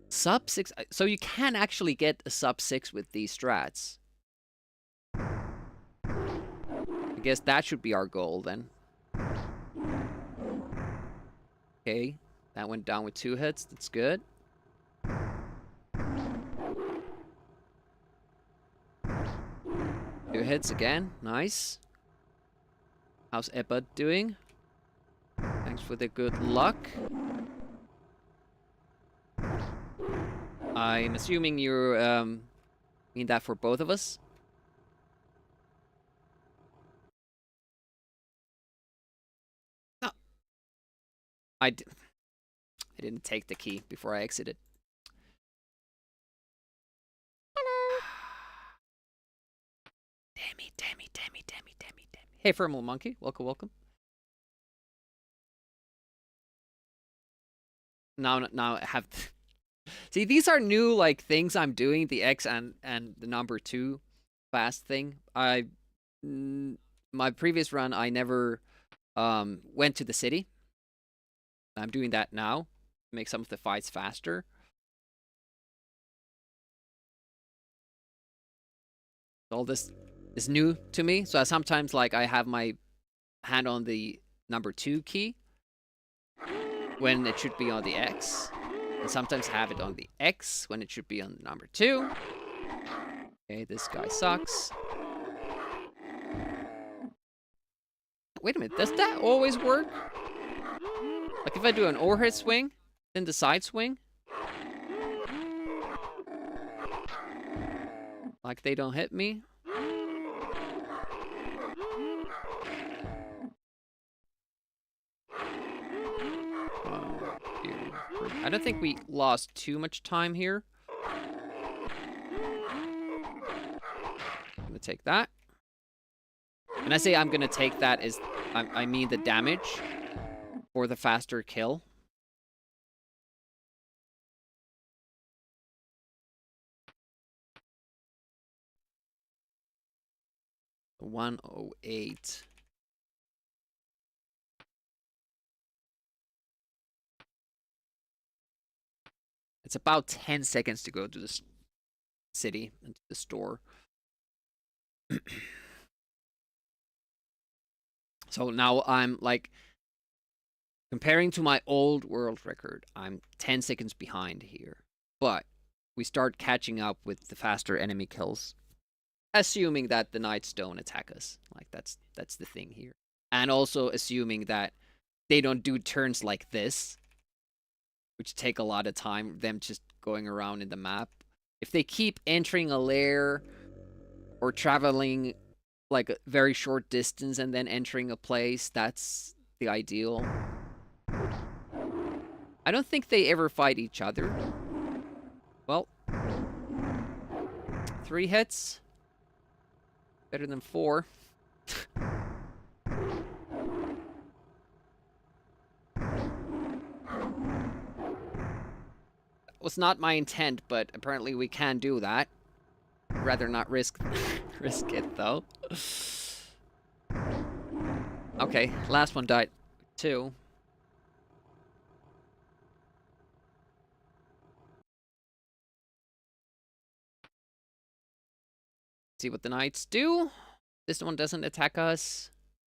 Sub 6. So you can actually get a sub 6 with these strats. I guess that should be our goal then. Okay. That went down with 2 hits. That's good. 2 hits again. Nice. How's Ebba doing? Thanks for the good luck. I'm assuming you mean that for both of us. No. I didn't take the key before I exited. Hello. Damn it. Hey, Thermal Monkey. Welcome. Now I have... See, these are new, like, things I'm doing. The X and the number 2 fast thing. My previous run, I never went to the city. I'm doing that now to make some of the fights faster. All this is new to me. So sometimes, like, I have my hand on the number 2 key when it should be on the X. And sometimes have it on the X when it should be on the number 2. Okay, this guy sucks. Wait a minute, does that always work? Like if I do an overhead swing, then the side swing? Like they don't hit me? I don't think we lost too much time here. I'm gonna take that. When I say I'm gonna take that, I mean the damage for the faster kill. The 108. It's about 10 seconds to go to the city and to the store. So now I'm like, comparing to my old world record, I'm 10 seconds behind here. But we start catching up with the faster enemy kills. Assuming that the knights don't attack us. Like that's the thing here. And also assuming that they don't do turns like this, which take a lot of time, them just going around in the map. If they keep entering a lair or traveling like a very short distance and then entering a place, that's the ideal. I don't think they ever fight each other. Well, 3 hits. Better than 4. Was not my intent, but apparently we can do that. Rather not risk it though. Okay, last one died too. see what the knights do. This one doesn't attack us.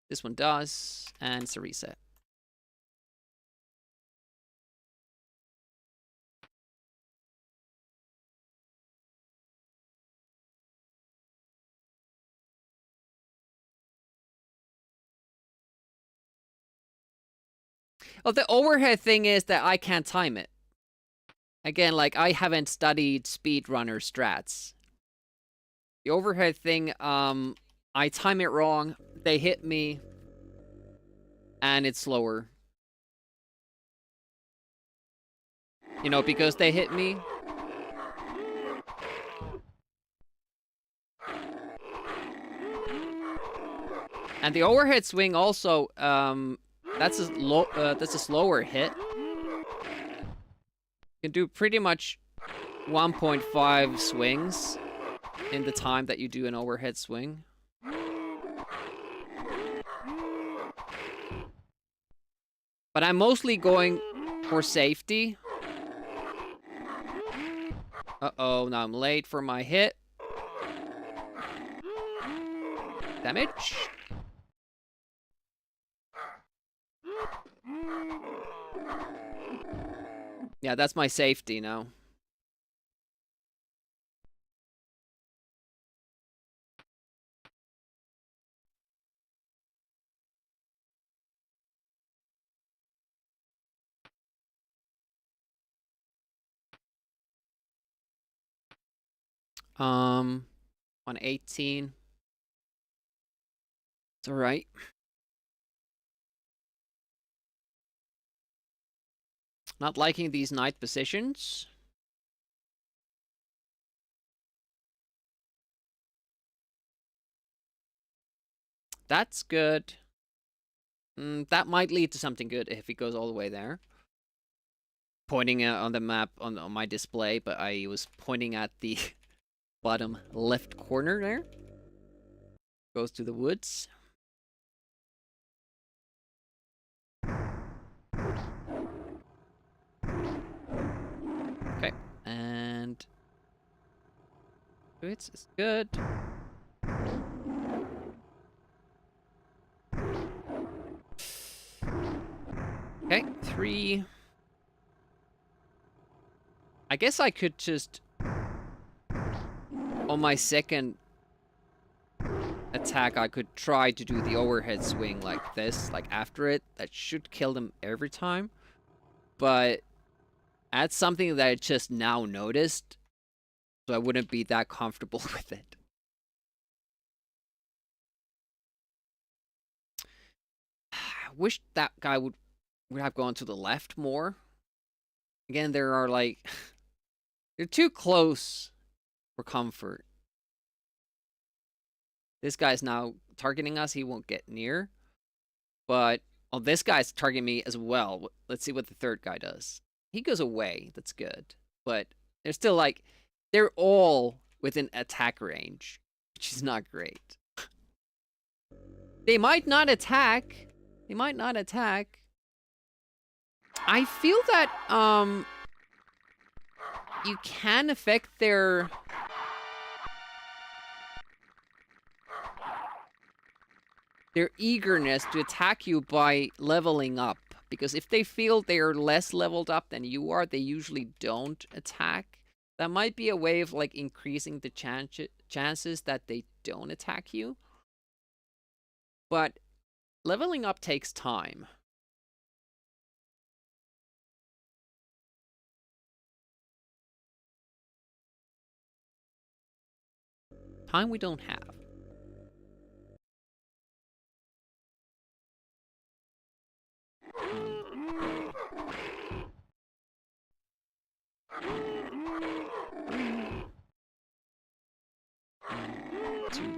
This one does. And it's a reset. Well, the overhead thing is that I can't time it. Again, like, I haven't studied speedrunner strats. The overhead thing, I time it wrong, they hit me, and it's slower. You know, because they hit me. And the overhead swing also, that's a slower hit. You can do pretty much 1.5 swings in the time that you do an overhead swing. But I'm mostly going for safety. Uh-oh, now I'm late for my hit. Damage. Yeah, that's my safety now. On 18. It's alright. Not liking these knight positions. That's good. That might lead to something good if it goes all the way there. Pointing on the map on my display, but I was pointing at the bottom left corner there. Goes to the woods. Okay, and it's good. Okay, 3. I guess I could just, on my second attack, I could try to do the overhead swing like this, like after it. That should kill them every time. But that's something that I just now noticed, so I wouldn't be that comfortable with it. I wish that guy would have gone to the left more. Again, there are like... they're too close for comfort. This guy's now targeting us. He won't get near. But, oh, this guy's targeting me as well. Let's see what the third guy does. He goes away. That's good. But they're still like... they're all within attack range, which is not great. They might not attack. They might not attack. I feel that, you can affect their... their eagerness to attack you by leveling up. Because if they feel they're less leveled up than you are, they usually don't attack. That might be a way of, like, increasing the chances that they don't attack you. But leveling up takes time. Time we don't have. Two,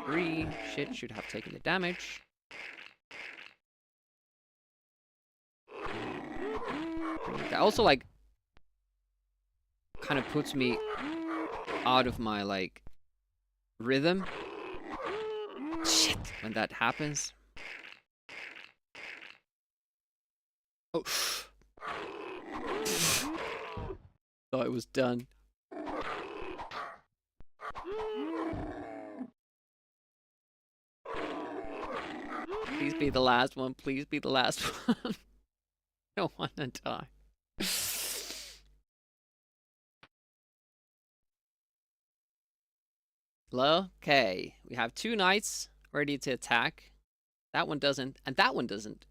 3. Shit, should have taken the damage. That also, like, kind of puts me out of my, like, rhythm. Shit, when that happens. Oh. Thought it was done. Please be the last one. Please be the last one. I don't want to die. Okay, we have 2 knights ready to attack. That one doesn't, and that one doesn't.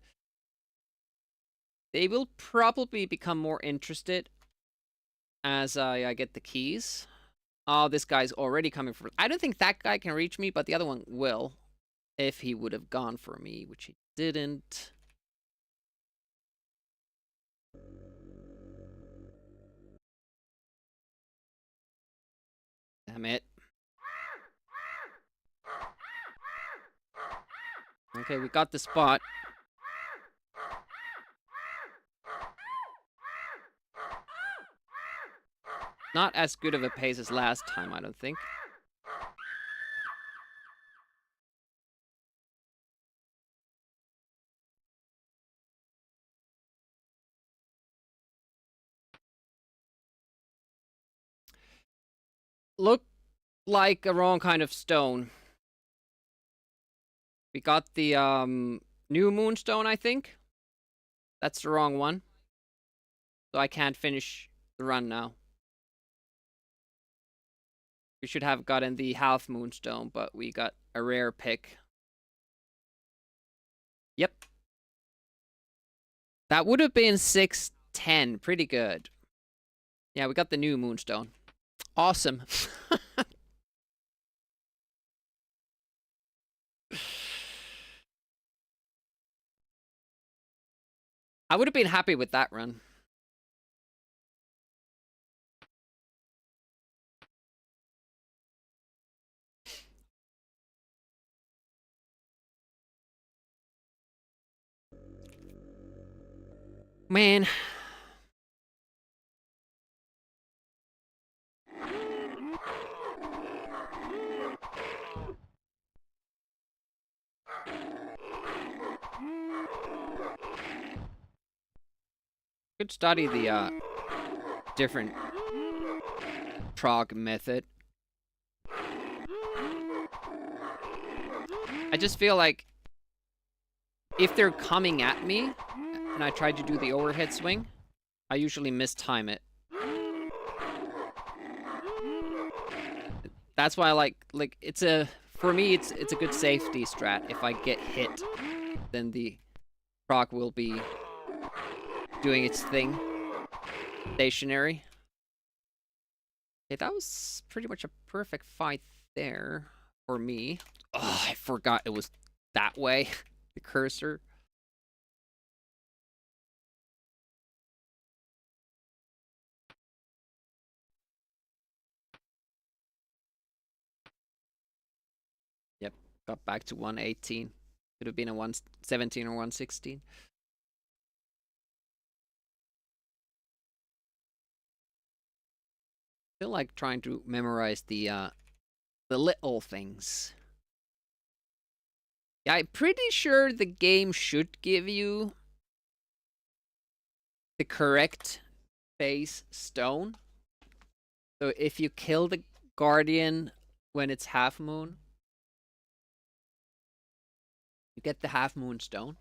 They will probably become more interested as I get the keys. Oh, this guy's already coming for... I don't think that guy can reach me, but the other one will. If he would have gone for me, which he didn't. Damn it. Okay, we got the spot. Not as good of a pace as last time, I don't think. Look like a wrong kind of stone. We got the new Moonstone, I think. That's the wrong one. So I can't finish the run now. We should have gotten the half Moonstone, but we got a rare pick. Yep. That would have been 610. Pretty good. Yeah, we got the new Moonstone. Awesome. I would have been happy with that run. Man. Could study the different prog method. I just feel like if they're coming at me and I try to do the overhead swing, I usually mistime it. That's why I like it's a, for me it's a good safety strat. If I get hit, then the prog will be doing its thing. Stationary. Okay, that was pretty much a perfect fight there for me. Oh, I forgot it was that way. The cursor. Yep, got back to 118. Could have been a 117 or 116. Feel like trying to memorize the little things. Yeah, I'm pretty sure the game should give you the correct base stone. So if you kill the guardian when it's half moon, you get the half moon stone.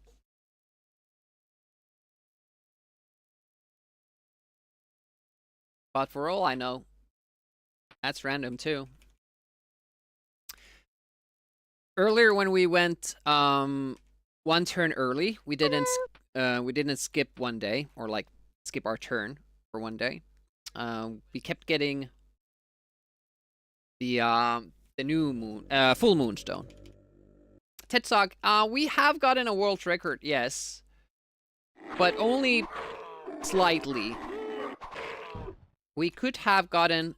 But for all I know, that's random too. Earlier when we went one turn early, we didn't skip one day, or like skip our turn for one day. We kept getting the new moon, full moonstone. Tetsog, we have gotten a world record, yes, but only slightly. We could have gotten,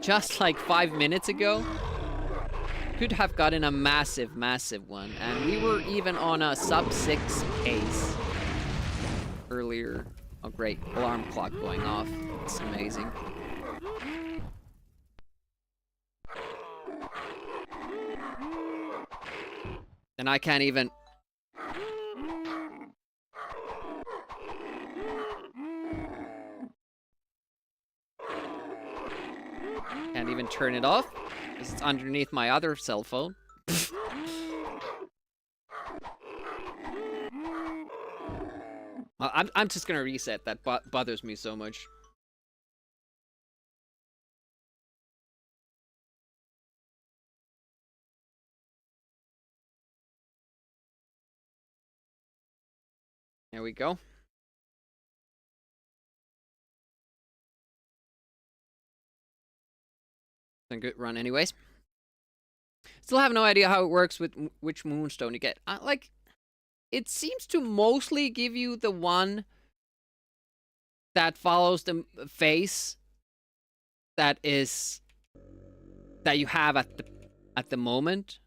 just like 5 minutes ago, could have gotten a massive, massive one. And we were even on a sub-6 pace earlier. Oh, great. Alarm clock going off. It's amazing. And I can't even... Can't even turn it off, because it's underneath my other cell phone. I'm just gonna reset. That bothers me so much. There we go. A good run anyways. Still have no idea how it works with which Moonstone you get. Like, it seems to mostly give you the one that follows the face that you have at the moment.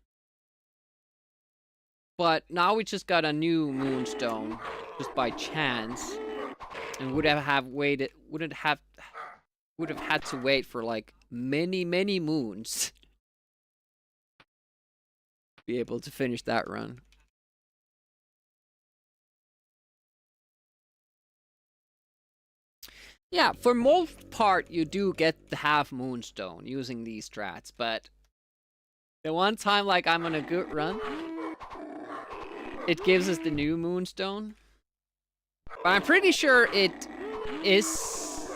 But now we just got a new Moonstone just by chance, and would have had to wait for like many moons to be able to finish that run. Yeah, for most part you do get the half Moonstone using these strats, but the one time like I'm on a good run, it gives us the new Moonstone. But I'm pretty sure it is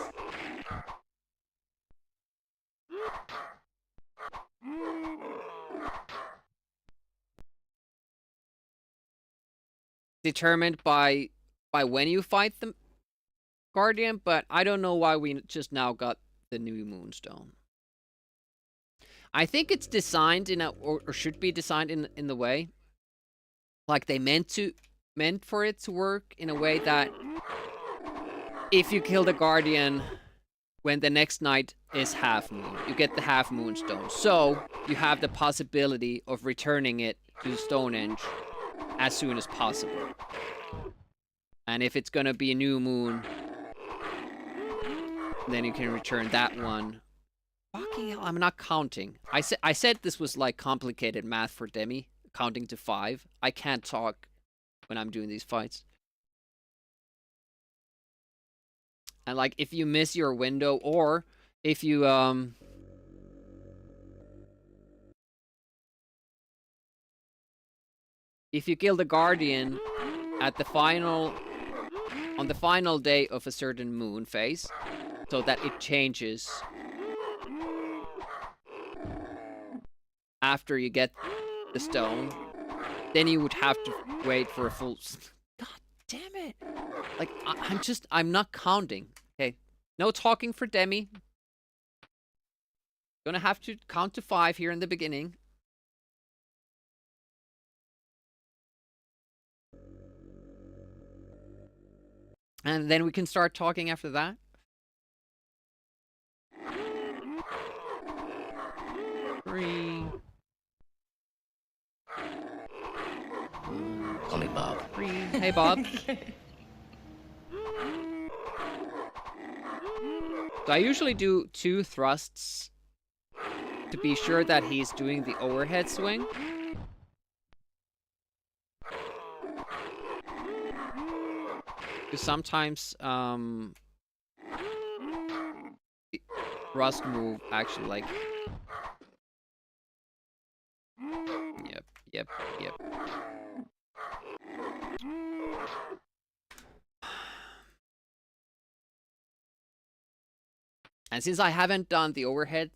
determined by when you fight the Guardian, but I don't know why we just now got the new Moonstone. I think it's designed in a, or should be designed in the way like they meant for it to work in a way that if you kill the Guardian when the next night is half moon, you get the half Moonstone. So you have the possibility of returning it to Stonehenge as soon as possible. And if it's gonna be a new moon, then you can return that one. Fucking hell, I'm not counting. I said this was like complicated math for Demi, counting to 5. I can't talk when I'm doing these fights. And like if you miss your window, or if you kill the Guardian at the final on the final day of a certain moon phase, so that it changes after you get the stone, then you would have to wait for a full... God damn it! Like, I'm not counting. Okay, no talking for Demi. Gonna have to count to 5 here in the beginning. And then we can start talking after that. Three. Only Bob. Hey, Bob. So I usually do 2 thrusts to be sure that he's doing the overhead swing. Because sometimes the thrust move actually like... Yep. And since I haven't done the overhead,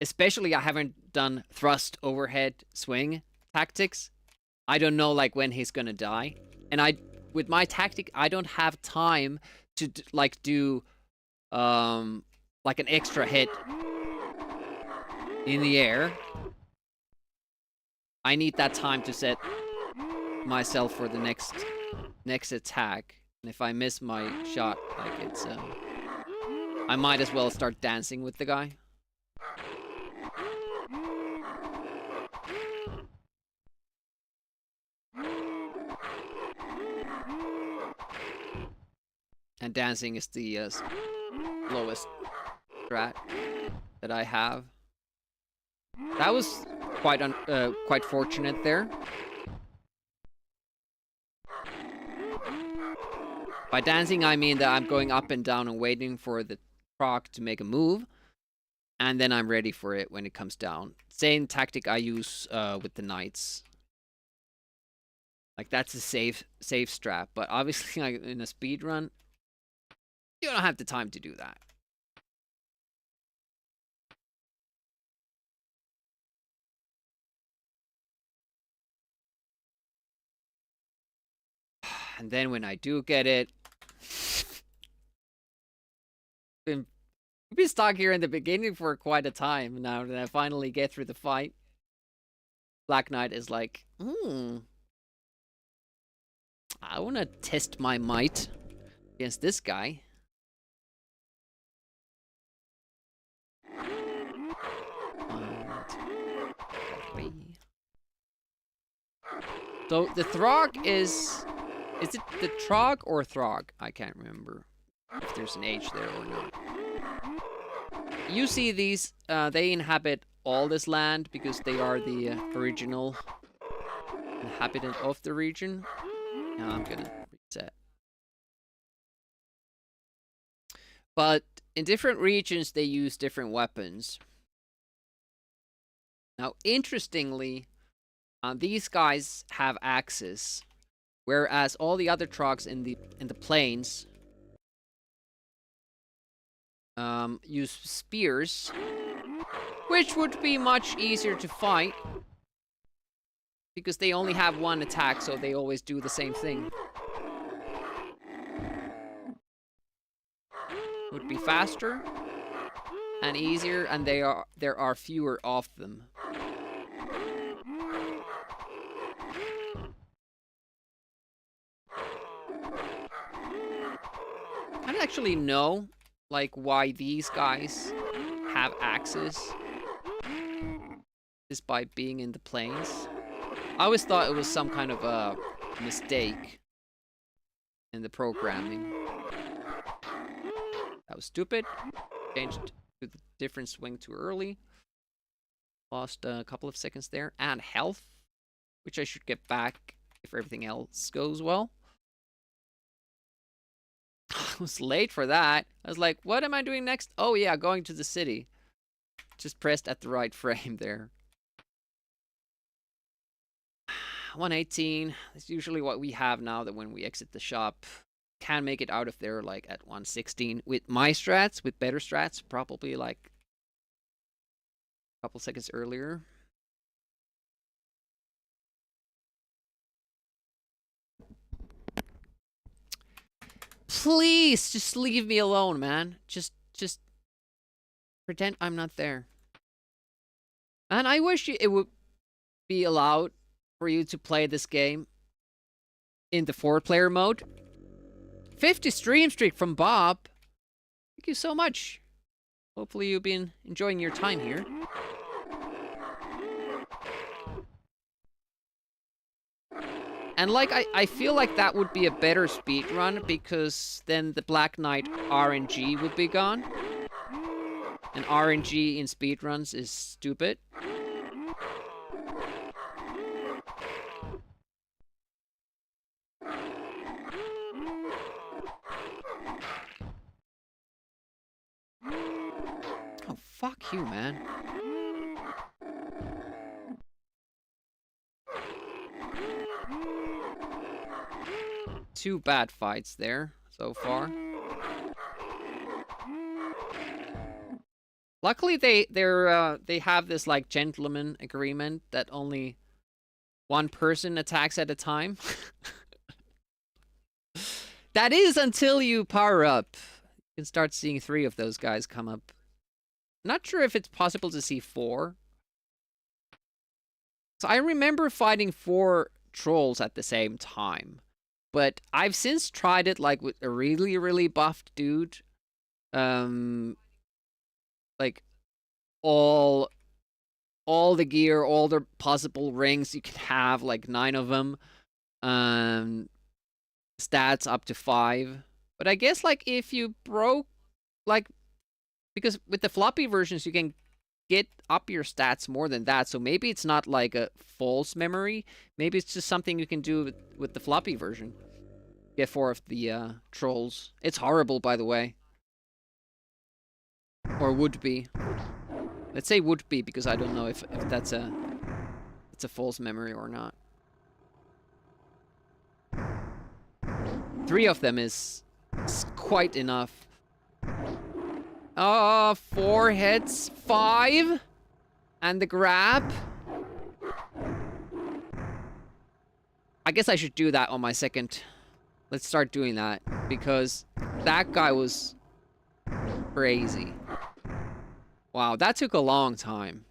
especially I haven't done thrust overhead swing tactics, I don't know like when he's gonna die. And with my tactic, I don't have time to like do like an extra hit in the air. I need that time to set myself for the next attack. And if I miss my shot, like it's I might as well start dancing with the guy. And dancing is the lowest strat that I have. That was quite fortunate there. By dancing, I mean that I'm going up and down and waiting for the proc to make a move, and then I'm ready for it when it comes down. Same tactic I use with the knights. Like that's a safe strap. But obviously, like in a speed run, you don't have the time to do that. And then when I do get it, been stuck here in the beginning for quite a time now that I finally get through the fight. Black Knight is like, I want to test my might against this guy. So the Throg is it the Trog or Throg? I can't remember if there's an H there or not. You see these, they inhabit all this land because they are the original inhabitant of the region. Now I'm gonna reset. But in different regions, they use different weapons. Now, interestingly, these guys have axes, whereas all the other Trogs in the plains use spears, which would be much easier to fight because they only have one attack, so they always do the same thing. Would be faster and easier, and there are fewer of them. I don't actually know like why these guys have axes. Just by being in the plains. I always thought it was some kind of a mistake in the programming. That was stupid. Changed to the different swing too early. Lost a couple of seconds there. And health, which I should get back if everything else goes well. I was late for that. I was like, what am I doing next? Oh yeah, going to the city. Just pressed at the right frame there. 118. That's usually what we have now that when we exit the shop. Can make it out of there like at 116. With my strats, with better strats, probably like a couple seconds earlier. Please, just leave me alone, man. Just pretend I'm not there. And I wish it would be allowed for you to play this game in the 4-player mode. 50 stream streak from Bob. Thank you so much. Hopefully you've been enjoying your time here. And like, I feel like that would be a better speed run because then the Black Knight RNG would be gone. And RNG in speedruns is stupid. Oh, fuck you, man. Two bad fights there so far. Luckily, they have this like gentleman agreement that only one person attacks at a time. That is until you power up. You can start seeing 3 of those guys come up. Not sure if it's possible to see 4. So I remember fighting 4 trolls at the same time. But I've since tried it like with a really, really buffed dude. Like all the gear, all the possible rings you can have, like 9 of them. Stats up to 5. But I guess like if you broke, like, because with the floppy versions you can get up your stats more than that. So maybe it's not like a false memory. Maybe it's just something you can do with the floppy version. Get 4 of the trolls. It's horrible, by the way. Or would be. Let's say would be, because I don't know if that's a false memory or not. 3 of them is quite enough. 4 hits, 5, and the grab. I guess I should do that on my second. Let's start doing that, because that guy was crazy. Wow, that took a long time.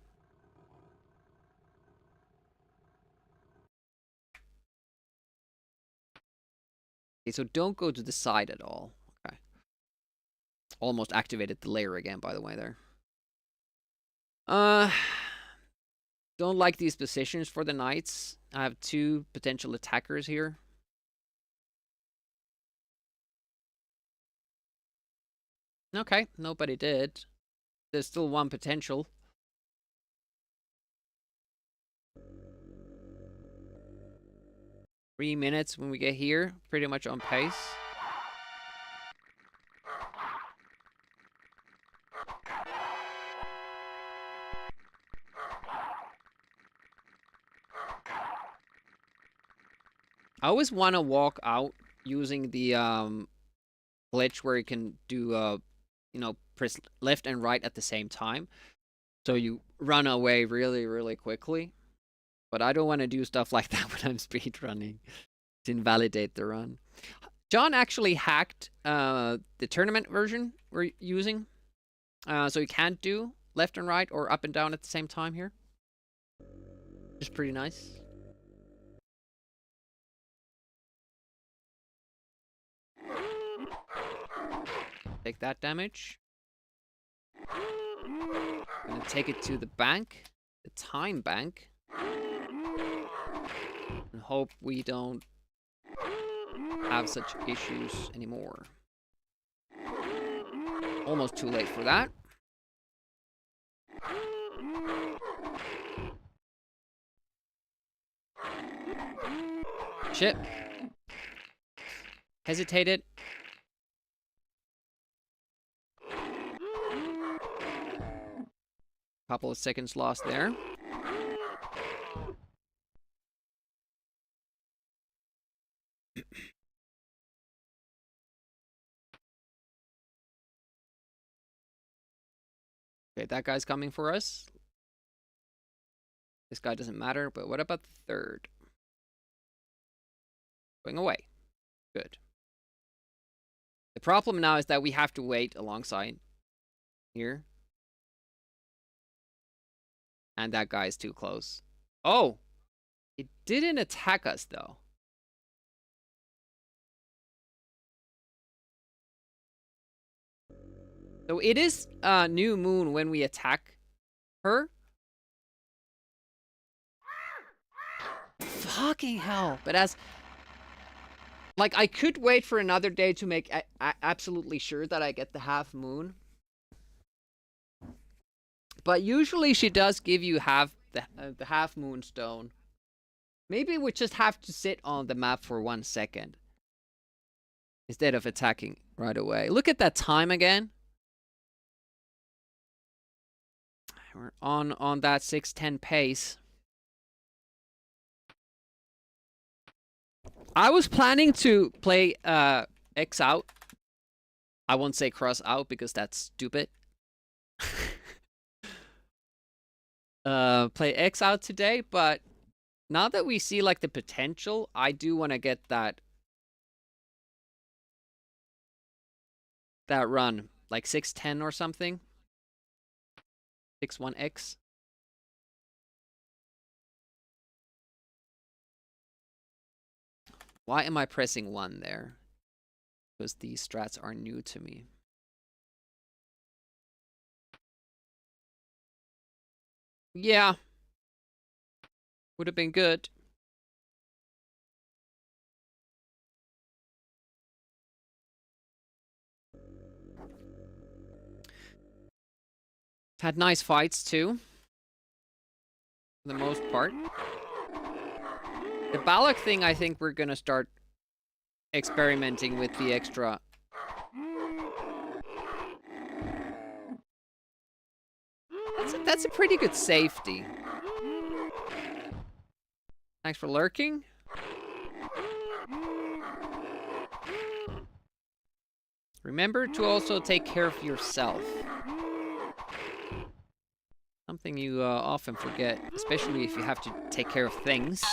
Okay, so don't go to the side at all. Okay. Almost activated the layer again, by the way, there. Don't like these positions for the knights. I have 2 potential attackers here. Okay, nobody did. There's still 1 potential. Three minutes when we get here. Pretty much on pace. I always want to walk out using the glitch where you can do you know, press left and right at the same time. So you run away really, really quickly. But I don't want to do stuff like that when I'm speedrunning. To invalidate the run. John actually hacked the tournament version we're using. So you can't do left and right or up and down at the same time here. Which is pretty nice. Take that damage. Gonna take it to the bank. The time bank. And hope we don't have such issues anymore. Almost too late for that. Shit. Hesitated. Couple of seconds lost there. Okay, that guy's coming for us. This guy doesn't matter, but what about the third? Going away. Good. The problem now is that we have to wait alongside here. And that guy is too close. Oh! It didn't attack us, though. So it is new moon when we attack her. Fucking hell. But as... like, I could wait for another day to make absolutely sure that I get the half moon. But usually she does give you half the half moonstone. Maybe we just have to sit on the map for 1 second. Instead of attacking right away. Look at that time again. We're on that 6:10 pace. I was planning to play X out. I won't say cross out because that's stupid. Play X out today, but now that we see like the potential, I do want to get that run, like 6:10 or something. 6-1X. Why am I pressing 1 there? Because these strats are new to me. Yeah. Would have been good. Had nice fights too. For the most part. The Balak thing, I think we're gonna start experimenting with the extra. That's a pretty good safety. Thanks for lurking. Remember to also take care of yourself. Something you often forget, especially if you have to take care of things.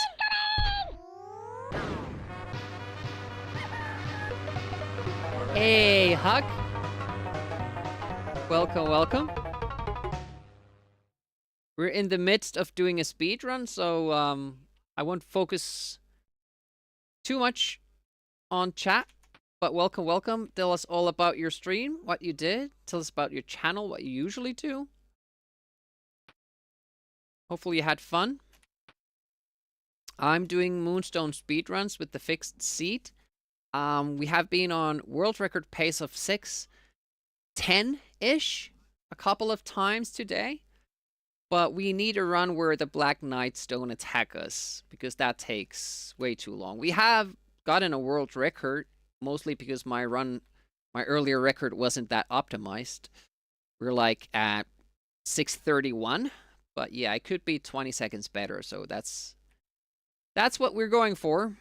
Hey, Huck. Welcome, welcome. We're in the midst of doing a speed run, so I won't focus too much on chat. But welcome, welcome. Tell us all about your stream, what you did. Tell us about your channel, what you usually do. Hopefully you had fun. I'm doing Moonstone speedruns with the fixed seat. We have been on world record pace of 6:10-ish a couple of times today. But we need a run where the Black Knights don't attack us, because that takes way too long. We have gotten a world record, mostly because my earlier record wasn't that optimized. We're like at 6:31, but yeah, it could be 20 seconds better, so that's what we're going for.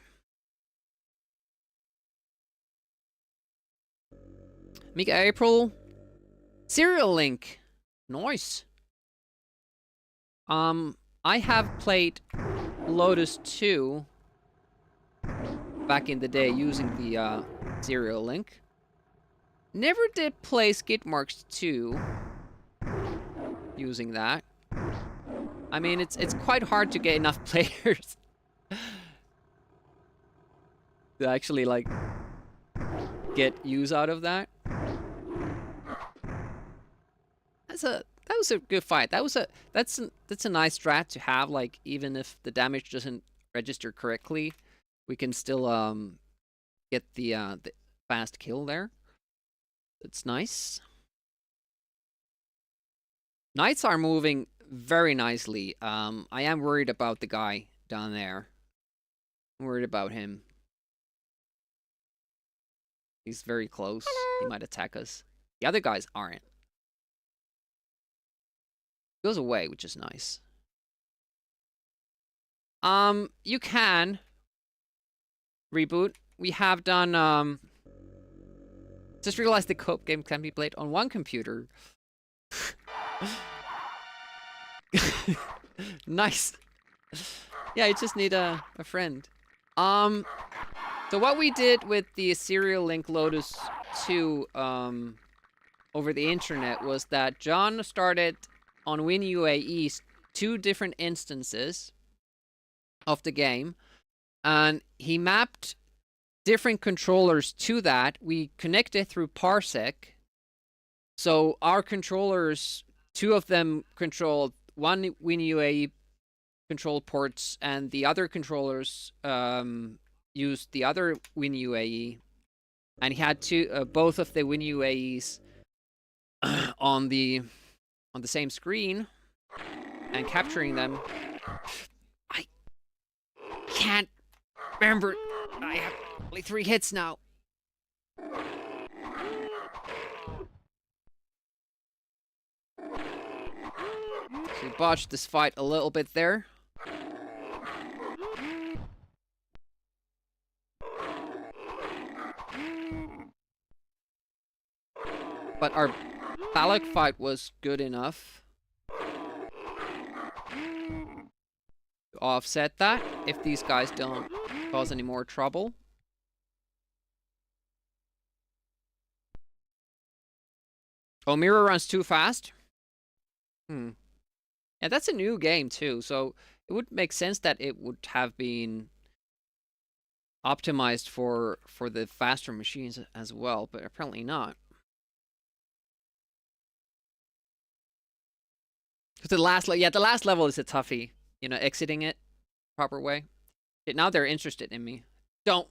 Amiga April. Serial Link. Nice. I have played Lotus 2 back in the day using the Serial Link. Never did play Skid Marks 2 using that. I mean, it's quite hard to get enough players to actually like get use out of that. That was a good fight. That's a nice strat to have. Like, even if the damage doesn't register correctly, we can still get the fast kill there. It's nice. Knights are moving very nicely. I am worried about the guy down there. I'm worried about him. He's very close. He might attack us. The other guys aren't. Goes away, which is nice. You can reboot. We have done just realized the co-op game can be played on one computer. Nice. Yeah, you just need a friend. So what we did with the Serial Link Lotus 2 over the internet was that John started on WinUAE 2 different instances of the game, and he mapped different controllers to that. We connected through Parsec, so our controllers, 2 of them controlled one WinUAE control ports, and the other controllers used the other WinUAE, and he had both of the WinUAEs on the same screen and capturing them. I can't remember. I have only 3 hits now. So we botched this fight a little bit there. But our Balak fight was good enough to offset that if these guys don't cause any more trouble. Oh, Mirror runs too fast? Yeah, that's a new game too, so it would make sense that it would have been optimized for the faster machines as well, but apparently not. The last level is a toughie, you know, exiting it proper way. Now they're interested in me. Don't.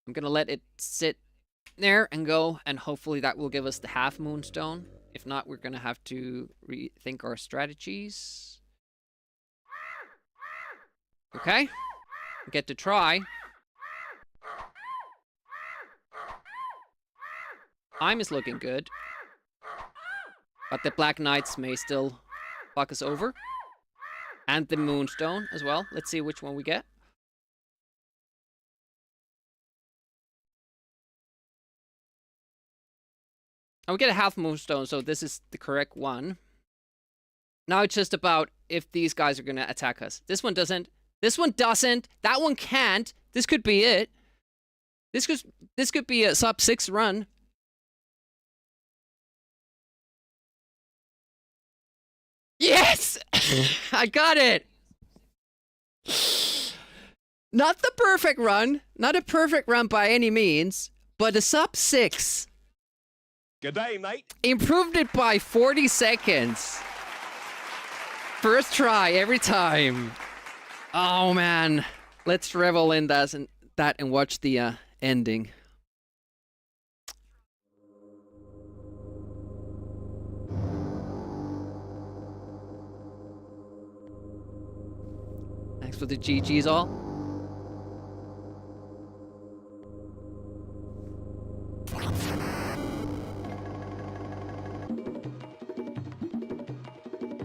I'm gonna let it sit there and go, and hopefully that will give us the half Moonstone. If not, we're gonna have to rethink our strategies. Okay, get to try. Time is looking good. But the Black Knights may still fuck us over. And the Moonstone as well. Let's see which one we get. And we get a half Moonstone, so this is the correct one. Now it's just about if these guys are gonna attack us. This one doesn't. This one doesn't. That one can't. This could be it. This could be a sub 6 run. Yes! I got it! Not the perfect run. Not a perfect run by any means. But a sub 6. Good day, mate. Improved it by 40 seconds. First try every time. Oh man. Let's revel in that and watch the ending. Thanks for the GGs all.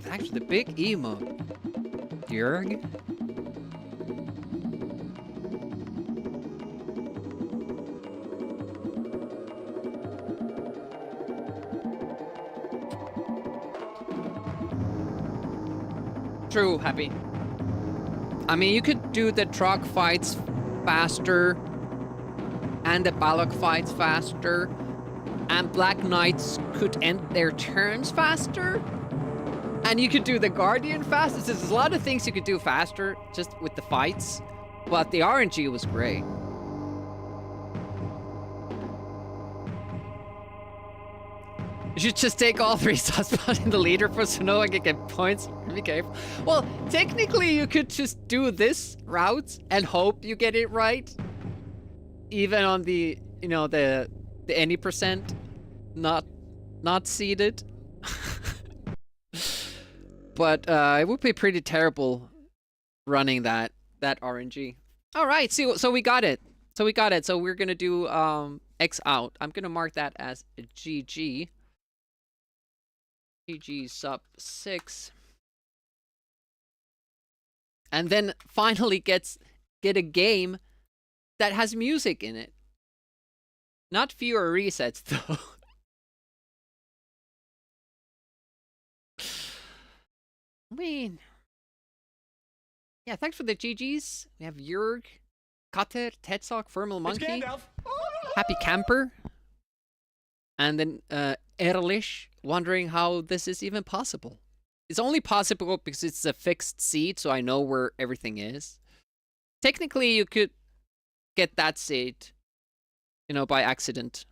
Thanks for the big emote, Jörg. True, Happy. I mean, you could do the truck fights faster and the Balok fights faster, and Black Knights could end their turns faster, and you could do the Guardian faster. So there's a lot of things you could do faster just with the fights, but the RNG was great. You should just take all 3 sunspots in the leaderboard so no one can get points. Be careful. Well, technically you could just do this route and hope you get it right. Even on the, you know, the any percent not seeded. But it would be pretty terrible running that RNG. All right, so we got it. So we're gonna do X out. I'm gonna mark that as a GG. GG sub 6. And then finally get a game that has music in it. Not fewer resets though. I mean, yeah, thanks for the GGs. We have Jörg, Kater, Tetsock, Firmal Monkey, Happy Camper, and then Erlich wondering how this is even possible. It's only possible because it's a fixed seed, so I know where everything is. Technically, you could get that seed, you know, by accident.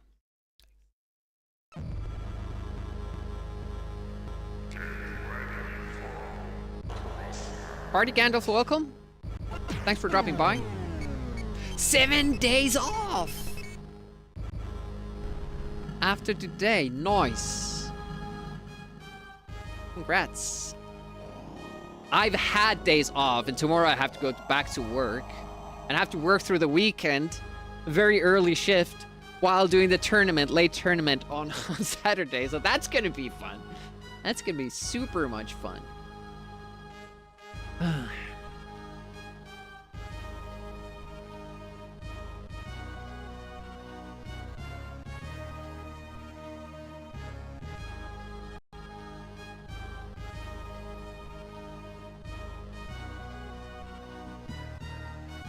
Party Gandalf, welcome. Thanks for dropping by. 7 days off! After today, nice. Congrats. I've had days off, and tomorrow I have to go back to work. And I have to work through the weekend, very early shift, while doing the tournament, late tournament on Saturday. So that's gonna be fun. That's gonna be super much fun.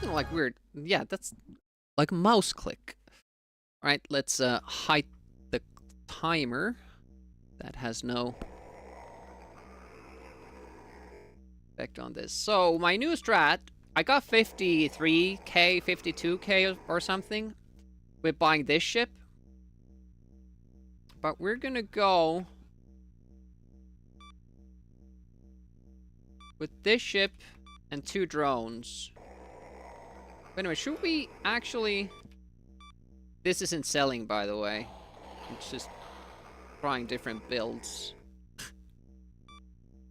Like weird. Yeah, that's like a mouse click. All right, let's hide the timer. That has no effect on this. So my new strat, I got 53k, 52k or something with buying this ship. But we're gonna go with this ship and 2 drones. But anyway, should we actually... This isn't selling, by the way. It's just trying different builds.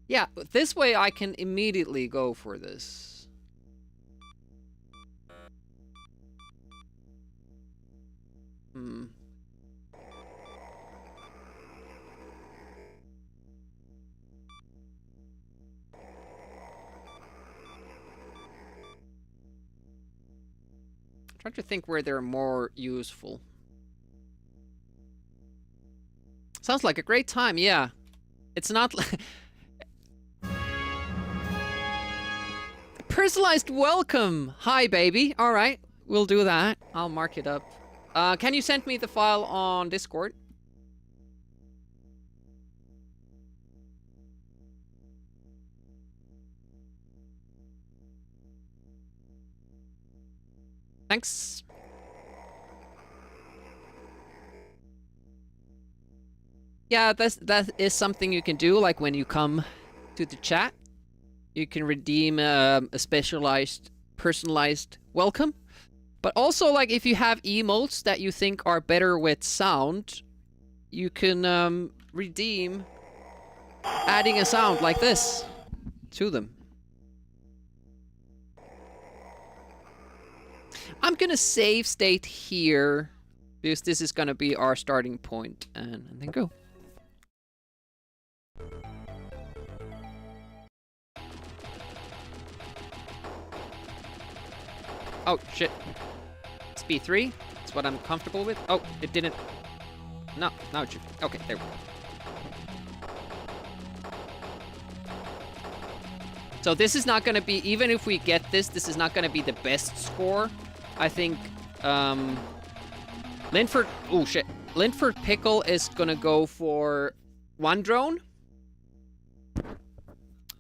Yeah, this way I can immediately go for this. Trying to think where they're more useful. Sounds like a great time, yeah. It's not like... Personalized welcome! Hi, baby. Alright, we'll do that. I'll mark it up. Can you send me the file on Discord? Thanks. Yeah, that is something you can do, like when you come to the chat. You can redeem a specialized, personalized welcome. But also, like, if you have emotes that you think are better with sound, you can redeem adding a sound like this to them. I'm gonna save state here, because this is gonna be our starting point, and then go. Oh, shit. It's B3. That's what I'm comfortable with. Oh, it didn't. No, now it should. Okay, there we go. So this is not gonna be, even if we get this, this is not gonna be the best score. I think, Linford, oh shit. Linford Pickle is gonna go for 1 drone.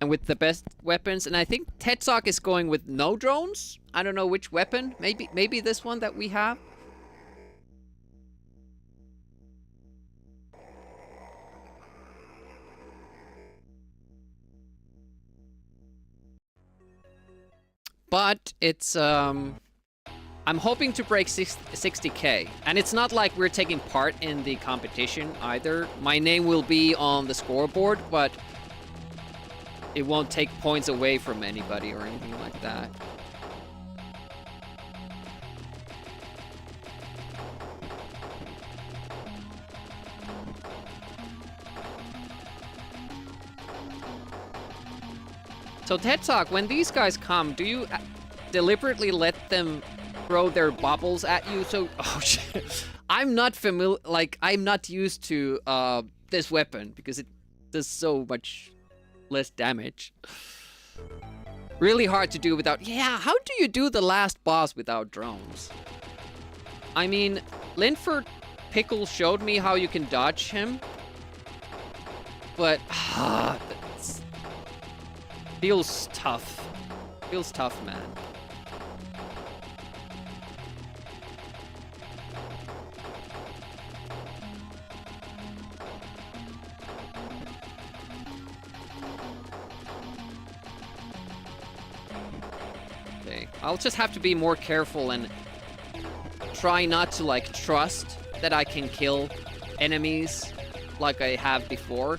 And with the best weapons, and I think Tetsock is going with no drones. I don't know which weapon. Maybe this one that we have. But it's I'm hoping to break 60K, and it's not like we're taking part in the competition either. My name will be on the scoreboard, but it won't take points away from anybody or anything like that. So Tetsock, when these guys come, do you deliberately let them throw their bubbles at you? So, oh shit. I'm not familiar, like, I'm not used to this weapon because it does so much less damage. Really hard to do without... Yeah, how do you do the last boss without drones? I mean, Linford Pickle showed me how you can dodge him. But, that's... Feels tough. Feels tough, man. Okay, I'll just have to be more careful and try not to, like, trust that I can kill enemies like I have before.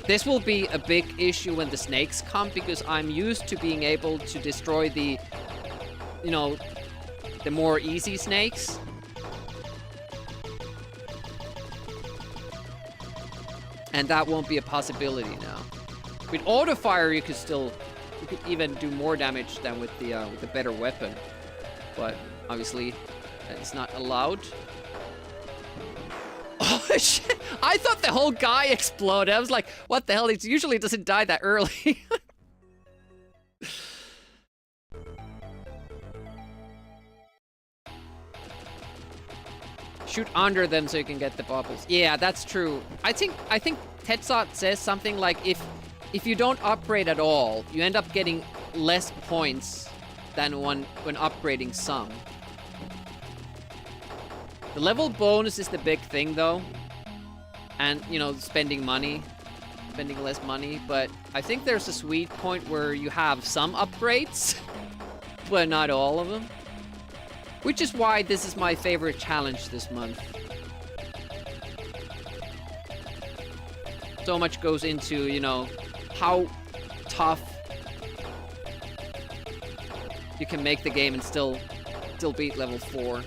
This will be a big issue when the snakes come, because I'm used to being able to destroy the, you know, the more easy snakes. And that won't be a possibility now. With auto fire, you could even do more damage than with the better weapon. But obviously, it's not allowed. Oh shit! I thought the whole guy exploded. I was like, what the hell? It usually doesn't die that early. Shoot under them so you can get the bubbles. Yeah, that's true. I think Tetsot says something like if you don't upgrade at all, you end up getting less points than when upgrading some. The level bonus is the big thing, though. And, you know, spending less money. But I think there's a sweet point where you have some upgrades, but not all of them. Which is why this is my favorite challenge this month. So much goes into, you know, how tough you can make the game and still beat level 4.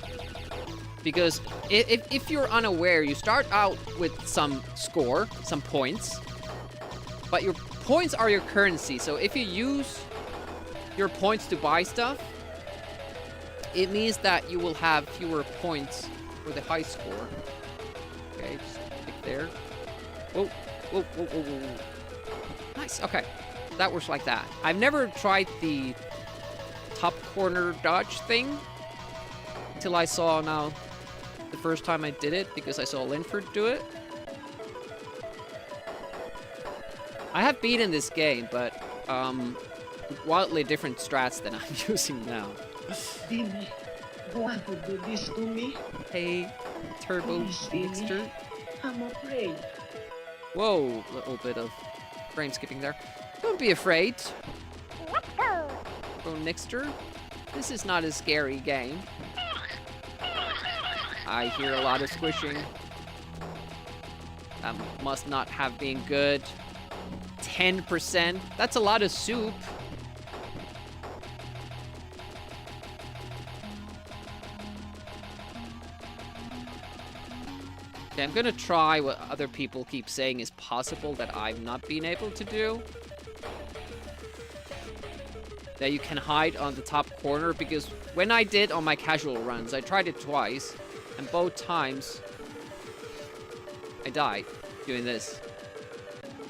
Because if you're unaware, you start out with some score, some points, but your points are your currency. So if you use your points to buy stuff, it means that you will have fewer points for the high score. Okay, just click there. Whoa, whoa, whoa, whoa, whoa. Nice, okay. That works like that. I've never tried the top corner dodge thing until I saw now the first time I did it, because I saw Linford do it. I have beaten this game, but wildly different strats than I'm using now. Dini, why would you do this to me? Hey, Turbo Please, Dini. Nixter. I'm afraid. Whoa, little bit of frame skipping there. Don't be afraid. Turbo Nixter. This is not a scary game. I hear a lot of squishing. That must not have been good. 10%. That's a lot of soup. Okay, I'm gonna try what other people keep saying is possible that I've not been able to do. That you can hide on the top corner, because when I did on my casual runs, I tried it twice, and both times I died doing this.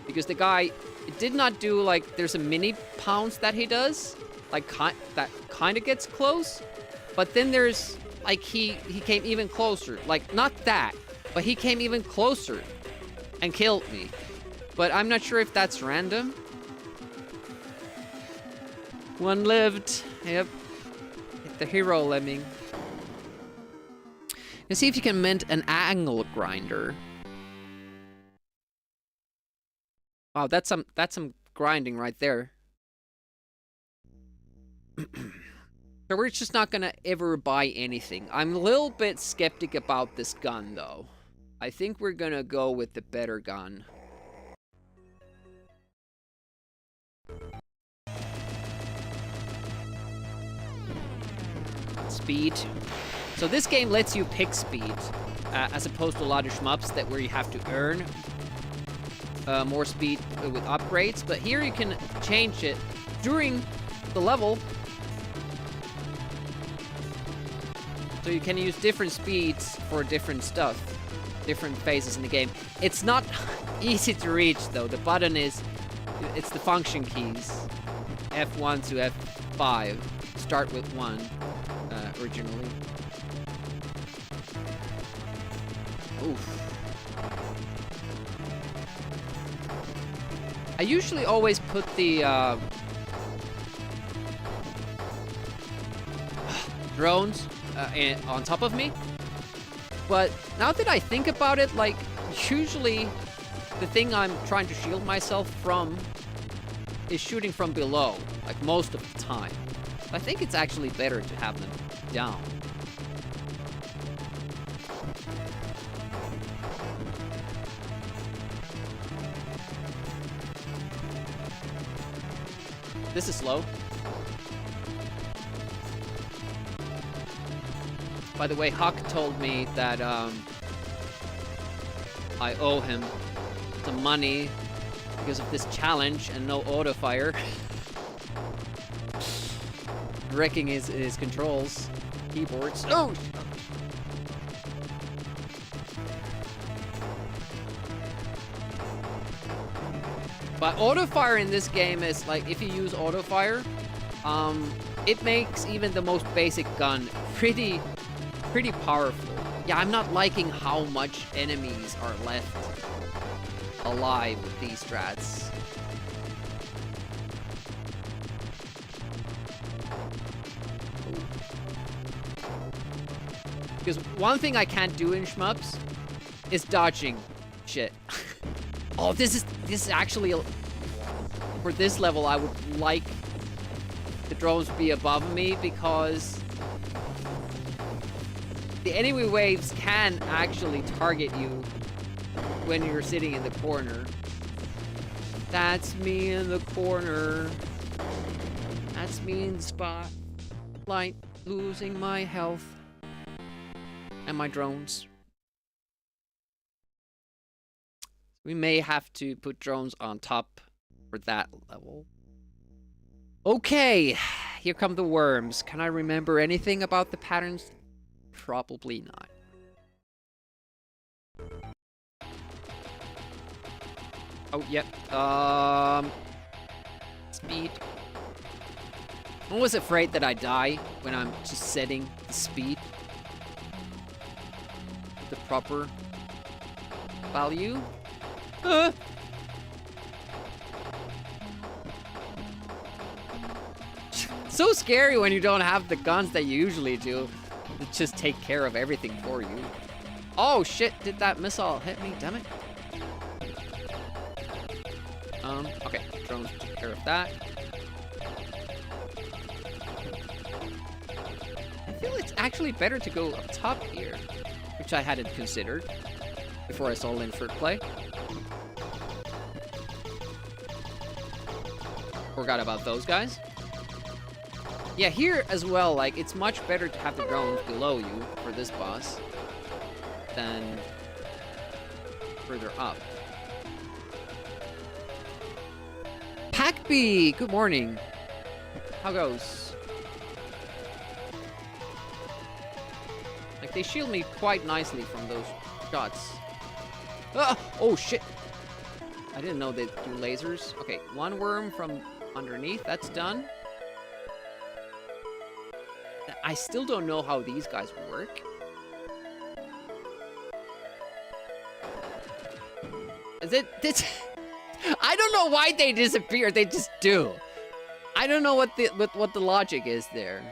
Because the guy, it did not do like, there's a mini pounce that he does, like that kind of gets close, but then there's like he came even closer, like not that, but he came even closer and killed me. But I'm not sure if that's random. One lived. Yep. Hit the hero lemming. Let's see if you can mint an angle grinder. Wow, that's some grinding right there. So we're just not gonna ever buy anything. I'm a little bit skeptic about this gun though. I think we're gonna go with the better gun. Speed. So this game lets you pick speed, as opposed to a lot of shmups that where you have to earn more speed with upgrades. But here you can change it during the level. So you can use different speeds for different stuff, different phases in the game. It's not easy to reach though. The button is, it's the function keys. F1 to F5. Start with 1 originally. Oof. I usually always put the drones on top of me, but now that I think about it, like usually the thing I'm trying to shield myself from is shooting from below, like most of the time. I think it's actually better to have them down. This is slow. By the way, Huck told me that I owe him some money because of this challenge and no auto fire. Wrecking his controls, keyboards. Oh! But auto fire in this game is like, if you use auto fire, it makes even the most basic gun pretty powerful. Yeah, I'm not liking how much enemies are left alive with these strats. Because one thing I can't do in shmups is dodging shit. Oh, this is actually for this level. I would like the drones to be above me, because the enemy waves can actually target you when you're sitting in the corner. That's me in the corner. That's me in the spotlight, losing my health and my drones. We may have to put drones on top for that level. Okay, here come the worms. Can I remember anything about the patterns? Probably not. Oh, yep. Speed. I'm always afraid that I die when I'm just setting the speed. The proper value. So scary when you don't have the guns that you usually do that just take care of everything for you. Oh shit, did that missile hit me? Damn it. Okay, drones took care of that. I feel it's actually better to go up top here, which I hadn't considered before I saw Linford play. Forgot about those guys. Yeah, here as well, like, it's much better to have the drones below you for this boss than further up. Packbee, good morning. How goes? Like, they shield me quite nicely from those shots. Ah! Oh, shit. I didn't know they do lasers. Okay, one worm from underneath. That's done. I still don't know how these guys work. Is it... I don't know why they disappear. They just do. I don't know what the logic is there.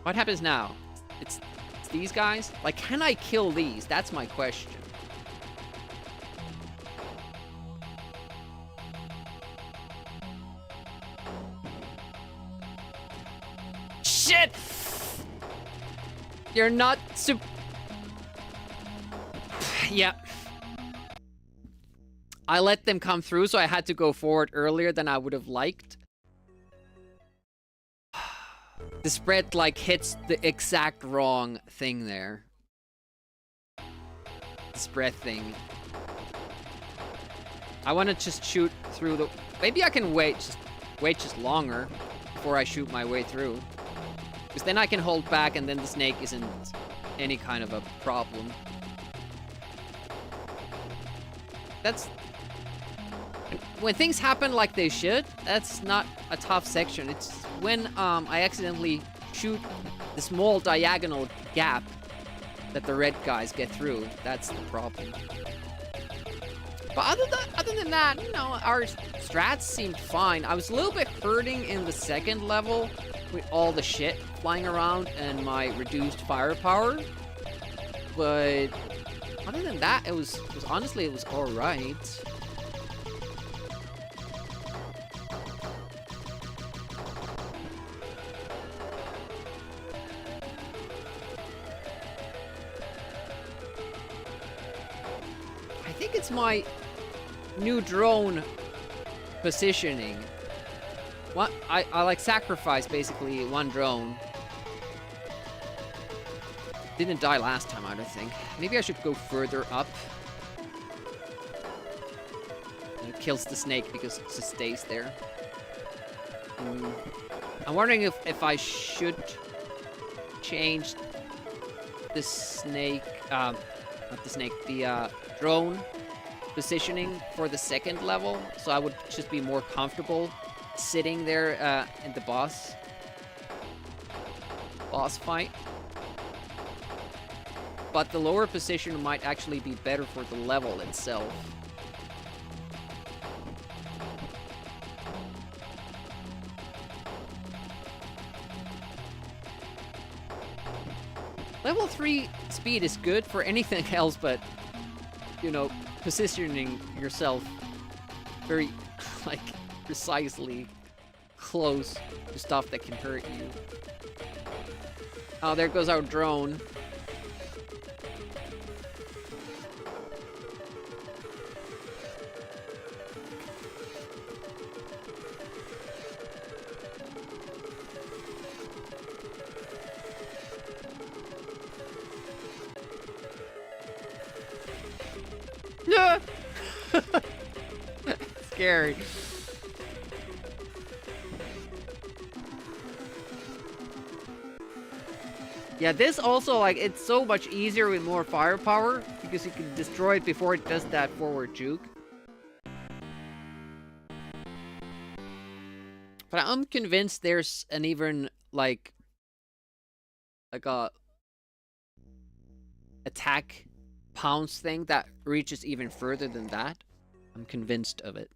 What happens now? It's these guys? Like, can I kill these? That's my question. Shit! You're not Yeah. I let them come through, so I had to go forward earlier than I would have liked. The spread, like, hits the exact wrong thing there. The spread thing. I want to just shoot through the... Maybe I can wait just longer before I shoot my way through. Because then I can hold back and then the snake isn't any kind of a problem. That's... When things happen like they should, that's not a tough section. It's when I accidentally shoot the small diagonal gap that the red guys get through. That's the problem. But other than that, you know, our strats seemed fine. I was a little bit hurting in the second level with all the shit flying around and my reduced firepower. But other than that, it was honestly, it was all right. I think it's my new drone positioning. What I like sacrificed basically one drone. Didn't die last time, I don't think. Maybe I should go further up. And it kills the snake because it just stays there. I'm wondering if I should change the snake, not the snake, the drone positioning for the second level, so I would just be more comfortable sitting there in the boss fight. But the lower position might actually be better for the level itself. Level 3 speed is good for anything else, but, you know, positioning yourself very, like, precisely close to stuff that can hurt you. Oh, there goes our drone. Scary. Yeah, this also, like, it's so much easier with more firepower because you can destroy it before it does that forward juke. But I'm convinced there's an even, like a attack pounce thing that reaches even further than that. I'm convinced of it.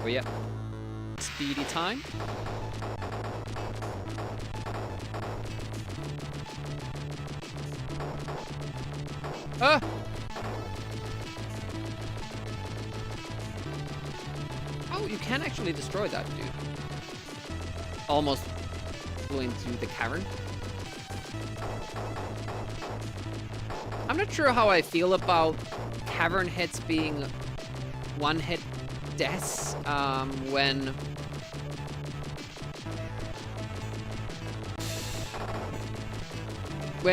Oh yeah. Speedy time. Ah! Oh, you can actually destroy that dude. Almost flew into the cavern. I'm not sure how I feel about cavern hits being one-hit deaths when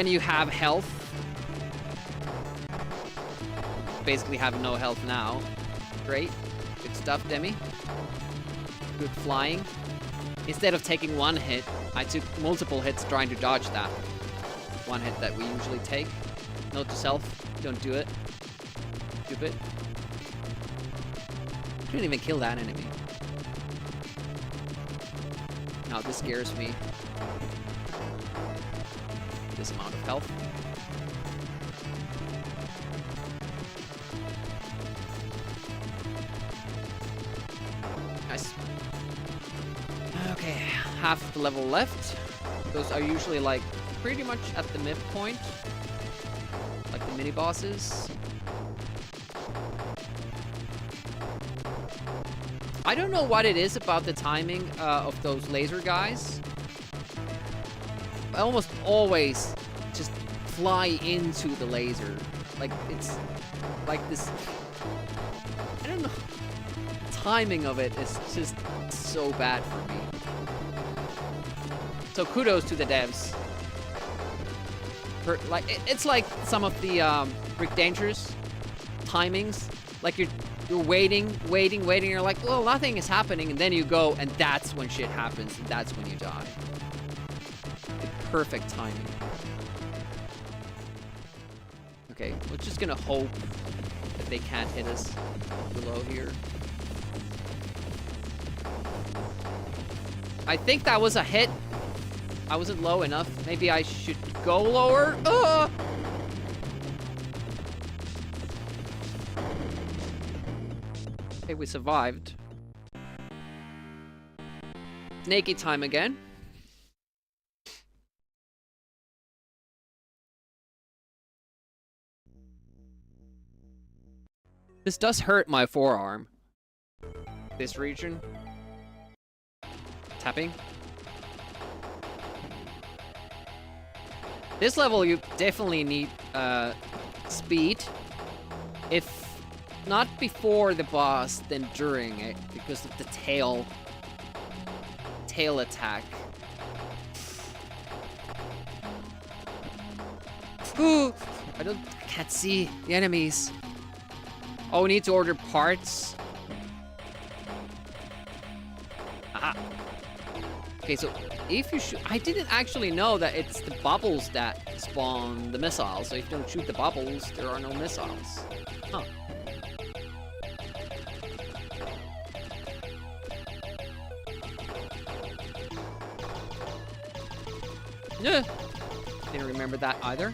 you have health. Basically have no health now. Great. Good stuff, Demi. Good flying. Instead of taking one hit, I took multiple hits trying to dodge that one hit that we usually take. Note to self, don't do it. Stupid. Couldn't even kill that enemy. Now this scares me. This amount of health. Nice. Okay, half the level left. Those are usually like pretty much at the midpoint. Like the mini bosses. I don't know what it is about the timing of those laser guys. I almost always just fly into the laser. Like, it's like this... I don't know. The timing of it is just so bad for me. So kudos to the devs. For, like, it's like some of the Rick Dangerous timings. Like, you're waiting, and you're like, well, nothing is happening, and then you go, and that's when shit happens, and that's when you die. The perfect timing. Okay, we're just gonna hope that they can't hit us below here. I think that was a hit. I wasn't low enough. Maybe I should go lower. Okay, we survived. Naked time again. This does hurt my forearm. This region. Tapping. This level you definitely need speed. If not before the boss, then during it, because of the tail attack. Ooh, I can't see the enemies. Oh, we need to order parts. Aha. Okay, so if you shoot, I didn't actually know that it's the bubbles that spawn the missiles. So if you don't shoot the bubbles, there are no missiles. Huh. Yeah. Didn't remember that either.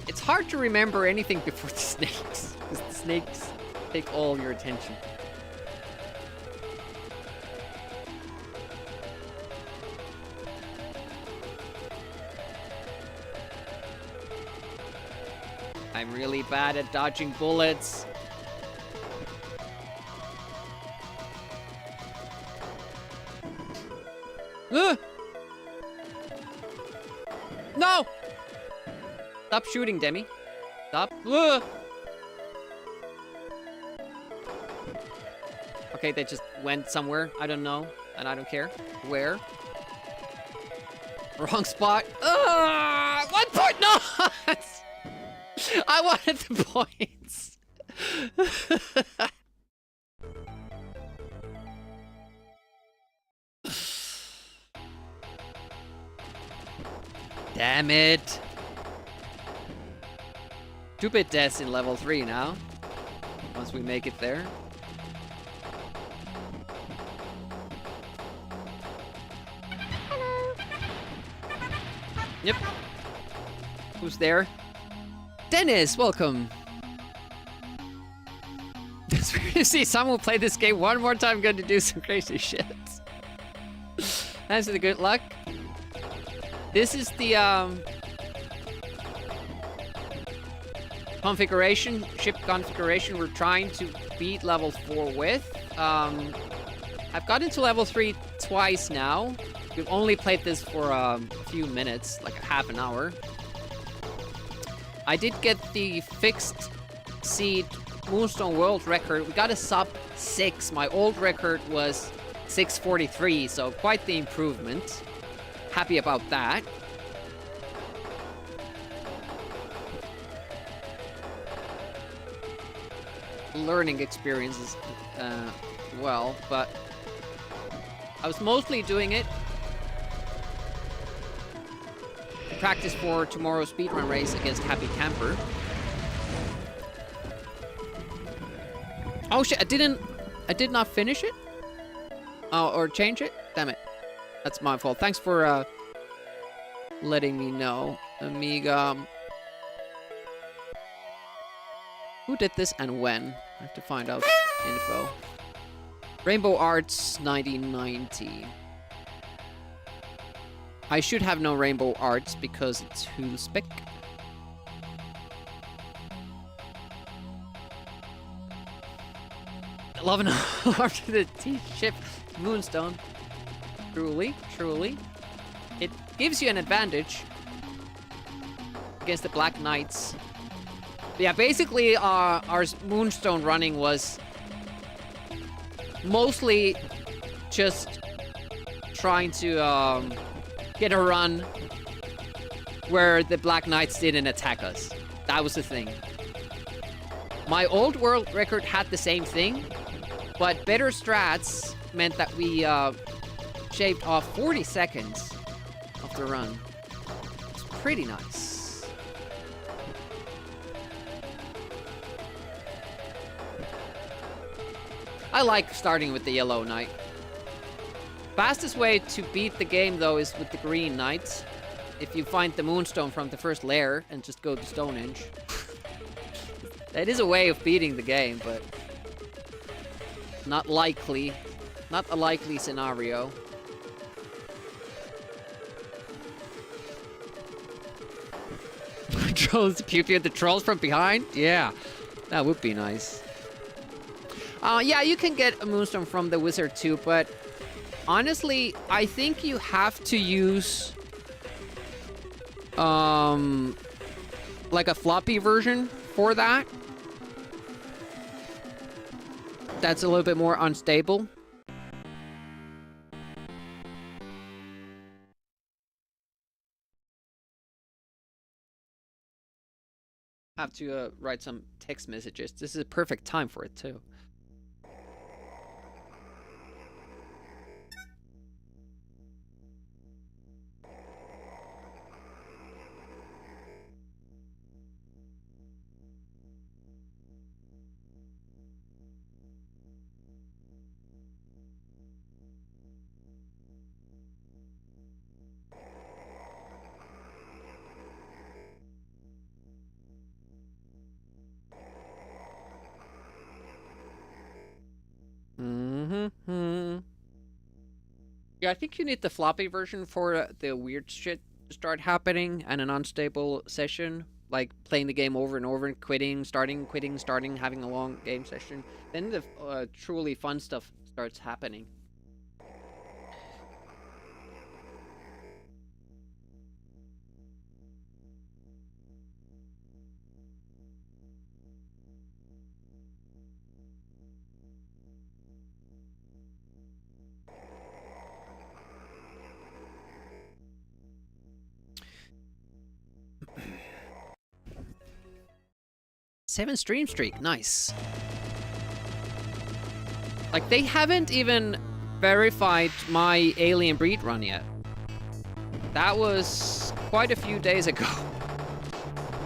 It's hard to remember anything before the snakes, because the snakes take all your attention. I'm really bad at dodging bullets. No! Stop shooting, Demi. Stop. Okay, they just went somewhere. I don't know, and I don't care. Where? Wrong spot. 1 point! No! I wanted the points. Damn it. 2-bit deaths in level 3 now. Once we make it there. Yep. Who's there? Dennis, welcome. You see, someone play this game one more time, going to do some crazy shit. Thanks for the good luck. This is the configuration, ship configuration we're trying to beat level 4 with. I've gotten to level 3 twice now. We've only played this for a few minutes, like half an hour. I did get the fixed seed Moonstone world record. We got a sub 6. My old record was 6:43, so quite the improvement. Happy about that. Learning experiences well, but I was mostly doing it to practice for tomorrow's speedrun race against Happy Camper. Oh shit, I did not finish it? Oh, or change it? Damn it. That's my fault. Thanks for letting me know, Amiga. Who did this and when? I have to find out info. Rainbow Arts 1990. I should have no Rainbow Arts because it's Hulspec. Love an after the T-ship Moonstone. Truly, truly. It gives you an advantage against the Black Knights. But yeah, basically our Moonstone running was mostly just trying to get a run where the Black Knights didn't attack us. That was the thing. My old world record had the same thing, but better strats meant that we shaved off 40 seconds of the run. It's pretty nice. I like starting with the Yellow Knight. Fastest way to beat the game, though, is with the Green Knights. If you find the Moonstone from the first lair and just go to Stonehenge. That is a way of beating the game, but not likely. Not a likely scenario. Trolls, pew pew the trolls from behind? Yeah, that would be nice. Yeah, you can get a Moonstone from the Wizard too, but honestly, I think you have to use like a floppy version for that. That's a little bit more unstable. Have to write some text messages. This is a perfect time for it too. Yeah, I think you need the floppy version for the weird shit to start happening and an unstable session, like playing the game over and over and quitting, starting, having a long game session. Then the truly fun stuff starts happening. Seven stream streak, nice. Like, they haven't even verified my Alien Breed run yet. That was quite a few days ago,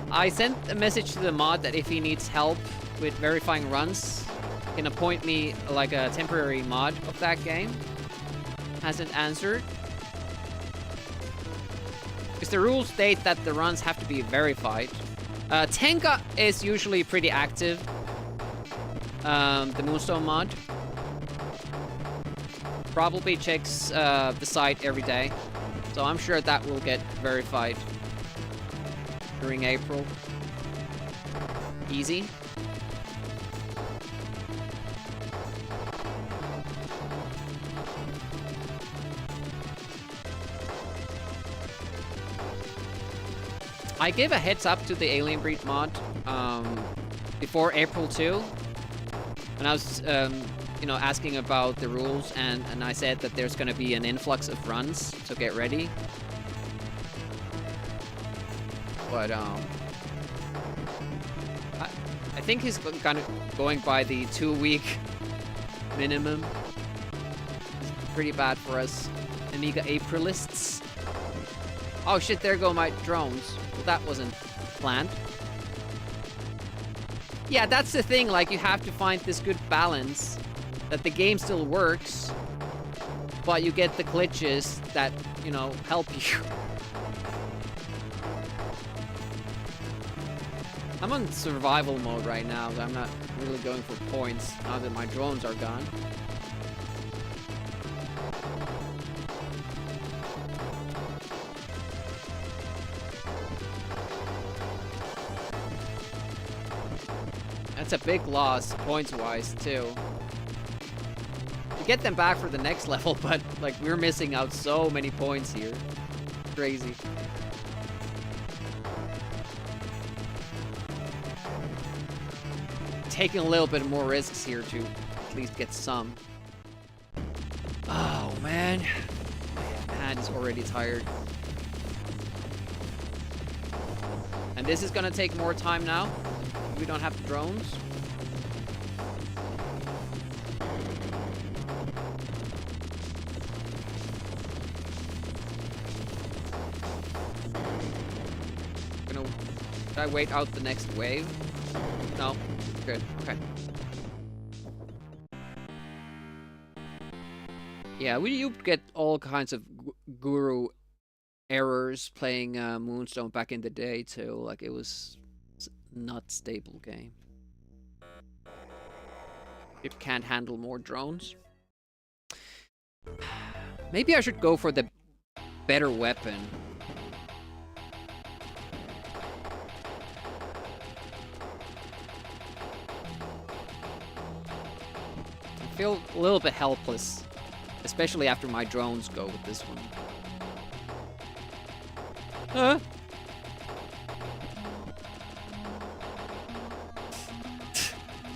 I sent a message to the mod that if he needs help with verifying runs, he can appoint me like a temporary mod of that game. Hasn't answered. Because the rules state that the runs have to be verified. Tenka is usually pretty active. The Moonstone mod. Probably checks the site every day. So I'm sure that will get verified during April. Easy. I gave a heads up to the Alien Breed mod before April 2. And I was, you know, asking about the rules, and I said that there's going to be an influx of runs, so get ready. But, I think he's kind of going by the 2-week minimum. It's pretty bad for us Amiga Aprilists. Oh shit, there go my drones. Well, that wasn't planned. Yeah, that's the thing, like, you have to find this good balance that the game still works, but you get the glitches that, you know, help you. I'm on survival mode right now, so I'm not really going for points now that my drones are gone. That's a big loss, points-wise, too. You get them back for the next level, but, like, we're missing out so many points here. Crazy. Taking a little bit more risks here to at least get some. Oh, man. My hand is already tired. And this is gonna take more time now. We don't have the drones. Should I wait out the next wave? No. Good. Okay. Yeah, you get all kinds of guru errors playing Moonstone back in the day too. Like, it was not stable game. It can't handle more drones. Maybe I should go for the better weapon. I feel a little bit helpless, especially after my drones go with this one. Huh?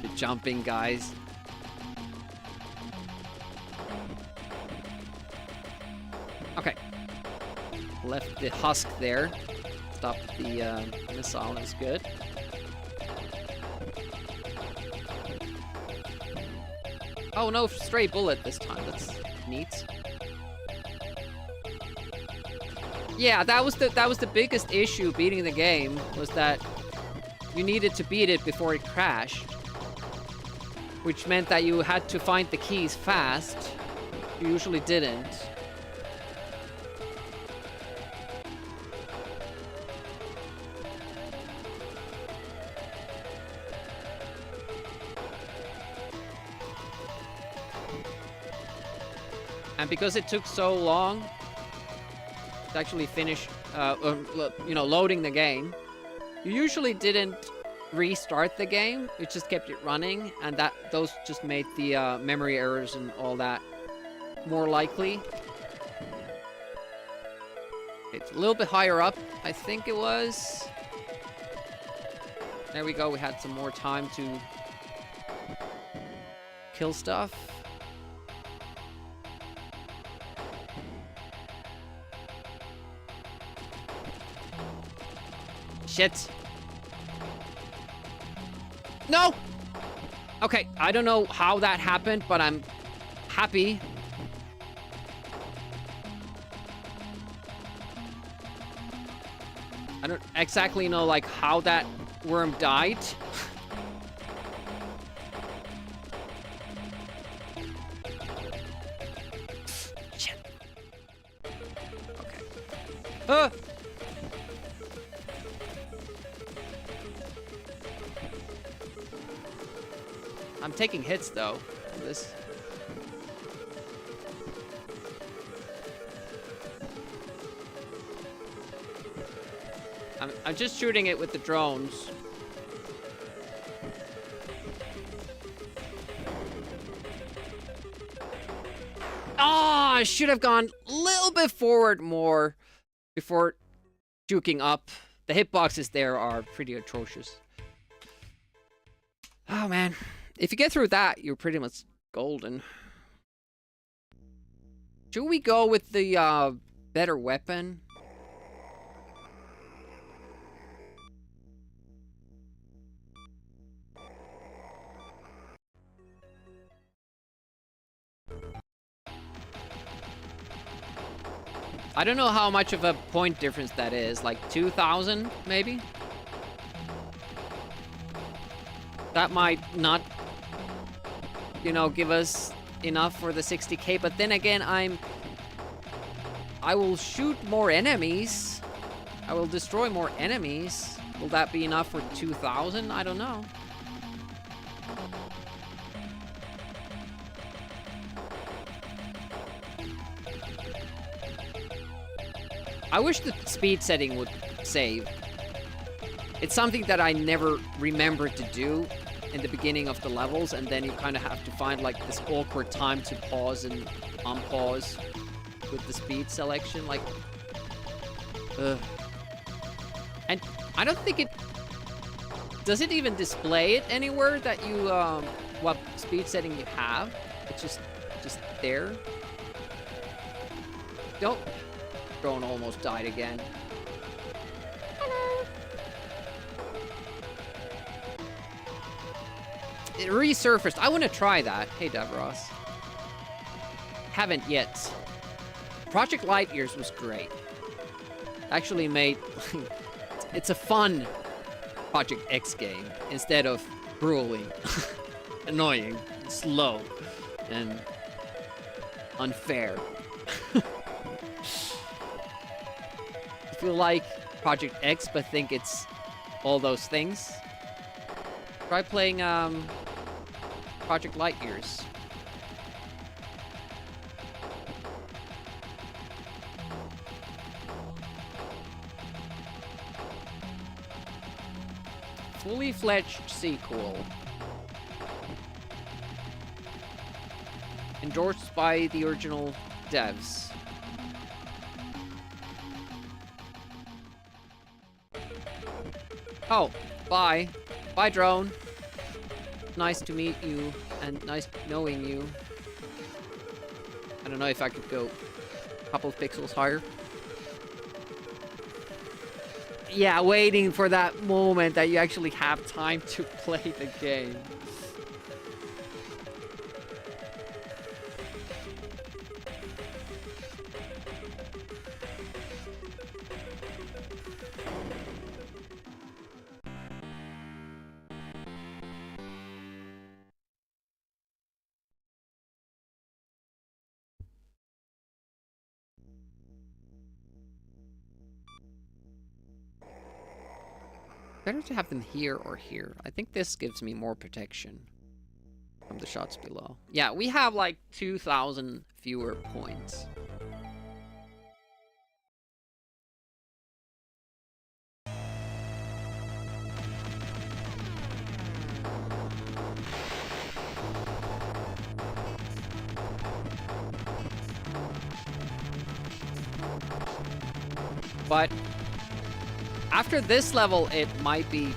The jumping guys. Okay. Left the husk there. Stop the missile is good. Oh no, stray bullet this time. That's neat. Yeah, that was the biggest issue beating the game, was that you needed to beat it before it crashed, which meant that you had to find the keys fast. You usually didn't. And because it took so long to actually finish, you know, loading the game, you usually didn't restart the game. It just kept it running, and those just made the memory errors and all that more likely. It's a little bit higher up, I think it was. There we go. We had some more time to kill stuff. Shit. No! Okay, I don't know how that happened, but I'm happy. I don't exactly know, like, how that worm died. Shit. Okay. I'm taking hits, though. This. I'm just shooting it with the drones. Ah, I should have gone a little bit forward more before juking up. The hitboxes there are pretty atrocious. Oh, man. If you get through that, you're pretty much golden. Should we go with the better weapon? I don't know how much of a point difference that is. Like 2,000, maybe? That might not, you know, give us enough for the 60k. But then again, I will shoot more enemies. I will destroy more enemies. Will that be enough for 2,000? I don't know. I wish the speed setting would save. It's something that I never remembered to do in the beginning of the levels, and then you kind of have to find like this awkward time to pause and unpause with the speed selection. Like, and I don't think it... Does it even display it anywhere that you, what speed setting you have? It's just there. Don't... Drone almost died again. Hello. It resurfaced. I want to try that. Hey, Davros. Haven't yet. Project Light Years was great. Actually made... it's a fun Project X game instead of grueling, annoying, slow, and unfair. If you like Project X but think it's all those things, try playing Project Light Years. Fully fledged sequel. Endorsed by the original devs. Oh, bye. Bye, drone. Nice to meet you, and nice knowing you. I don't know if I could go a couple of pixels higher. Yeah, waiting for that moment that you actually have time to play the game. Better to have them here or here. I think this gives me more protection from the shots below. Yeah, we have like 2,000 fewer points. But after this level, it might be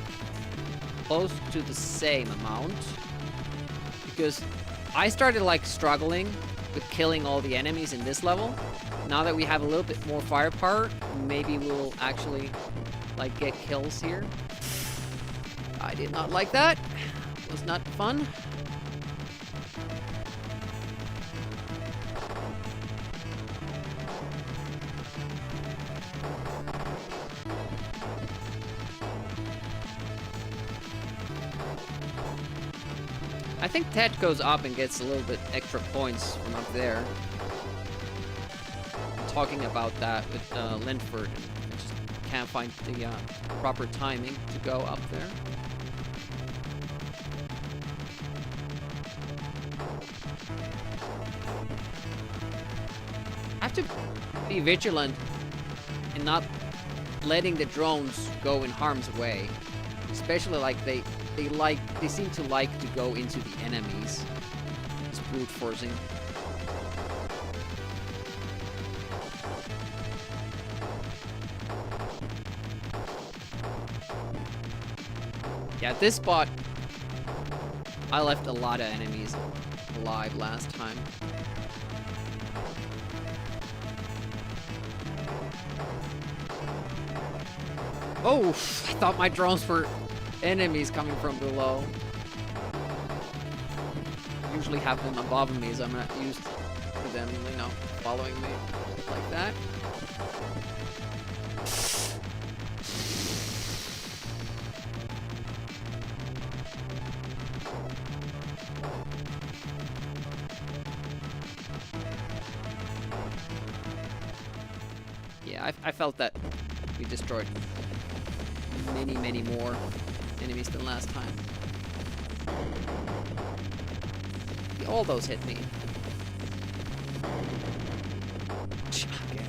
close to the same amount. Because I started like struggling with killing all the enemies in this level. Now that we have a little bit more firepower, maybe we'll actually like get kills here. I did not like that. It was not fun. I think Ted goes up and gets a little bit extra points from up there. I'm talking about that with Linford. I just can't find the proper timing to go up there. I have to be vigilant in not letting the drones go in harm's way. Especially like they seem to like to go into the enemies. Just brute forcing. Yeah, this spot I left a lot of enemies alive last time. Oh, I thought my drones were enemies coming from below. Usually have them above me, so I'm not used to them, you know, following me like that. Yeah, I felt that we destroyed many more enemies than last time. Yeah, all those hit me. Okay.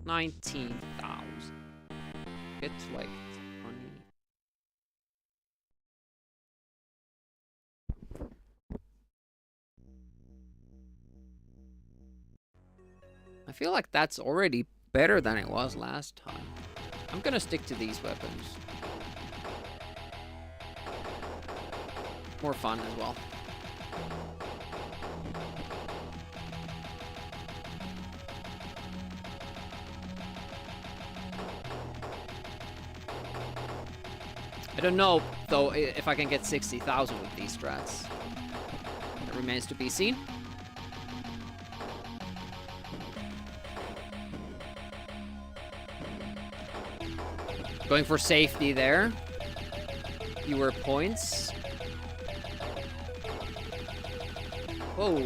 19,000. It's like 20. I feel like that's already better than it was last time. I'm gonna stick to these weapons. More fun as well. I don't know, though, if I can get 60,000 with these strats. That remains to be seen. Going for safety there. Fewer points. Whoa.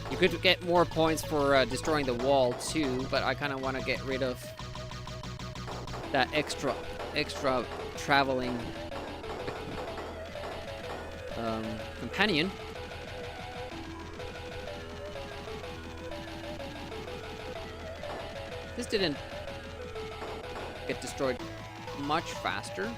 You could get more points for destroying the wall too, but I kind of want to get rid of that extra traveling companion. This didn't get destroyed much faster.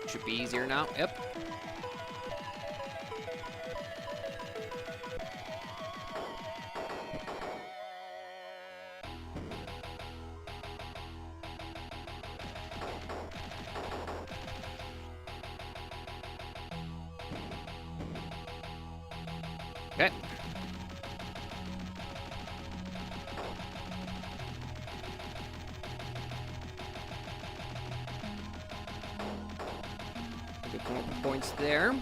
Should be easier now. Yep. Okay. Good points there.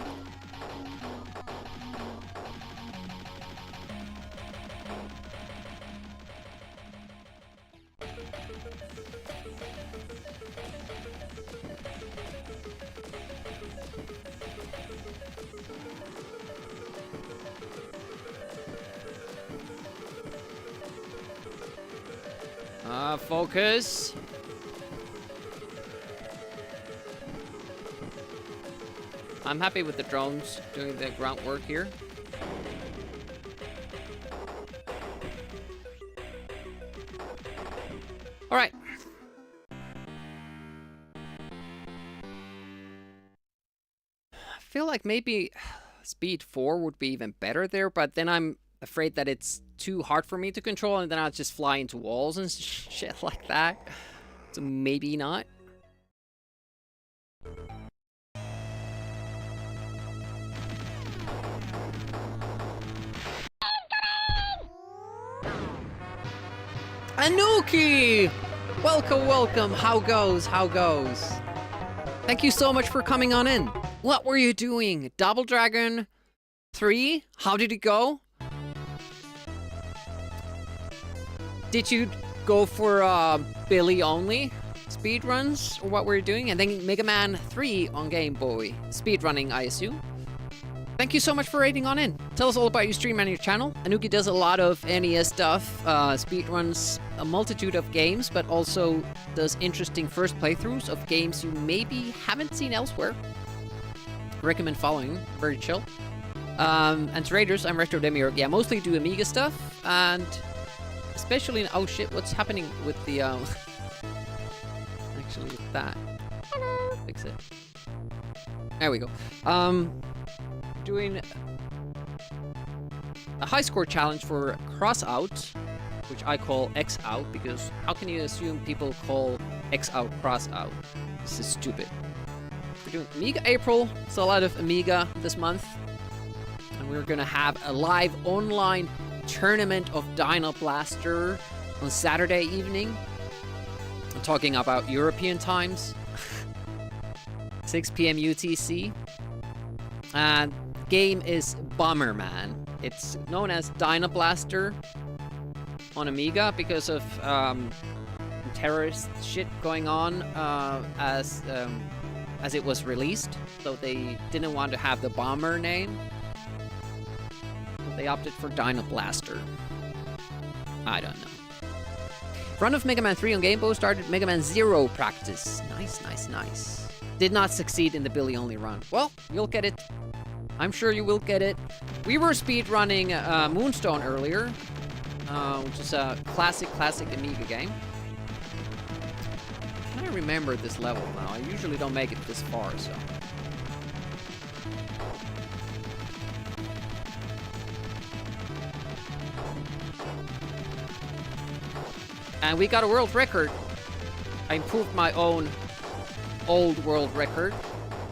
Focus. I'm happy with the drones doing the groundwork here. All right. I feel like maybe speed 4 would be even better there, but then I'm afraid that it's too hard for me to control, and then I'll just fly into walls and shit like that. So maybe not. Anuki! Welcome, welcome. How goes? How goes? Thank you so much for coming on in. What were you doing? Double Dragon 3? How did it go? Did you go for Billy only speedruns, or what were you doing? And then Mega Man 3 on Game Boy. Speedrunning, I assume. Thank you so much for rating on in. Tell us all about your stream and your channel. Anuki does a lot of NES stuff, speedruns a multitude of games, but also does interesting first playthroughs of games you maybe haven't seen elsewhere. Recommend following, very chill. And to Raiders, I'm Retro Demiurge. Yeah, mostly do Amiga stuff, and especially oh shit, what's happening with the actually with that? Fix it. There we go. Doing a high score challenge for cross out, which I call X out, because how can you assume people call X out cross out? This is stupid. We're doing Amiga April, so a lot of Amiga this month, and we're gonna have a live online tournament of Dino Blaster on Saturday evening. I'm talking about European times. 6 p.m. UTC. And game is Bomberman. It's known as Dino Blaster on Amiga because of terrorist shit going on as it was released. So they didn't want to have the Bomber name. They opted for Dino Blaster. I don't know. Run of Mega Man 3 on Game Boy started Mega Man 0 practice. Nice, nice, nice. Did not succeed in the Billy only run. Well, you'll get it. I'm sure you will get it. We were speedrunning Moonstone earlier, which is a classic Amiga game. I don't remember this level now. I usually don't make it this far, so. And we got a world record. I improved my own old world record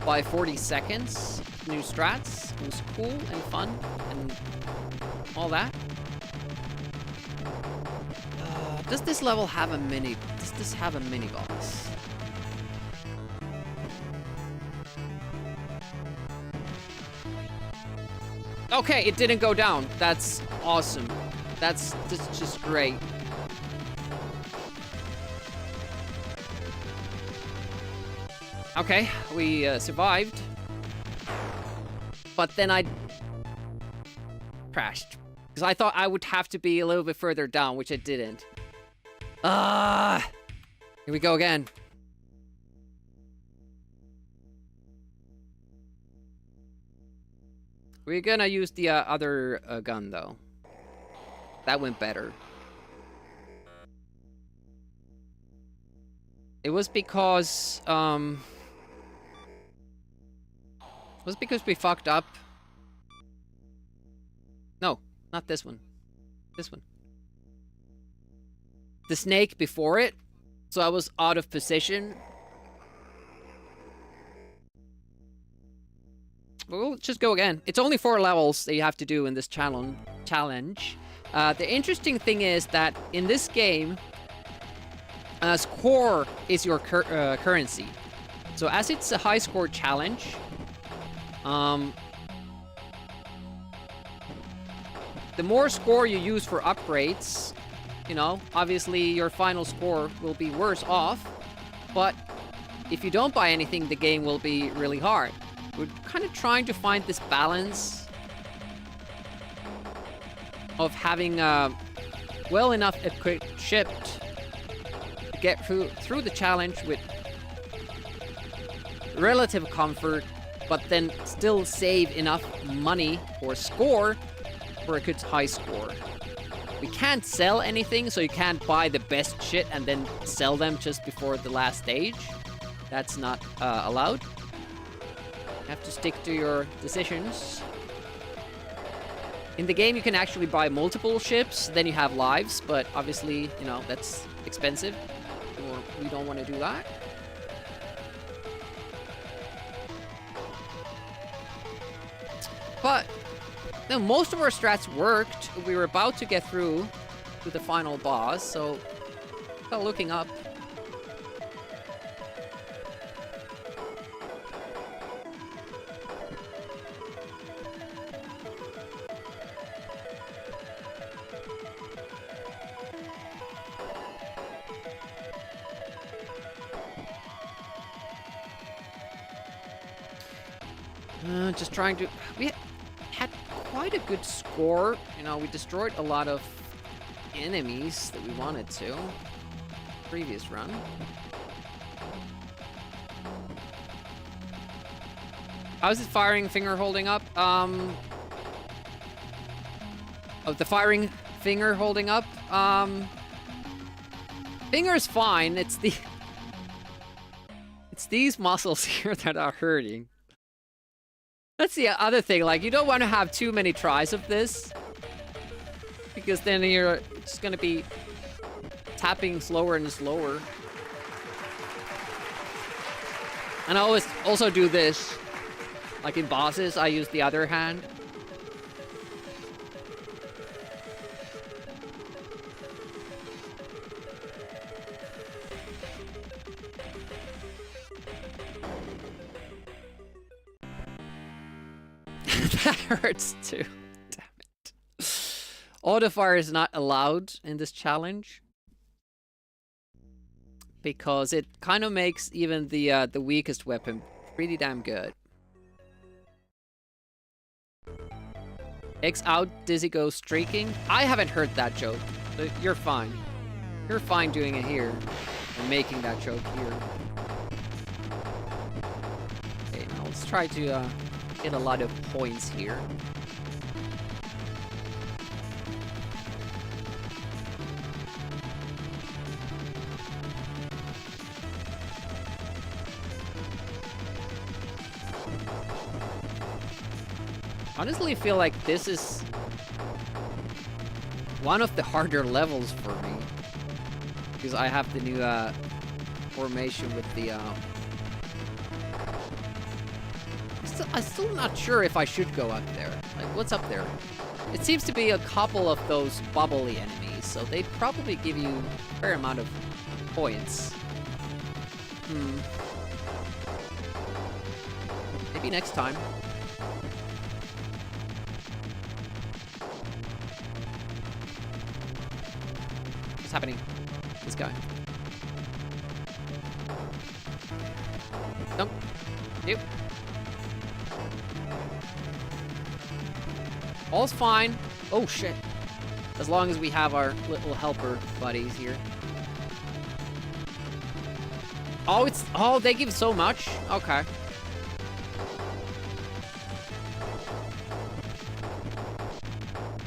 by 40 seconds. New strats. It was cool and fun and all that. Does this level have a mini? Does this have a mini boss? Okay, it didn't go down. That's awesome. That's just great. Okay, we survived. But then I crashed. Because I thought I would have to be a little bit further down, which I didn't. Here we go again. We're gonna use the other gun, though. That went better. It was because, we fucked up. No, not this one. This one. The snake before it. So I was out of position. We'll just go again. It's only 4 levels that you have to do in this challenge. The interesting thing is that in this game, score is your currency. So as it's a high score challenge, the more score you use for upgrades, you know, obviously your final score will be worse off, but if you don't buy anything, the game will be really hard. We're kind of trying to find this balance of having well enough equipped ship to get through the challenge with relative comfort, but then still save enough money or score for a good high score. We can't sell anything, so you can't buy the best shit and then sell them just before the last stage. That's not allowed. You have to stick to your decisions. In the game, you can actually buy multiple ships, then you have lives, but obviously, you know, that's expensive. Or we don't want to do that. But no, most of our strats worked. We were about to get through to the final boss, so Well, looking up. Just trying to... We had quite a good score. You know, we destroyed a lot of enemies that we wanted to. Previous run. How's the firing finger holding up? Oh, the firing finger holding up? Finger's fine. It's the... It's these muscles here that are hurting. That's the other thing, like, you don't want to have too many tries of this. Because then you're just gonna be tapping slower and slower. And I always also do this. Like in bosses, I use the other hand. That hurts too. Damn it. Autofire is not allowed in this challenge. Because it kind of makes even the weakest weapon pretty damn good. X out, Dizzy goes streaking. I haven't heard that joke. So you're fine. You're fine doing it here. And making that joke here. Okay, now let's try to get a lot of points here. Honestly, I feel like this is one of the harder levels for me. Because I have the new formation with the... I'm still not sure if I should go up there. Like, what's up there? It seems to be a couple of those bubbly enemies, so they probably give you a fair amount of points. Maybe next time. What's happening? This guy. Nope. Nope. All's fine. Oh shit. As long as we have our little helper buddies here. Oh, it's... Oh, they give so much? Okay.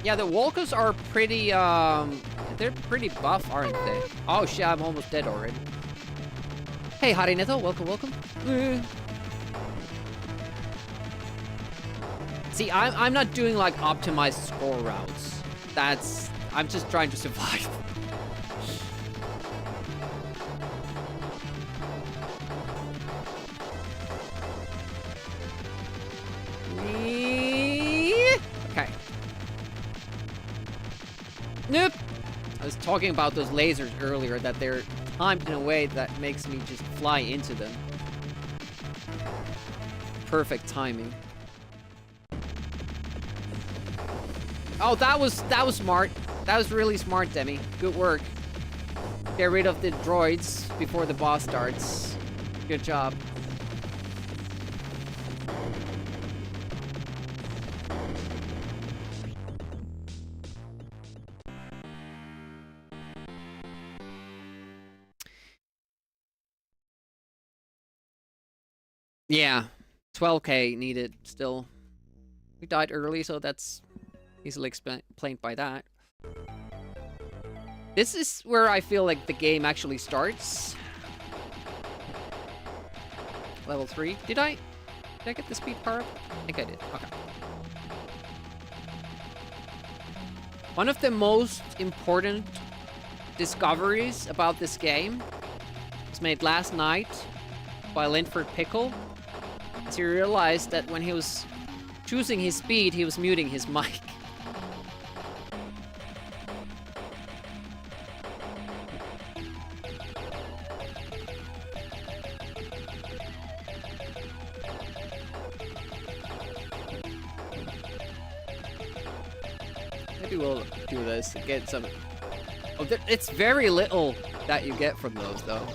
Yeah, the Walkers are pretty, they're pretty buff, aren't they? Oh shit, I'm almost dead already. Hey, Harinetto, welcome, welcome. See, I'm not doing, like, optimized score routes. That's... I'm just trying to survive. Okay. Nope. I was talking about those lasers earlier, that they're timed in a way that makes me just fly into them. Perfect timing. Oh, that was smart. That was really smart, Demi. Good work. Get rid of the droids before the boss starts. Good job. Yeah, 12k needed still. We died early, so that's easily explained by that. This is where I feel like the game actually starts. Level 3. Did I get the speed power up? I think I did. Okay. One of the most important discoveries about this game was made last night by Linford Pickle. As he realized that when he was choosing his speed, he was muting his mic. Maybe we'll do this to get some... Oh, it's very little that you get from those, though.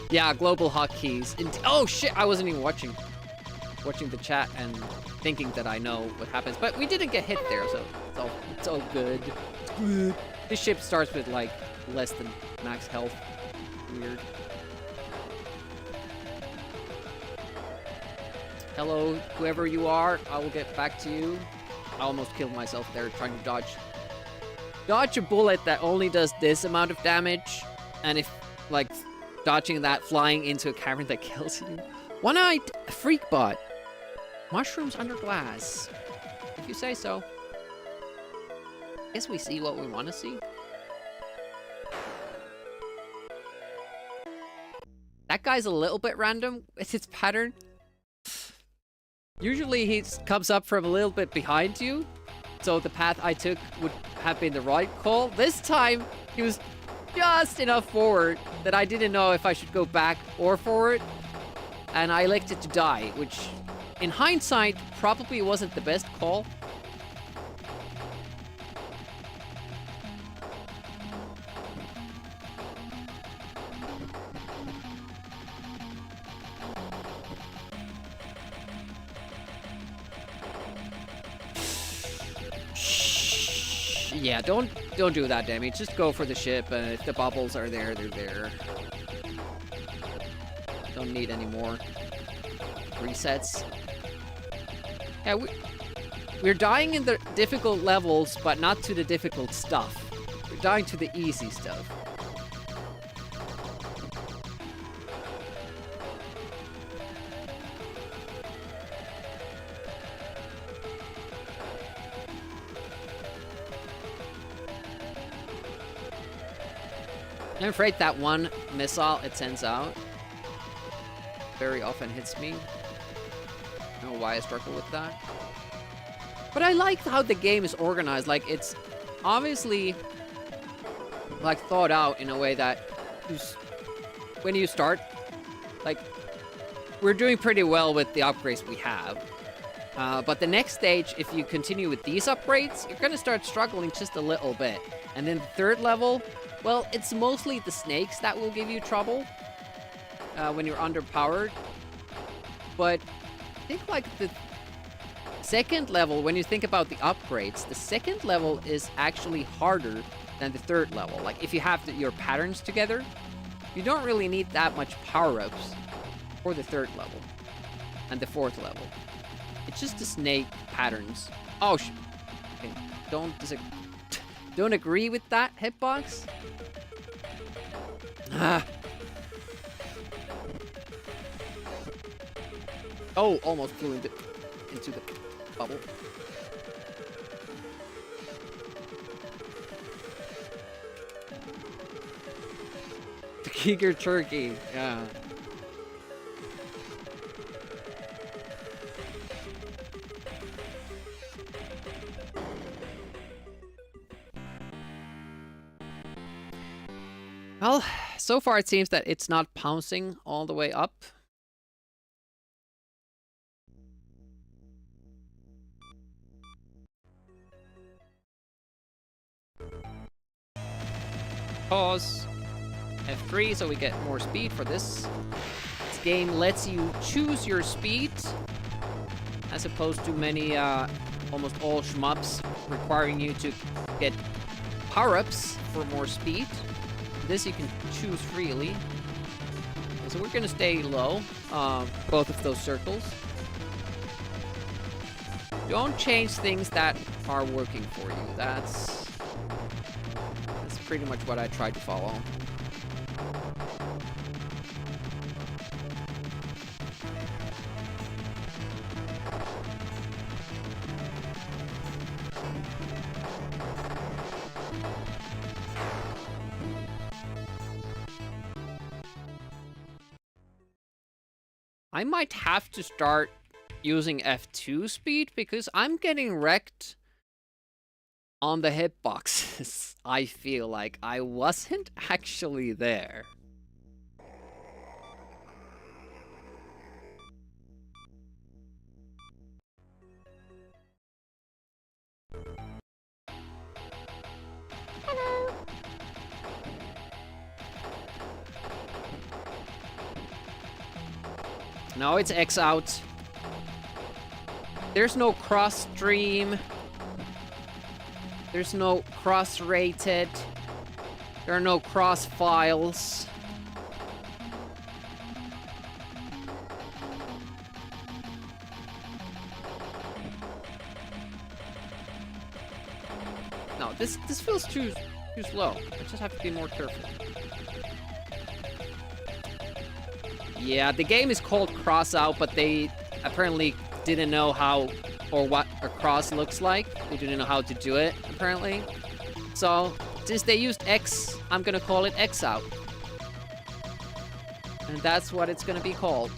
Yeah, global hotkeys. Oh, shit! I wasn't even watching the chat and thinking that I know what happens. But we didn't get hit there, so it's all good. It's good. This ship starts with, like, less than max health. Weird. Hello, whoever you are. I will get back to you. I almost killed myself there trying to dodge a bullet that only does this amount of damage. And if, like, dodging that, flying into a cavern that kills you. One-eyed freak bot. Mushrooms under glass. If you say so. Guess we see what we want to see. That guy's a little bit random with its pattern. Usually he comes up from a little bit behind you, so the path I took would have been the right call. This time, he was just enough forward that I didn't know if I should go back or forward, and I elected to die, which, in hindsight, probably wasn't the best call. Yeah, don't do that, Demi. Just go for the ship, and if the bubbles are there, they're there. Don't need any more resets. Yeah, we're dying in the difficult levels, but not to the difficult stuff. We're dying to the easy stuff. I'm afraid that one missile it sends out very often hits me. I don't know why I struggle with that. But I like how the game is organized. Like, it's obviously, like, thought out in a way that when you start, like, we're doing pretty well with the upgrades we have. But the next stage, if you continue with these upgrades, you're gonna start struggling just a little bit. And then the third level, well, it's mostly the snakes that will give you trouble when you're underpowered. But I think, like, the second level, when you think about the upgrades, the second level is actually harder than the third level. Like, if you have your patterns together, you don't really need that much power-ups for the third level and the fourth level. It's just the snake patterns. Oh, okay. Don't agree with that, hitbox? Ah. Oh, almost flew into the bubble. The Giger turkey, yeah. Well, so far it seems that it's not pouncing all the way up. Pause. F3 so we get more speed for this. This game lets you choose your speed, as opposed to many, almost all shmups requiring you to get power-ups for more speed. This you can choose freely. So we're gonna stay low, both of those circles. Don't change things that are working for you. That's pretty much what I tried to follow. I might have to start using F2 speed because I'm getting wrecked on the hitboxes. I feel like I wasn't actually there. No, it's X out. There's no cross stream. There's no cross rated. There are no cross files. No, this feels too slow. I just have to be more careful. Yeah, the game is called Cross Out, but they apparently didn't know how or what a cross looks like. They didn't know how to do it, apparently. So, since they used X, I'm gonna call it X Out. And that's what it's gonna be called.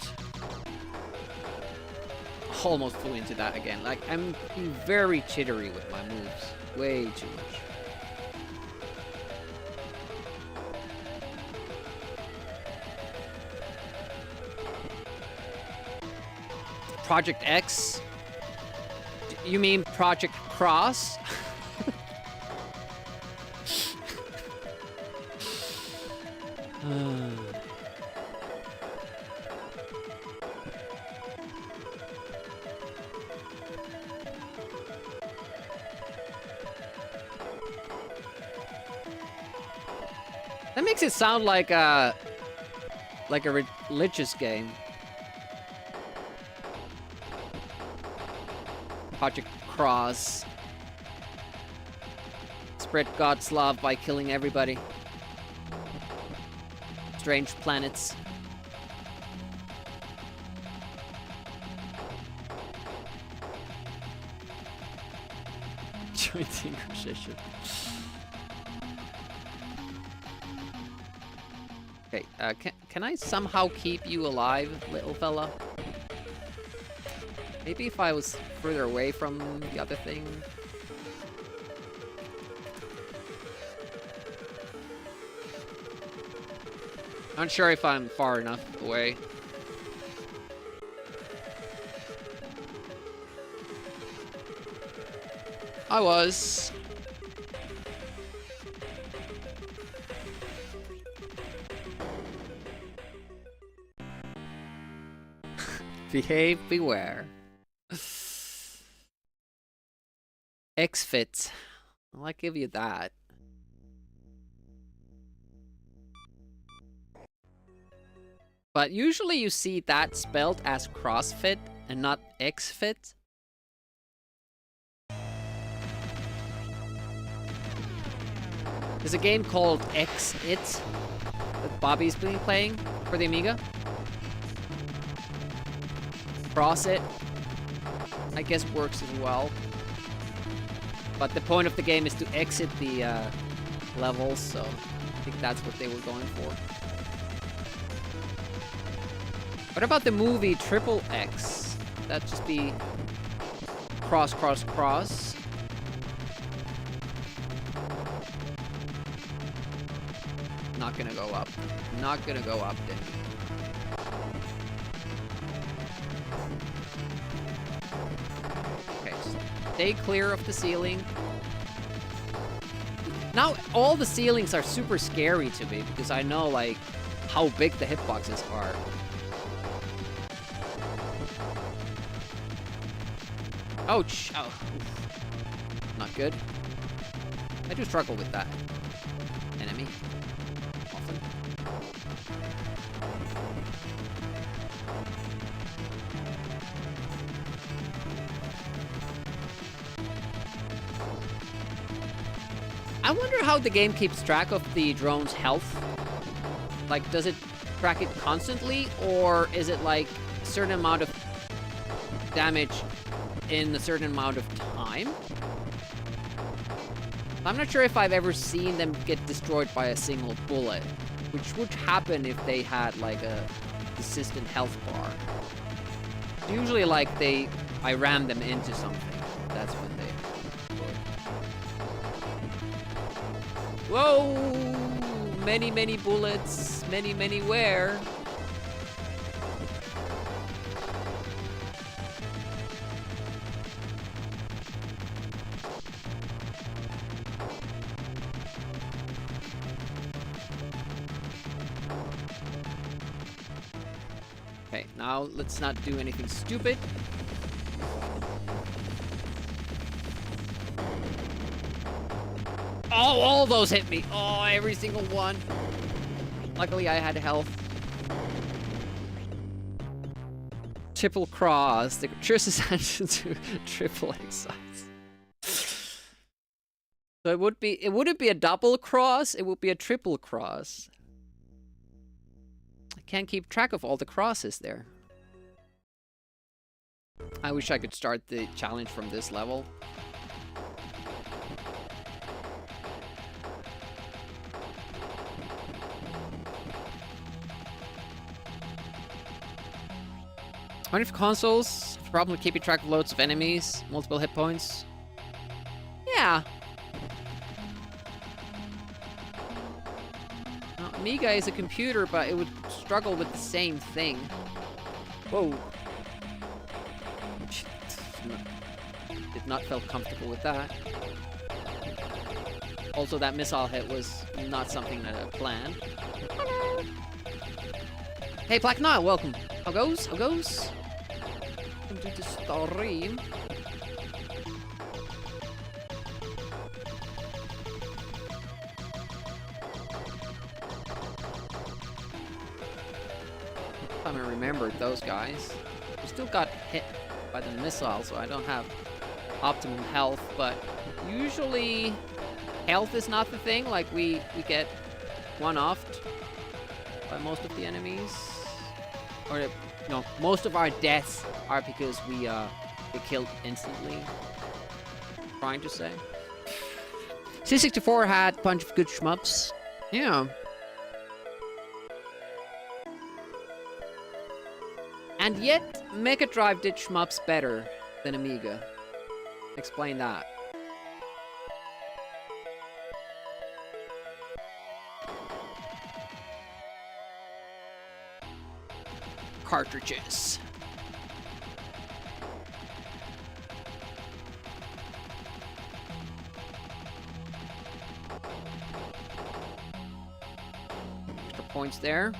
Almost flew into that again. Like, I'm being very jittery with my moves. Way too much. Project X? You mean Project Cross? That makes it sound like a religious game. Project Cross. Spread God's love by killing everybody. Strange planets. Join the Inquisition. Okay, can I somehow keep you alive, little fella? Maybe if I was further away from the other thing. Not sure if I'm far enough away. I was. Behave, beware. X-Fit. Well, I'll give you that. But usually you see that spelled as CrossFit and not X-Fit. There's a game called X-It that Bobby's been playing for the Amiga. Cross It, I guess, works as well. But the point of the game is to exit the levels, so I think that's what they were going for. What about the movie Triple X? That'd just be cross, cross, cross. Not gonna go up. Not gonna go up then. Okay, stay clear of the ceiling. Now, all the ceilings are super scary to me because I know, like, how big the hitboxes are. Ouch! Oh, not good. I do struggle with that enemy often. I wonder how the game keeps track of the drone's health. Like, does it track it constantly, or is it like a certain amount of damage in a certain amount of time? I'm not sure if I've ever seen them get destroyed by a single bullet, which would happen if they had like a consistent health bar. Usually, like, I ram them into something. That's when they destroy. Whoa! Many, many bullets. Many, many where? Okay, now let's not do anything stupid. Oh, all those hit me. Oh, every single one. Luckily, I had health. Triple cross. The Triss is to triple exercise. So it wouldn't be a double cross, it would be a triple cross. I can't keep track of all the crosses there. I wish I could start the challenge from this level. I wonder if consoles have a problem with keeping track of loads of enemies, multiple hit points. Yeah. Now, Amiga is a computer, but it would struggle with the same thing. Whoa. Did not feel comfortable with that. Also, that missile hit was not something that I planned. Hello. Hey, Black Nile, welcome. How goes? How goes? Welcome to the stream. I remembered those guys. We still got hit by the missile, so I don't have optimum health, but usually health is not the thing. Like, we get one-offed by most of the enemies. Or, no, most of our deaths are because we get killed instantly. Trying to say. C64 had a bunch of good shmups. Yeah. And yet, Mega Drive did shmups better than Amiga. Explain that. Cartridges. Extra points there.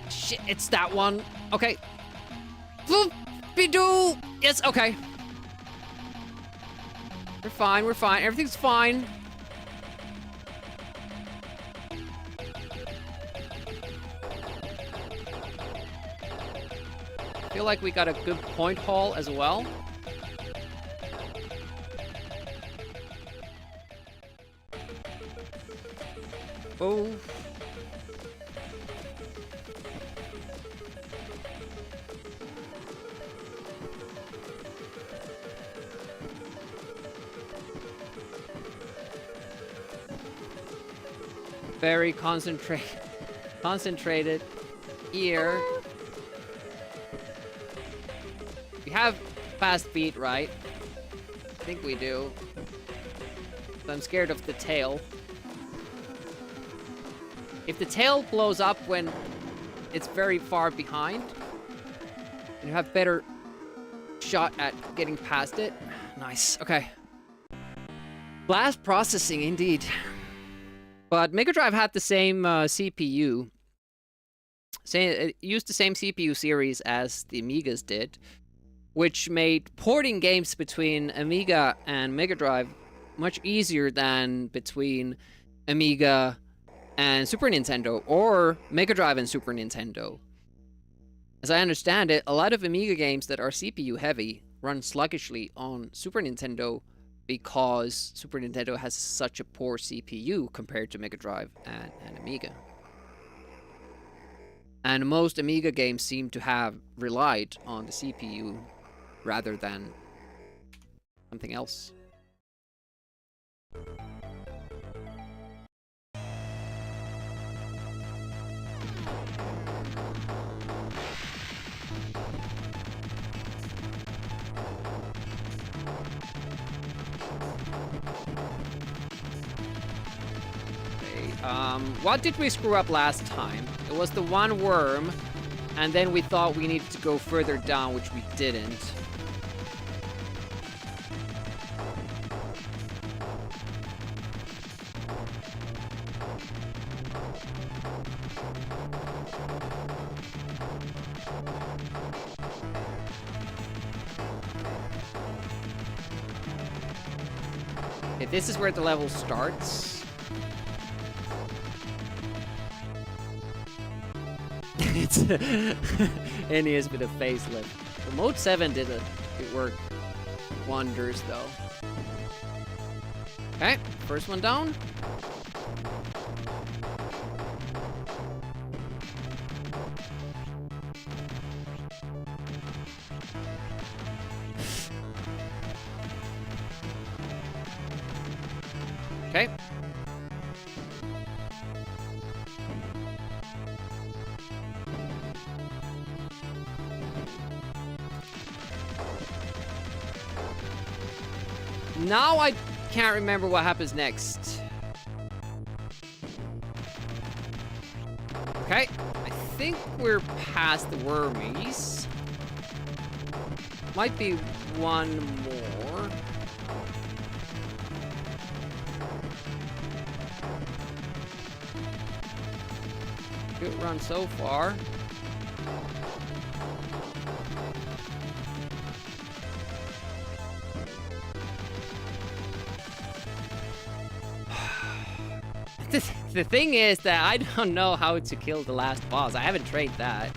Shit, it's that one. Okay. Be-doo! Yes, okay. We're fine, we're fine. Everything's fine. I feel like we got a good point haul as well. Oh. Very concentrated here. We have fast beat, right? I think we do. But I'm scared of the tail. If the tail blows up when it's very far behind, and you have better shot at getting past it. Nice, okay. Blast processing, indeed. But Mega Drive had the same CPU. It used the same CPU series as the Amigas did, which made porting games between Amiga and Mega Drive much easier than between Amiga and Super Nintendo, or Mega Drive and Super Nintendo. As I understand it, a lot of Amiga games that are CPU heavy run sluggishly on Super Nintendo because Super Nintendo has such a poor CPU compared to Mega Drive and Amiga. And most Amiga games seem to have relied on the CPU rather than something else. What did we screw up last time? It was the one worm, and then we thought we needed to go further down, which we didn't. Okay, this is where the level starts. It's and he has been a facelift. But mode 7 did it work wonders though. Okay, first one down. Okay. Now I can't remember what happens next. Okay, I think we're past the wormies. Might be one more. Good run so far. The thing is that I don't know how to kill the last boss. I haven't tried that.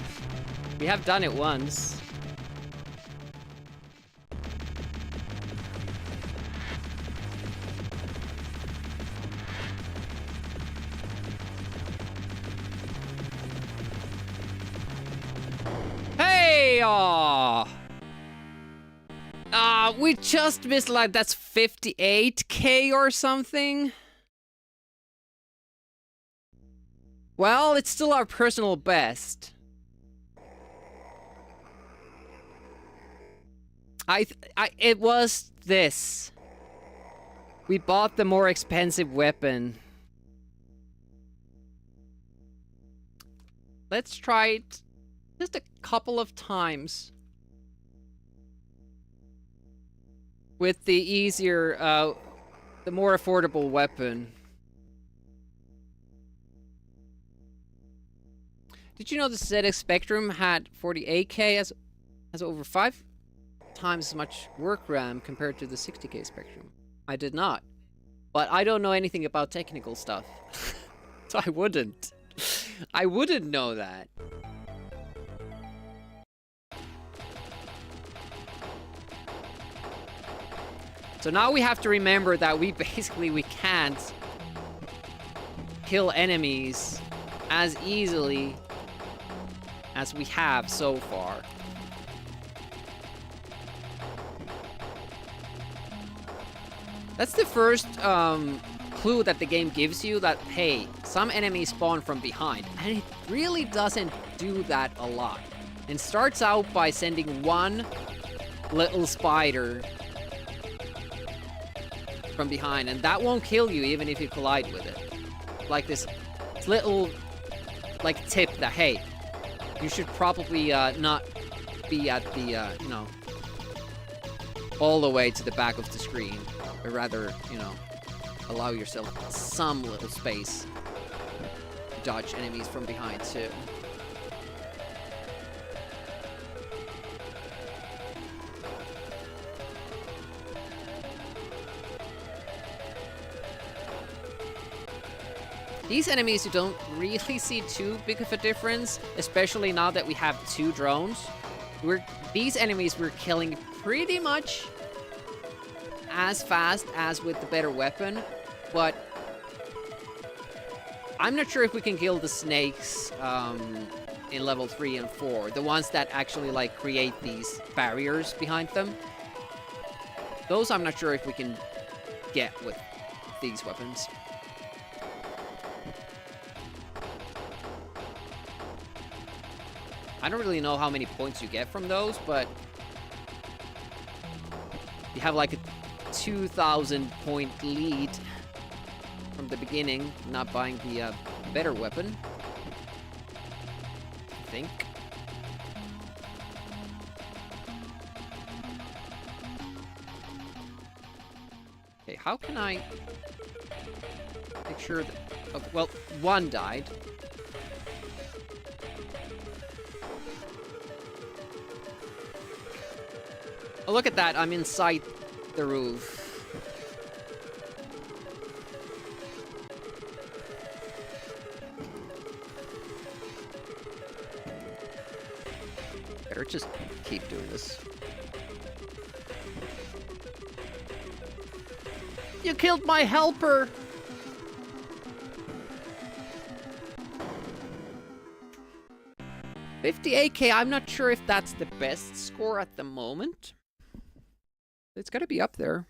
We have done it once. Hey! Aw! We just missed, like, that's 58k or something. Well, it's still our personal best. It was this. We bought the more expensive weapon. Let's try it just a couple of times. With the easier, the more affordable weapon. Did you know the ZX Spectrum had 48k as over 5 times as much work RAM compared to the 60k Spectrum? I did not. But I don't know anything about technical stuff. So I wouldn't. I wouldn't know that. So now we have to remember that we can't kill enemies as easily as we have so far. That's the first clue that the game gives you, that, hey, some enemies spawn from behind. And it really doesn't do that a lot. It starts out by sending one little spider from behind, and that won't kill you even if you collide with it. Like this little, like, tip that, hey, you should probably not be at the, you know, all the way to the back of the screen, but rather, you know, allow yourself some little space to dodge enemies from behind too. These enemies, you don't really see too big of a difference, especially now that we have 2 drones. These enemies we're killing pretty much as fast as with the better weapon, but I'm not sure if we can kill the snakes in level 3 and 4, the ones that actually, like, create these barriers behind them. Those I'm not sure if we can get with these weapons. I don't really know how many points you get from those, but you have like a 2,000 point lead from the beginning, not buying the better weapon, I think. Okay, how can I make sure that Okay, well, one died. Oh, look at that. I'm inside the roof. Better just keep doing this. You killed my helper! $58K, I'm not sure if that's the best score at the moment. It's gotta be up there.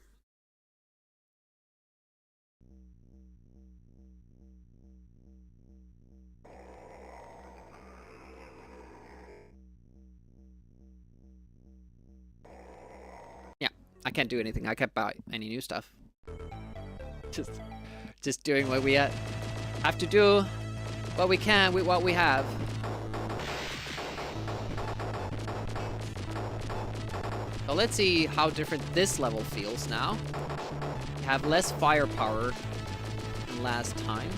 Yeah, I can't do anything. I can't buy any new stuff. Just doing what we have to do, what we can with what we have. So let's see how different this level feels now. We have less firepower than last time.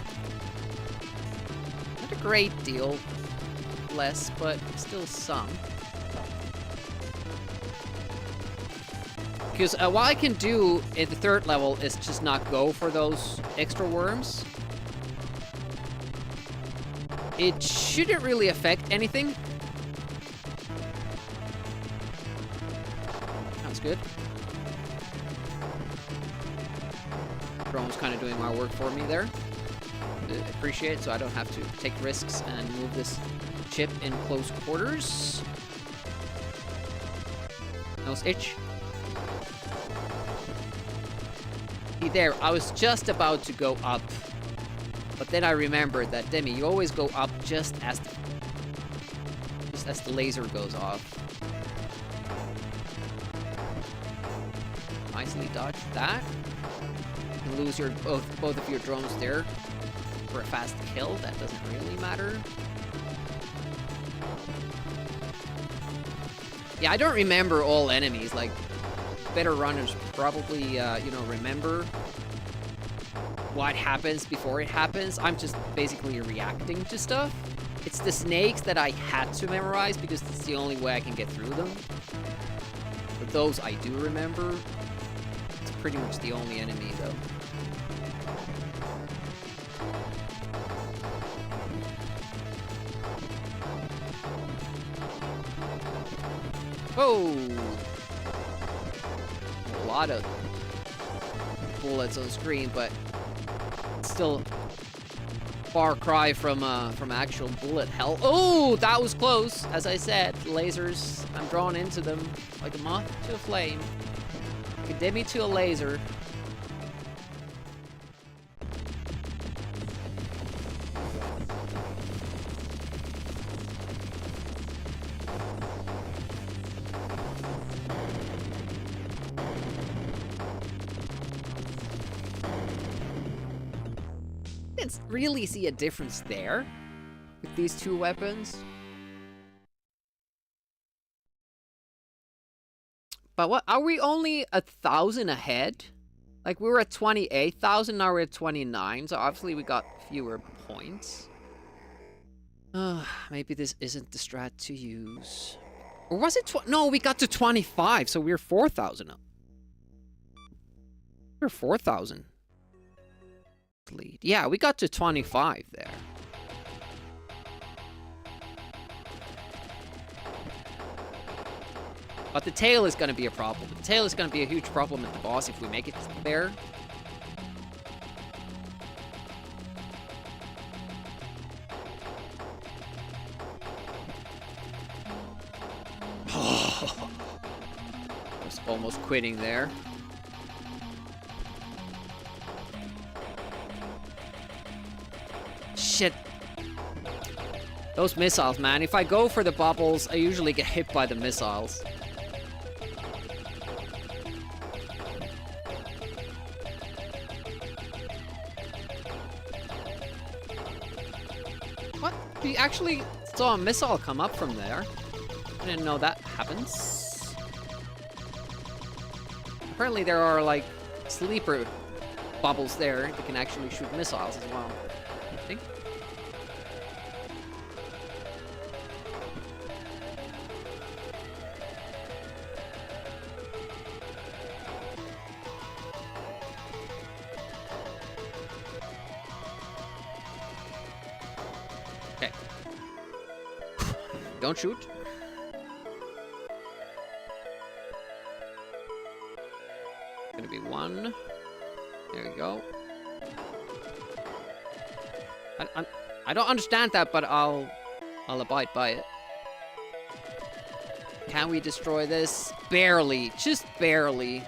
Not a great deal less, but still some. Because what I can do in the third level is just not go for those extra worms. It shouldn't really affect anything. Sounds good. Drone's kind of doing my work for me there. I appreciate it, so I don't have to take risks and move this chip in close quarters. Nose itch. There, I was just about to go up, but then I remembered that, Demi, you always go up just as the laser goes off. Nicely dodged that. You can lose your both of your drones there for a fast kill. That doesn't really matter. Yeah, I don't remember all enemies. Like, better runners probably, you know, remember what happens before it happens. I'm just basically reacting to stuff. It's the snakes that I had to memorize because it's the only way I can get through them. But those I do remember. It's pretty much the only enemy, though. Oh! A lot of bullets on screen, but still far cry from actual bullet hell. Oh, that was close. As I said, lasers, I'm drawn into them like a moth to a flame. Like a demi to a laser. Really see a difference there with these two weapons. But what are we only 1,000 ahead? Like we were at 28,000, now we're at 29, so obviously we got fewer points. Maybe this isn't the strat to use. Or was it no, we got to 25, so we're 4,000 up. We're 4,000. Lead. Yeah, we got to 25 there. But the tail is going to be a problem. The tail is going to be a huge problem at the boss if we make it there. I was almost quitting there. Shit. Those missiles, man. If I go for the bubbles, I usually get hit by the missiles. What? We actually saw a missile come up from there. I didn't know that happens. Apparently there are, like, sleeper bubbles there that can actually shoot missiles as well. interesting. Okay. Don't shoot. Gonna be one. There we go. I don't understand that, but I'll abide by it. Can we destroy this? Barely. Just barely.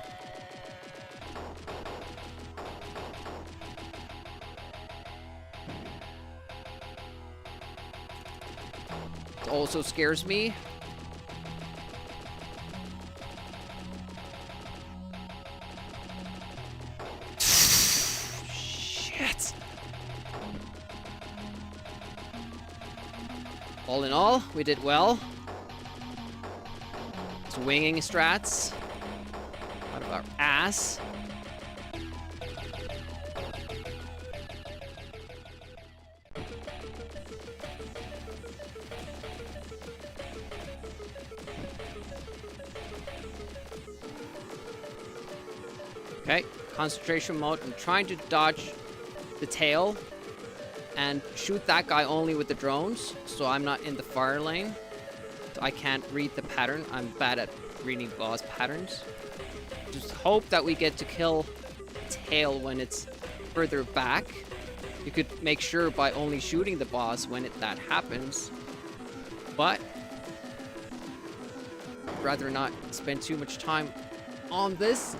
It also scares me. Shit. All in all, we did well. Swinging strats out of our ass. Okay, concentration mode. I'm trying to dodge the tail and shoot that guy only with the drones, so I'm not in the fire lane. So I can't read the pattern. I'm bad at reading boss patterns. Just hope that we get to kill the tail when it's further back. You could make sure by only shooting the boss when that happens. But I'd rather not spend too much time on this.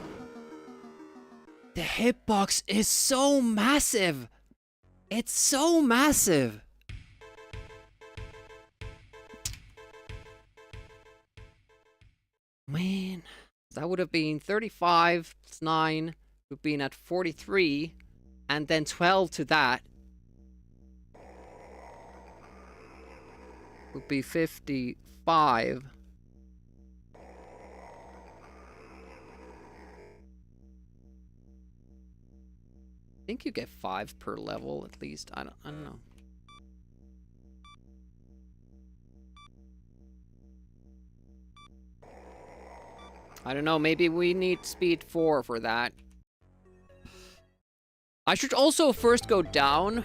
The hitbox is so massive. It's so massive. Man, that would have been 35 plus 9, would have been at 43, and then 12 to that would be 55. I think you get 5 per level at least. I don't know. I don't know, maybe we need speed 4 for that. I should also first go down,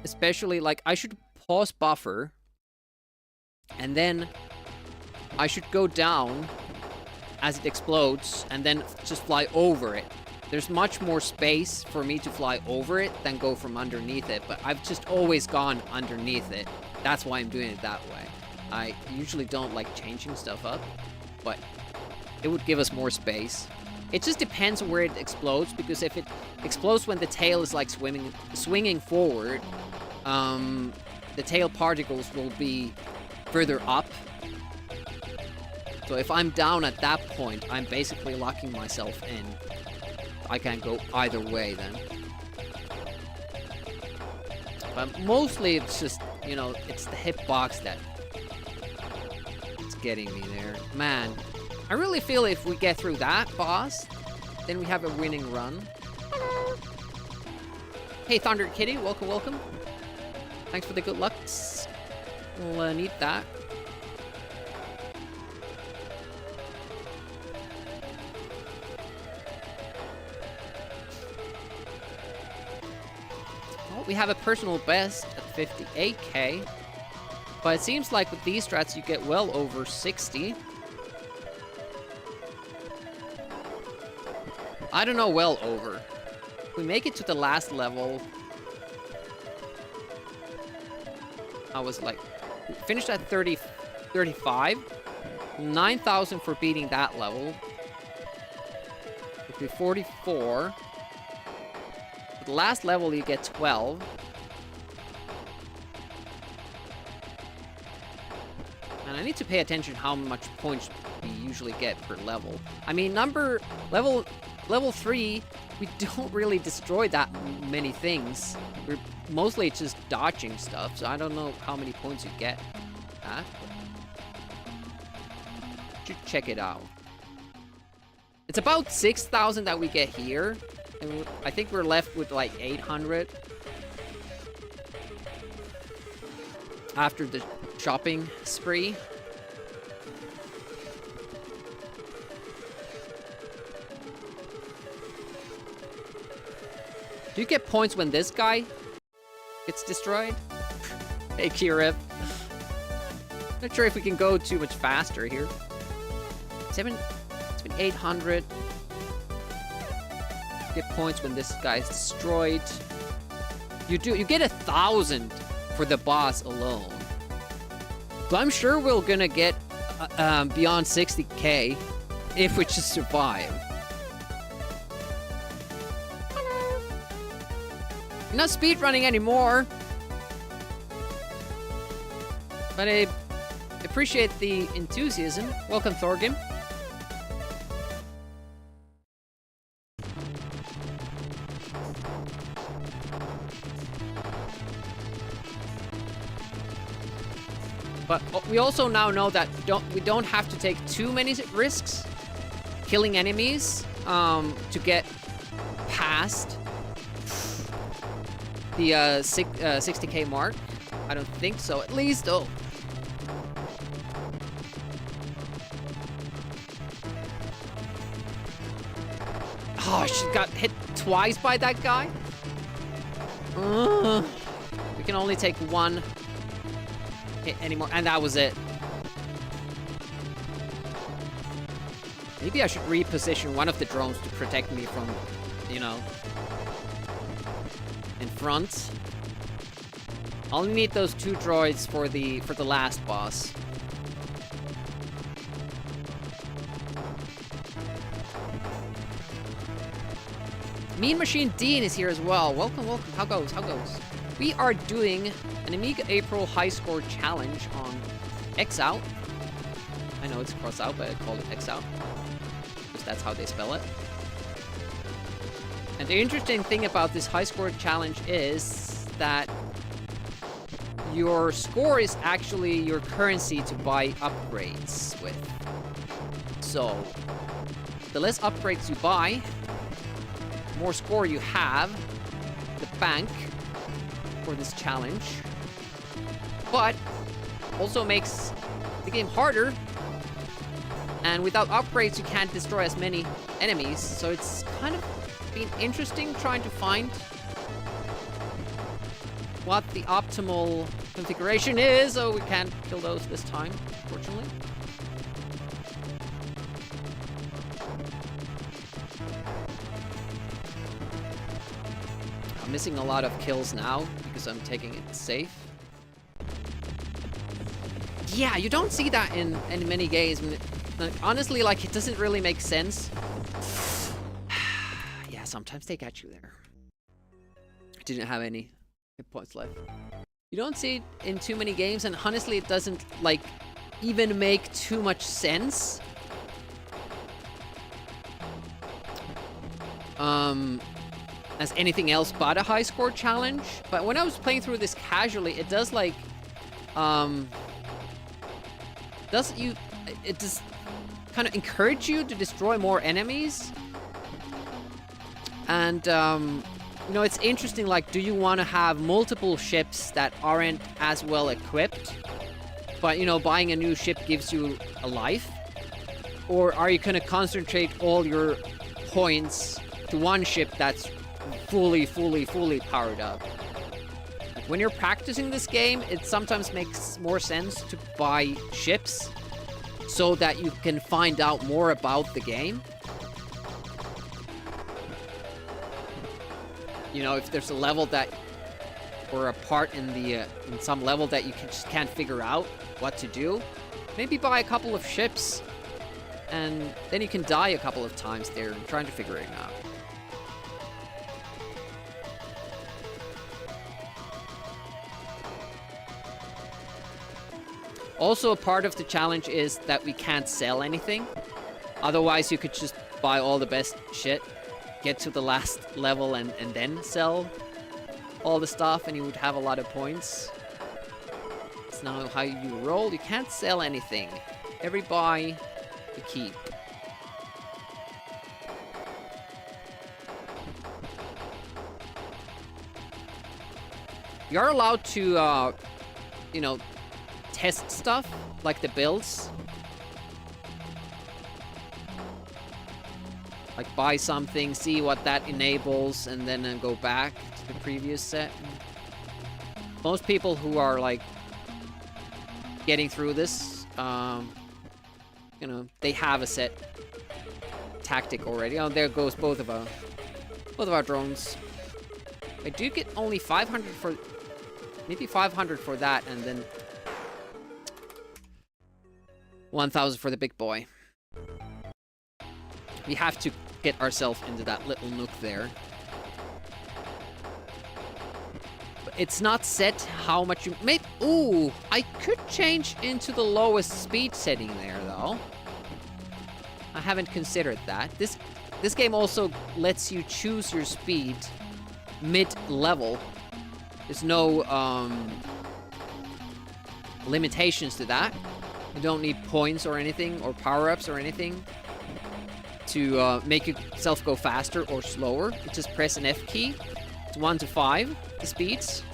especially like I should pause buffer, and then I should go down as it explodes and then just fly over it. There's much more space for me to fly over it than go from underneath it, but I've just always gone underneath it. That's why I'm doing it that way. I usually don't like changing stuff up, but it would give us more space. It just depends on where it explodes, because if it explodes when the tail is like swinging forward, the tail particles will be further up. So if I'm down at that point, I'm basically locking myself in. I can't go either way then. But mostly it's just, you know, it's the hitbox that it's getting me there. Man, I really feel if we get through that boss, then we have a winning run. Hello. Hey, Thunder Kitty, welcome, welcome. Thanks for the good lucks. We'll need that. Well, we have a personal best at 58k. But it seems like with these strats you get well over 60. I don't know, well over. If we make it to the last level, I was like, finished at 35. 9,000 for beating that level. Would be 44. For the last level you get 12. And I need to pay attention how much points we usually get per level. I mean, level 3, we don't really destroy that many things. We're mostly just dodging stuff, so I don't know how many points you get. Huh? Should check it out. It's about 6,000 that we get here. And I think we're left with like 800. after the shopping spree. Do you get points when this guy gets destroyed? Hey, Kirip. Not sure if we can go too much faster here. 7,800. Get points when this guy's destroyed. You get 1,000 for the boss alone. So I'm sure we're gonna get beyond 60k if we just survive. I'm not speedrunning anymore. But I appreciate the enthusiasm. Welcome, Thorgrim. But we also now know that we don't have to take too many risks killing enemies to get past the 60k mark. I don't think so. At least, oh. Oh, she got hit twice by that guy. We can only take one hit anymore, and that was it. Maybe I should reposition one of the drones to protect me from, you know, in front. I'll need those 2 droids for the last boss. Mean Machine Dean is here as well. Welcome, welcome. How goes? How goes? We are doing an Amiga April high score challenge on X Out. I know it's cross out, but I call it X Out because that's how they spell it. And the interesting thing about this high score challenge is that your score is actually your currency to buy upgrades with. So, the less upgrades you buy, more score you have, the bank for this challenge. But also makes the game harder. And without upgrades, you can't destroy as many enemies. So it's kind of been interesting trying to find what the optimal configuration is. Oh, we can't kill those this time, unfortunately. I'm missing a lot of kills now because I'm taking it safe. Yeah, you don't see that in many games. Like, honestly, like, it doesn't really make sense. Yeah, sometimes they catch you there. I didn't have any hit points left. You don't see it in too many games, and honestly, it doesn't, like, even make too much sense. As anything else but a high score challenge. But when I was playing through this casually, it does, like, it does kind of encourage you to destroy more enemies. And, you know, it's interesting, like, do you want to have multiple ships that aren't as well equipped? But, you know, buying a new ship gives you a life? Or are you going to concentrate all your points to one ship that's fully powered up? Like, when you're practicing this game, it sometimes makes more sense to buy ships so that you can find out more about the game. You know, if there's a level that, or a part in the in some level that you just can't figure out what to do, maybe buy a couple of ships, and then you can die a couple of times there trying to figure it out. Also, a part of the challenge is that we can't sell anything. Otherwise, you could just buy all the best shit, get to the last level, and then sell all the stuff, and you would have a lot of points. It's now how you roll. You can't sell anything. Every buy, you keep. You are allowed to you know, test stuff, like the builds. Like buy something, see what that enables, and then go back to the previous set. Most people who are like getting through this, you know, they have a set tactic already. Oh, there goes both of our drones. I do get only 500 for, maybe 500 for that, and then 1,000 for the big boy. We have to get ourselves into that little nook there. But it's not set how much you... Ooh, I could change into the lowest speed setting there, though. I haven't considered that. This game also lets you choose your speed mid-level. There's no limitations to that. You don't need points or anything, or power-ups or anything to make yourself go faster or slower. You just press an F key. It's 1 to 5, the speeds.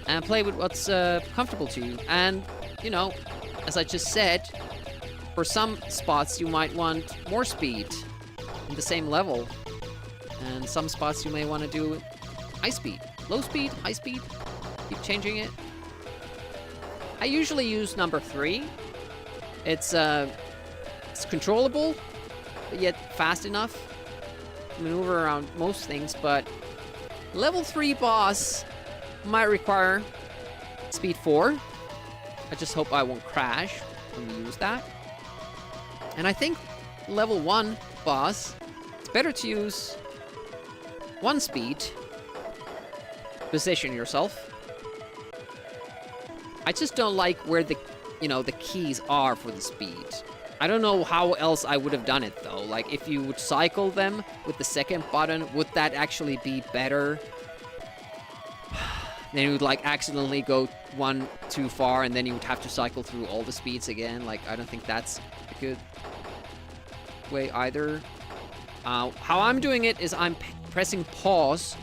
And play with what's comfortable to you. And, you know, as I just said, for some spots you might want more speed in the same level. And some spots you may want to do high speed. Low speed, high speed. Keep changing it. I usually use number 3. It's controllable, but yet fast enough to maneuver around most things, but level 3 boss might require speed 4. I just hope I won't crash when we use that. And I think level 1 boss, it's better to use 1 speed. Position yourself. I just don't like where the, you know, the keys are for the speed. I don't know how else I would have done it, though. Like, if you would cycle them with the second button, would that actually be better? Then you would, like, accidentally go one too far, and then you would have to cycle through all the speeds again. Like, I don't think that's a good way either. How I'm doing it is I'm pressing pause,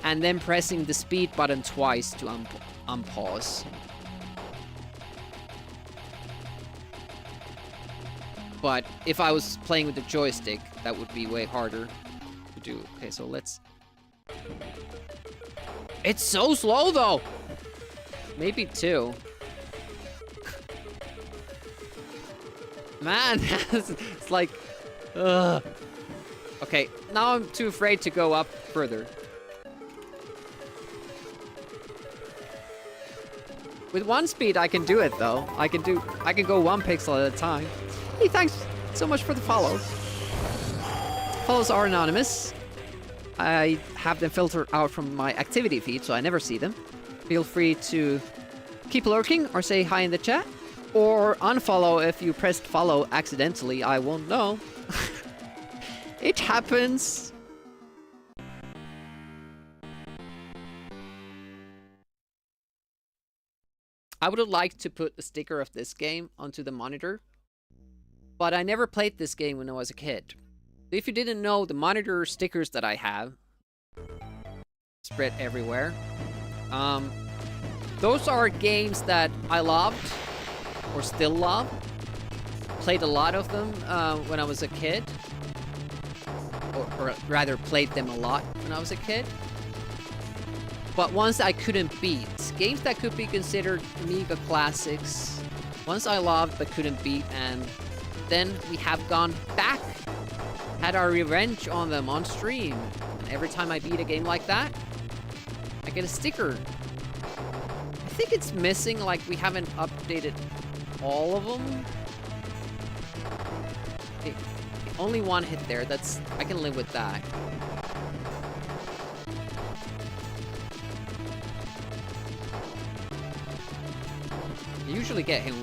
and then pressing the speed button twice to unpause. But if I was playing with the joystick, that would be way harder to do. Okay, so let's... It's so slow, though! Maybe 2. Man, it's like... Ugh. Okay, now I'm too afraid to go up further. With 1 speed, I can do it, though. I can go 1 pixel at a time. Hey, thanks so much for the follow. Follows are anonymous. I have them filtered out from my activity feed, so I never see them. Feel free to keep lurking or say hi in the chat. Or unfollow if you pressed follow accidentally. I won't know. It happens. I would have liked to put a sticker of this game onto the monitor, but I never played this game when I was a kid. If you didn't know, the monitor stickers that I have spread everywhere. Those are games that I loved, or still love. Played a lot of them when I was a kid. Or rather, played them a lot when I was a kid. But ones I couldn't beat. Games that could be considered Amiga classics. Ones I loved but couldn't beat, and then we have gone back. Had our revenge on them on stream. And every time I beat a game like that, I get a sticker. I think it's missing, like we haven't updated all of them. Okay, only 1 hit there, that's, I can live with that. You usually get hit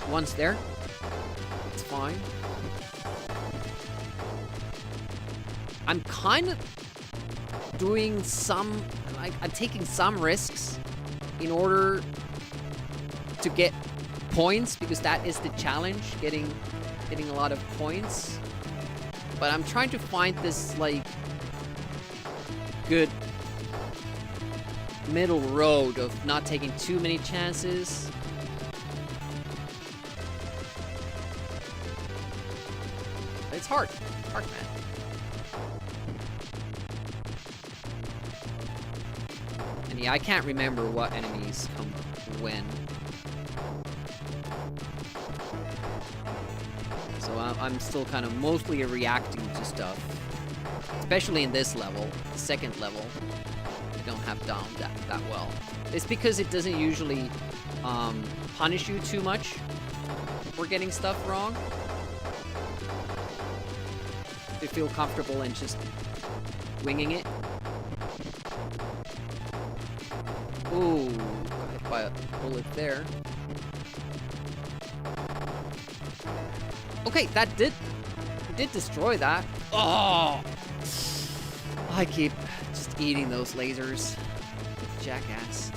once there. It's fine. I'm kind of doing some, like, I'm taking some risks in order to get points, because that is the challenge, getting a lot of points. But I'm trying to find this, like, good middle road of not taking too many chances. It's hard. It's hard, man. And yeah, I can't remember what enemies come when. So I'm still kind of mostly reacting to stuff. Especially in this level, the second level. I don't have down that well. It's because it doesn't usually punish you too much for getting stuff wrong. You feel comfortable in just winging it. Ooh, got hit by a bullet there. Okay, that did destroy that. Oh, I keep just eating those lasers. Jackass.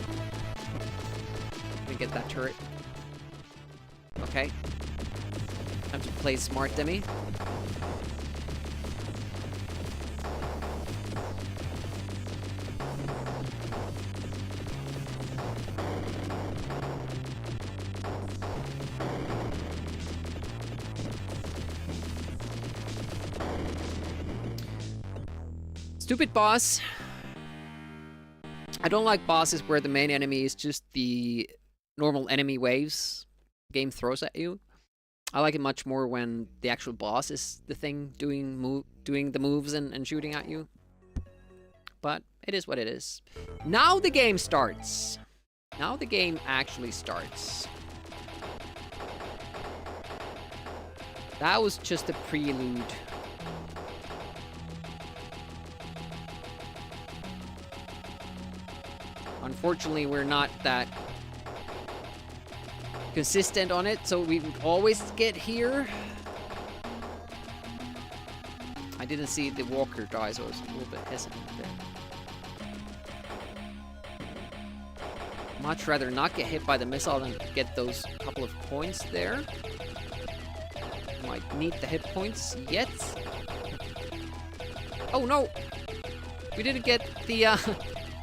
Let me get that turret. Okay. Time to play smart, Demi. Stupid boss. I don't like bosses where the main enemy is just the normal enemy waves the game throws at you. I like it much more when the actual boss is the thing doing the moves and shooting at you. But it is what it is. Now the game starts. Now the game actually starts. That was just a prelude. Unfortunately, we're not that consistent on it, so we always get here. I didn't see the walker die, so I was a little bit hesitant there. Much rather not get hit by the missile than get those couple of points there. Might need the hit points yet. Oh no! We didn't get the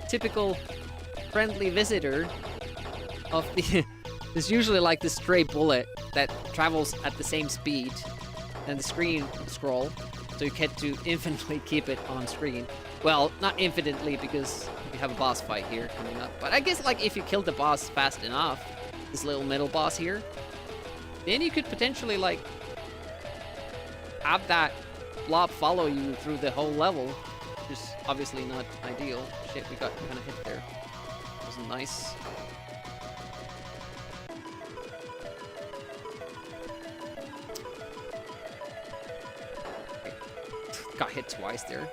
typical friendly visitor of the... There's usually like the stray bullet that travels at the same speed and the screen scroll, so you get to infinitely keep it on screen. Well, not infinitely because we have a boss fight here coming up, but I guess like if you kill the boss fast enough, this little middle boss here, then you could potentially like have that blob follow you through the whole level, which is obviously not ideal. Shit, we got kind of hit there. Wasn't nice. Got hit twice there.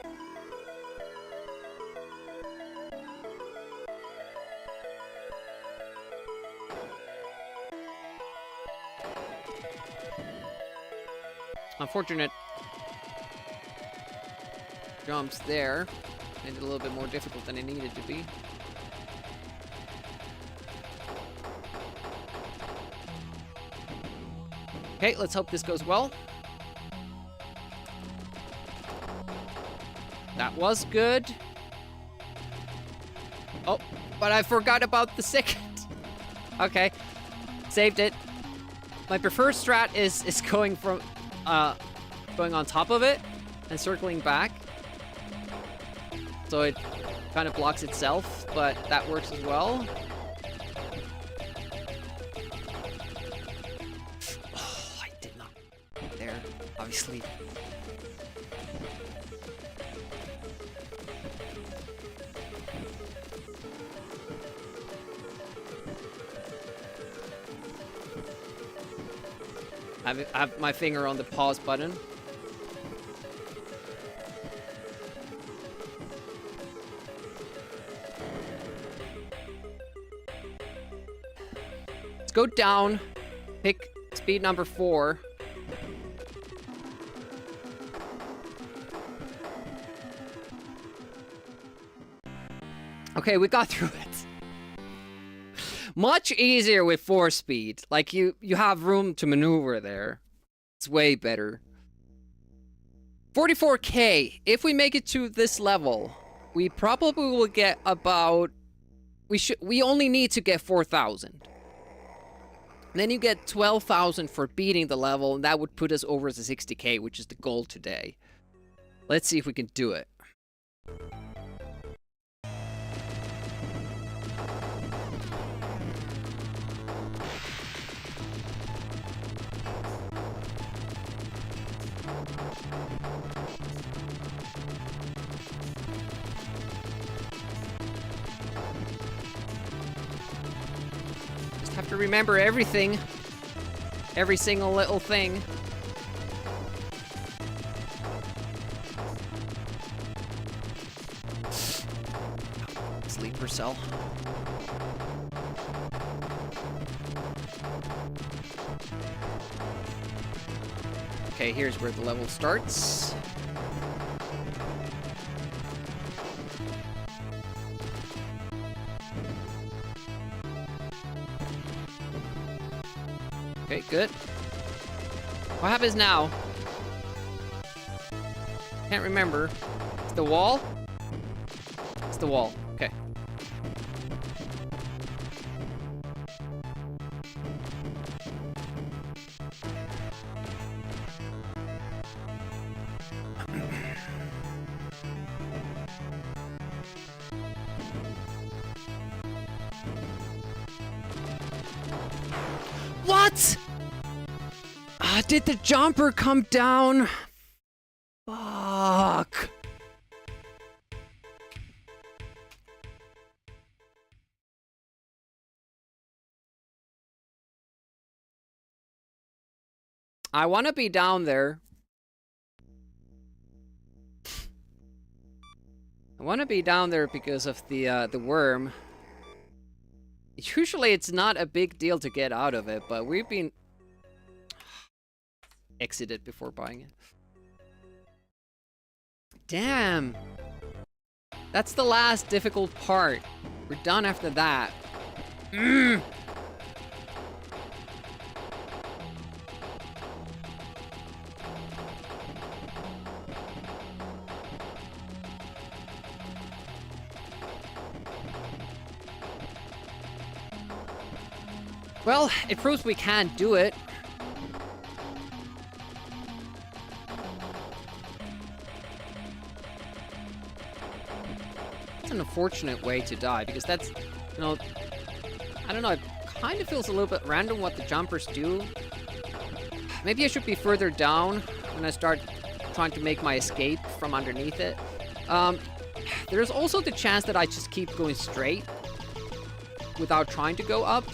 Unfortunate jumps there. Made it a little bit more difficult than it needed to be. Okay, let's hope this goes well. That was good. Oh, but I forgot about the second. Okay, saved it. My preferred strat is going from going on top of it and circling back, so it kind of blocks itself, but that works as well. Oh, I did not get there, obviously. I have my finger on the pause button. Let's go down, pick speed number 4. Okay, we got through it. Much easier with 4 speed. Like, you have room to maneuver there. It's way better. 44K. If we make it to this level, we probably will get about we only need to get 4,000. Then you get 12,000 for beating the level, and that would put us over the 60k, which is the goal today. Let's see if we can do it. Have to remember everything. Every single little thing. Sleeper cell. Okay, here's where the level starts. Okay, good. What happens now? Can't remember. It's the wall? It's the wall. Okay. What? Did the jumper come down? Fuck. I want to be down there. I want to be down there because of the worm. Usually it's not a big deal to get out of it, but we've been exited before buying it. Damn. That's the last difficult part. We're done after that. Well, it proves we can't do it. It's an unfortunate way to die, because that's, you know, I don't know, it kind of feels a little bit random what the jumpers do. Maybe I should be further down when I start trying to make my escape from underneath it. There's also the chance that I just keep going straight without trying to go up.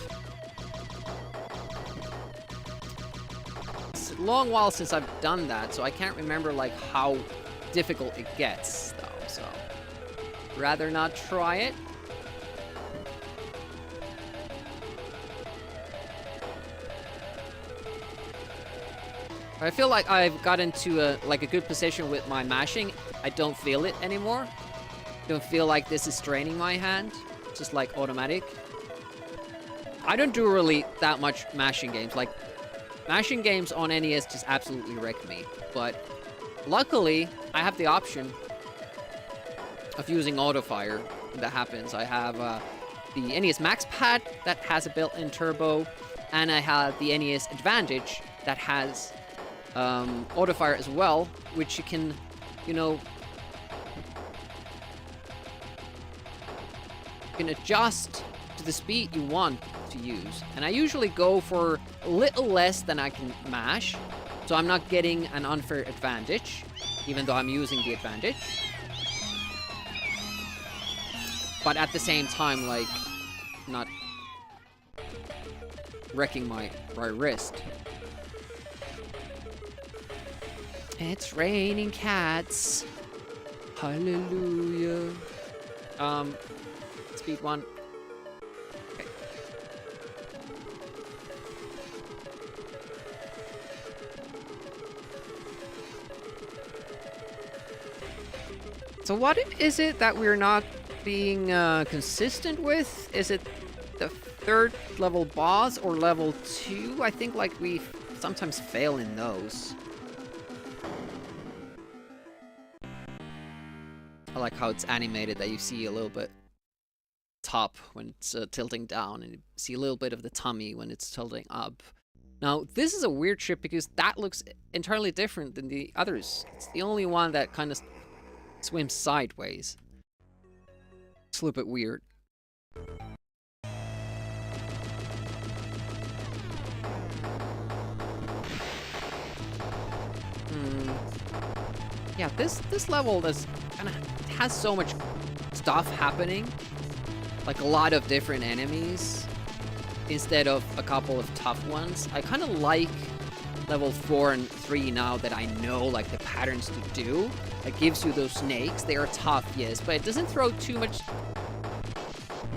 It's a long while since I've done that, so I can't remember like how difficult it gets though, so rather not try it. I feel like I've got into a good position with my mashing. I don't feel it anymore. Don't feel like this is straining my hand. It's just like automatic. I don't do really that much mashing games. Like, mashing games on NES just absolutely wreck me. But luckily, I have the option of using auto fire when that happens. I have the NES Max Pad that has a built-in turbo, and I have the NES Advantage that has auto fire as well, which you can, you know, adjust to the speed you want to use. And I usually go for a little less than I can mash, so I'm not getting an unfair advantage, even though I'm using the advantage. But at the same time, like, not wrecking my wrist. It's raining cats. Hallelujah. Speed 1. Okay. So what is it that we're not being consistent with? Is it the third level boss or level 2? I think like we sometimes fail in those. I like how it's animated, that you see a little bit top when it's tilting down, and you see a little bit of the tummy when it's tilting up. Now, this is a weird ship because that looks entirely different than the others. It's the only one that kind of swims sideways. It's a little bit weird. Yeah, this level kind of has so much stuff happening, like a lot of different enemies instead of a couple of tough ones. I kind of like level 4 and 3 now that I know like the patterns to do. It gives you those snakes. They are tough, yes, but it doesn't throw too much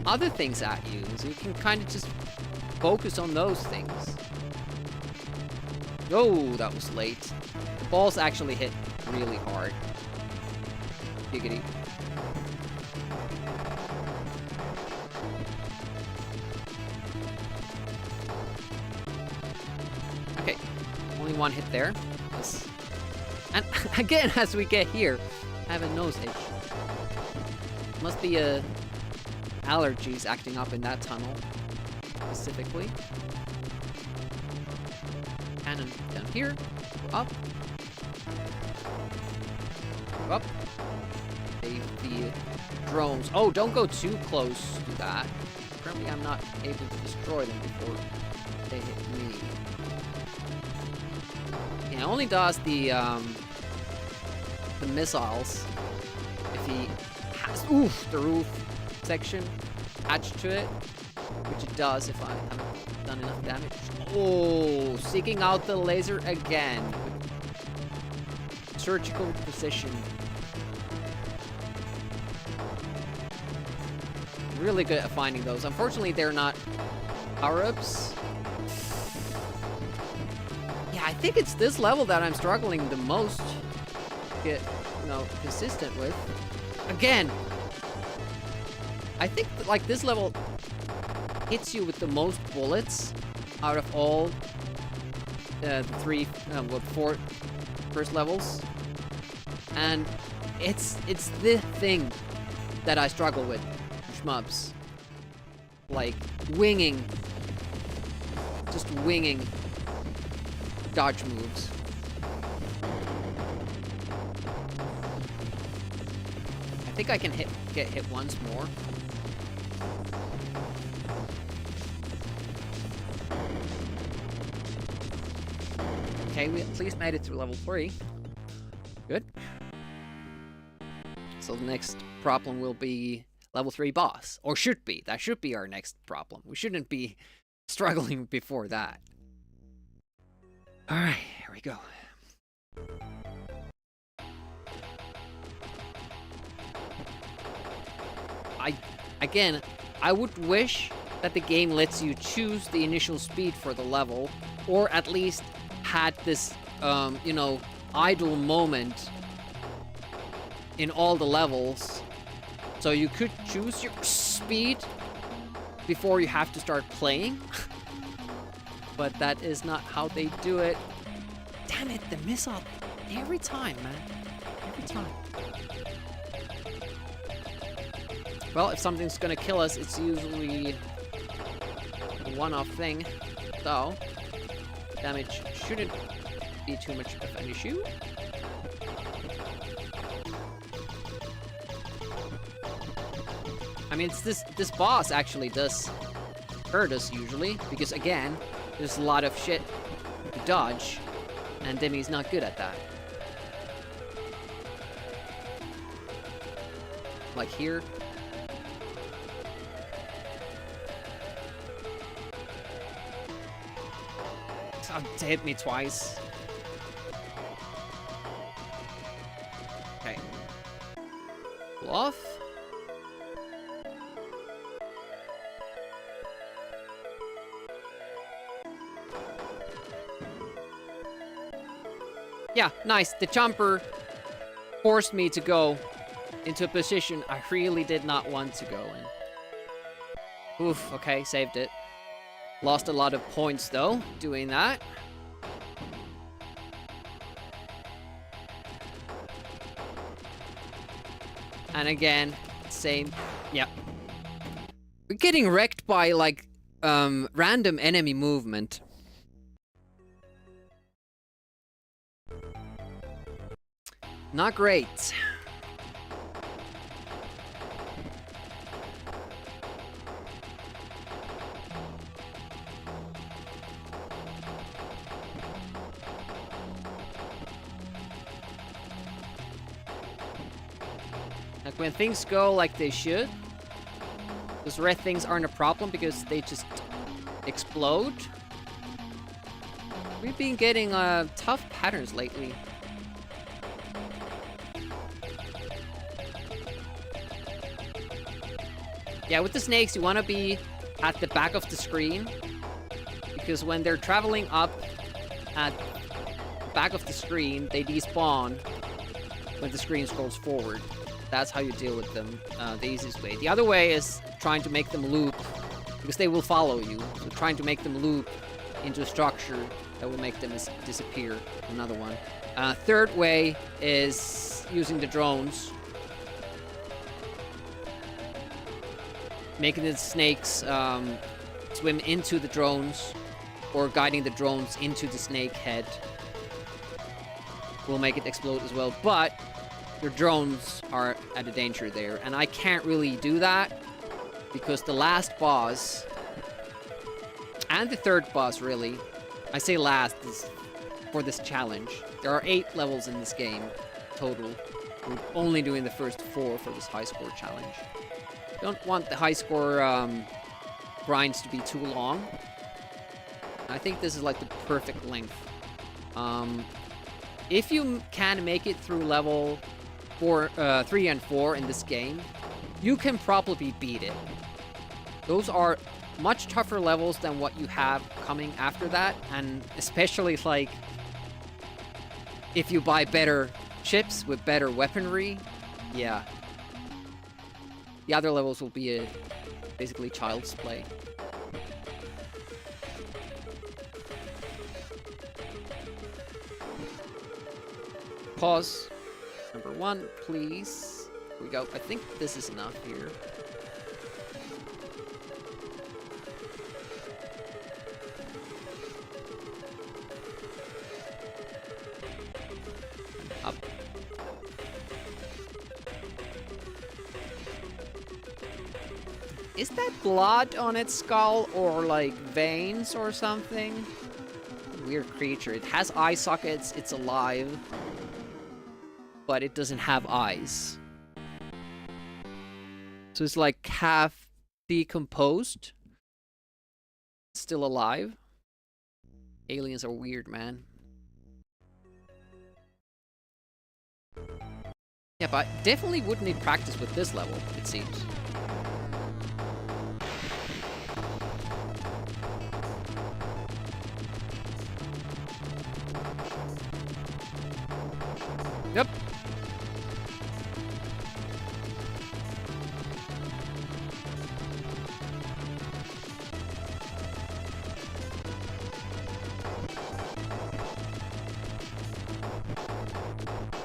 other things at you, so you can kind of just focus on those things. Oh, that was late. The balls actually hit really hard. Giggity. Okay, only one hit there. Yes. And again, as we get here, I have a nose itch. Must be allergies acting up in that tunnel, specifically. Cannon down here, go up. Go up. The drones. Oh, don't go too close to that. Apparently I'm not able to destroy them before they hit me. Yeah, it only does the missiles if he has the roof section attached to it, which it does if I haven't done enough damage. Oh, seeking out the laser again. Surgical precision. Really good at finding those. Unfortunately, they're not power-ups. Yeah, I think it's this level that I'm struggling the most to get, consistent with. Again, I think that, like, this level hits you with the most bullets out of all the four first levels, and it's the thing that I struggle with. Shmubs, like just winging dodge moves. I think I can get hit once more. Okay, we at least made it through level 3. Good. So the next problem will be level 3 boss. Or should be. That should be our next problem. We shouldn't be struggling before that. Alright, here we go. I would wish that the game lets you choose the initial speed for the level, or at least had this, idle moment in all the levels. So you could choose your speed before you have to start playing. But that is not how they do it. Damn it, the missile. Every time, man. Every time. Well, if something's gonna kill us, it's usually a one-off thing. So, damage shouldn't be too much of an issue. I mean, it's this boss actually does hurt us usually, because again, there's a lot of shit to dodge, and Demi's not good at that. Like here. Oh, it hit me twice. Okay. Pull off. Yeah, nice. The jumper forced me to go into a position I really did not want to go in. Oof, okay, saved it. Lost a lot of points, though, doing that. And again, same. Yep. We're getting wrecked by, like, random enemy movement. Not great. Like when things go like they should, those red things aren't a problem because they just explode. We've been getting tough patterns lately. Yeah, with the snakes, you want to be at the back of the screen because when they're traveling up at the back of the screen, they despawn when the screen scrolls forward. That's how you deal with them, the easiest way. The other way is trying to make them loop, because they will follow you. So trying to make them loop into a structure that will make them disappear. Another one. Third way is using the drones. Making the snakes swim into the drones, or guiding the drones into the snake head will make it explode as well. But your drones are at a danger there, and I can't really do that because the last boss and the third boss, really, I say last is for this challenge. There are 8 levels in this game total. We're only doing the first 4 for this high score challenge. Don't want the high score grinds to be too long. I think this is like the perfect length. If you can make it through level 3 and 4 in this game, you can probably beat it. Those are much tougher levels than what you have coming after that, and especially like if you buy better chips with better weaponry, yeah. The other levels will be basically child's play. Pause. Number 1, please. Here we go. I think this is enough here. Up. Is that blood on its skull or like veins or something? Weird creature. It has eye sockets, it's alive, but it doesn't have eyes. So it's like half decomposed, still alive. Aliens are weird, man. Yeah, but definitely wouldn't need practice with this level, it seems. Yep.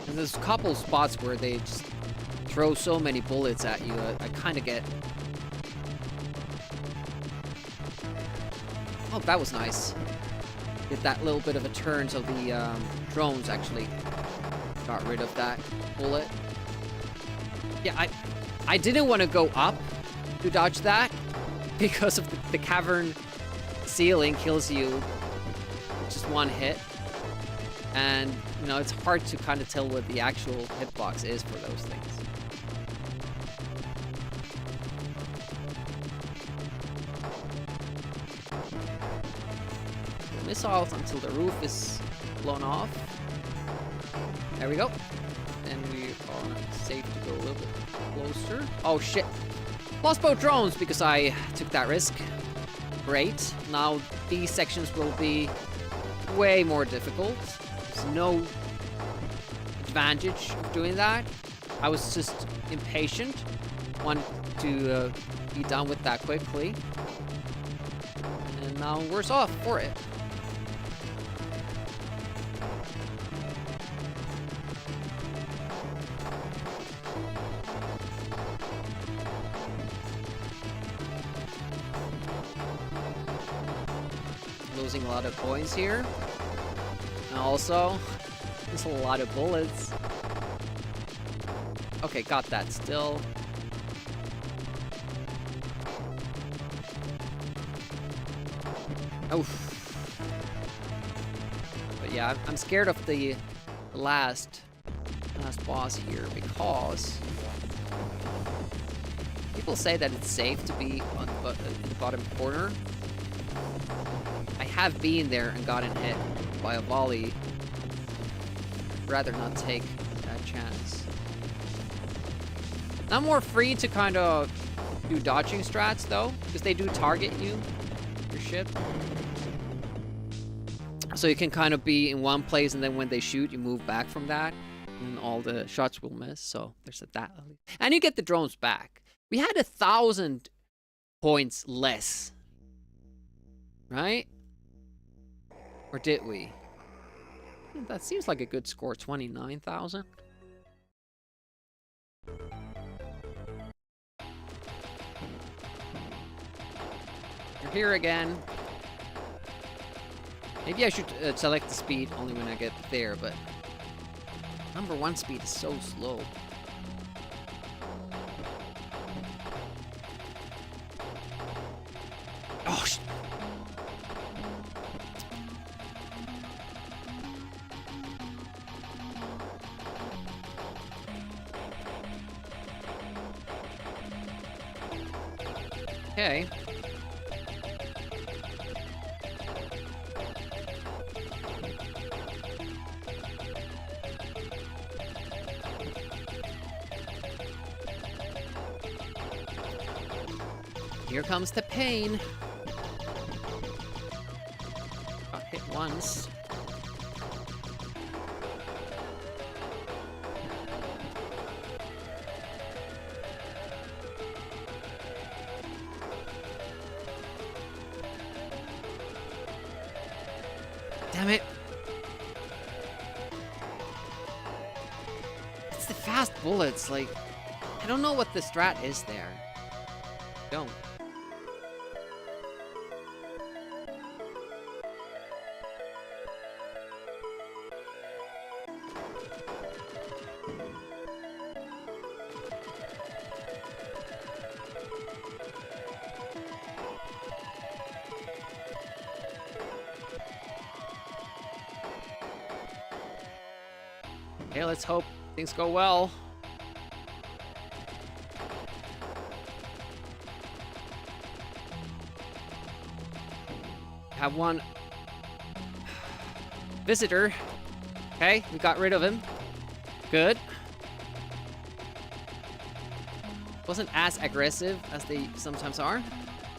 And there's a couple spots where they just throw so many bullets at you. I kind of get... Oh, that was nice. Did that little bit of a turn so the drones actually got rid of that bullet. Yeah, I didn't want to go up to dodge that because of the cavern ceiling kills you with just one hit. And, you know, it's hard to kind of tell what the actual hitbox is for those things. Missiles until the roof is blown off. There we go. Then we are safe to go a little bit closer. Oh shit. Lost both drones because I took that risk. Great. Now these sections will be way more difficult. There's no advantage of doing that. I was just impatient. Wanted to be done with that quickly. And now I'm worse off for it. losing a lot of points here. And also, there's a lot of bullets. Okay, got that still. Oof. But yeah, I'm scared of the last boss here because people say that it's safe to be on in the bottom corner. I have been there and gotten hit by a volley. I'd rather not take that chance. I'm more free to kind of do dodging strats though, because they do target you, your ship. So you can kind of be in one place and then when they shoot, you move back from that. And all the shots will miss, so there's that. And you get the drones back. We had 1,000 points less. Right? Or did we? That seems like a good score, 29,000. You're here again. Maybe I should select the speed only when I get there, but number 1 speed is so slow. Oh, okay. Here comes the pain. Got hit once. Damn it. It's the fast bullets, like, I don't know what the strat is there. Don't. Okay, let's hope things go well. Have one visitor. Okay, we got rid of him. Good. Wasn't as aggressive as they sometimes are.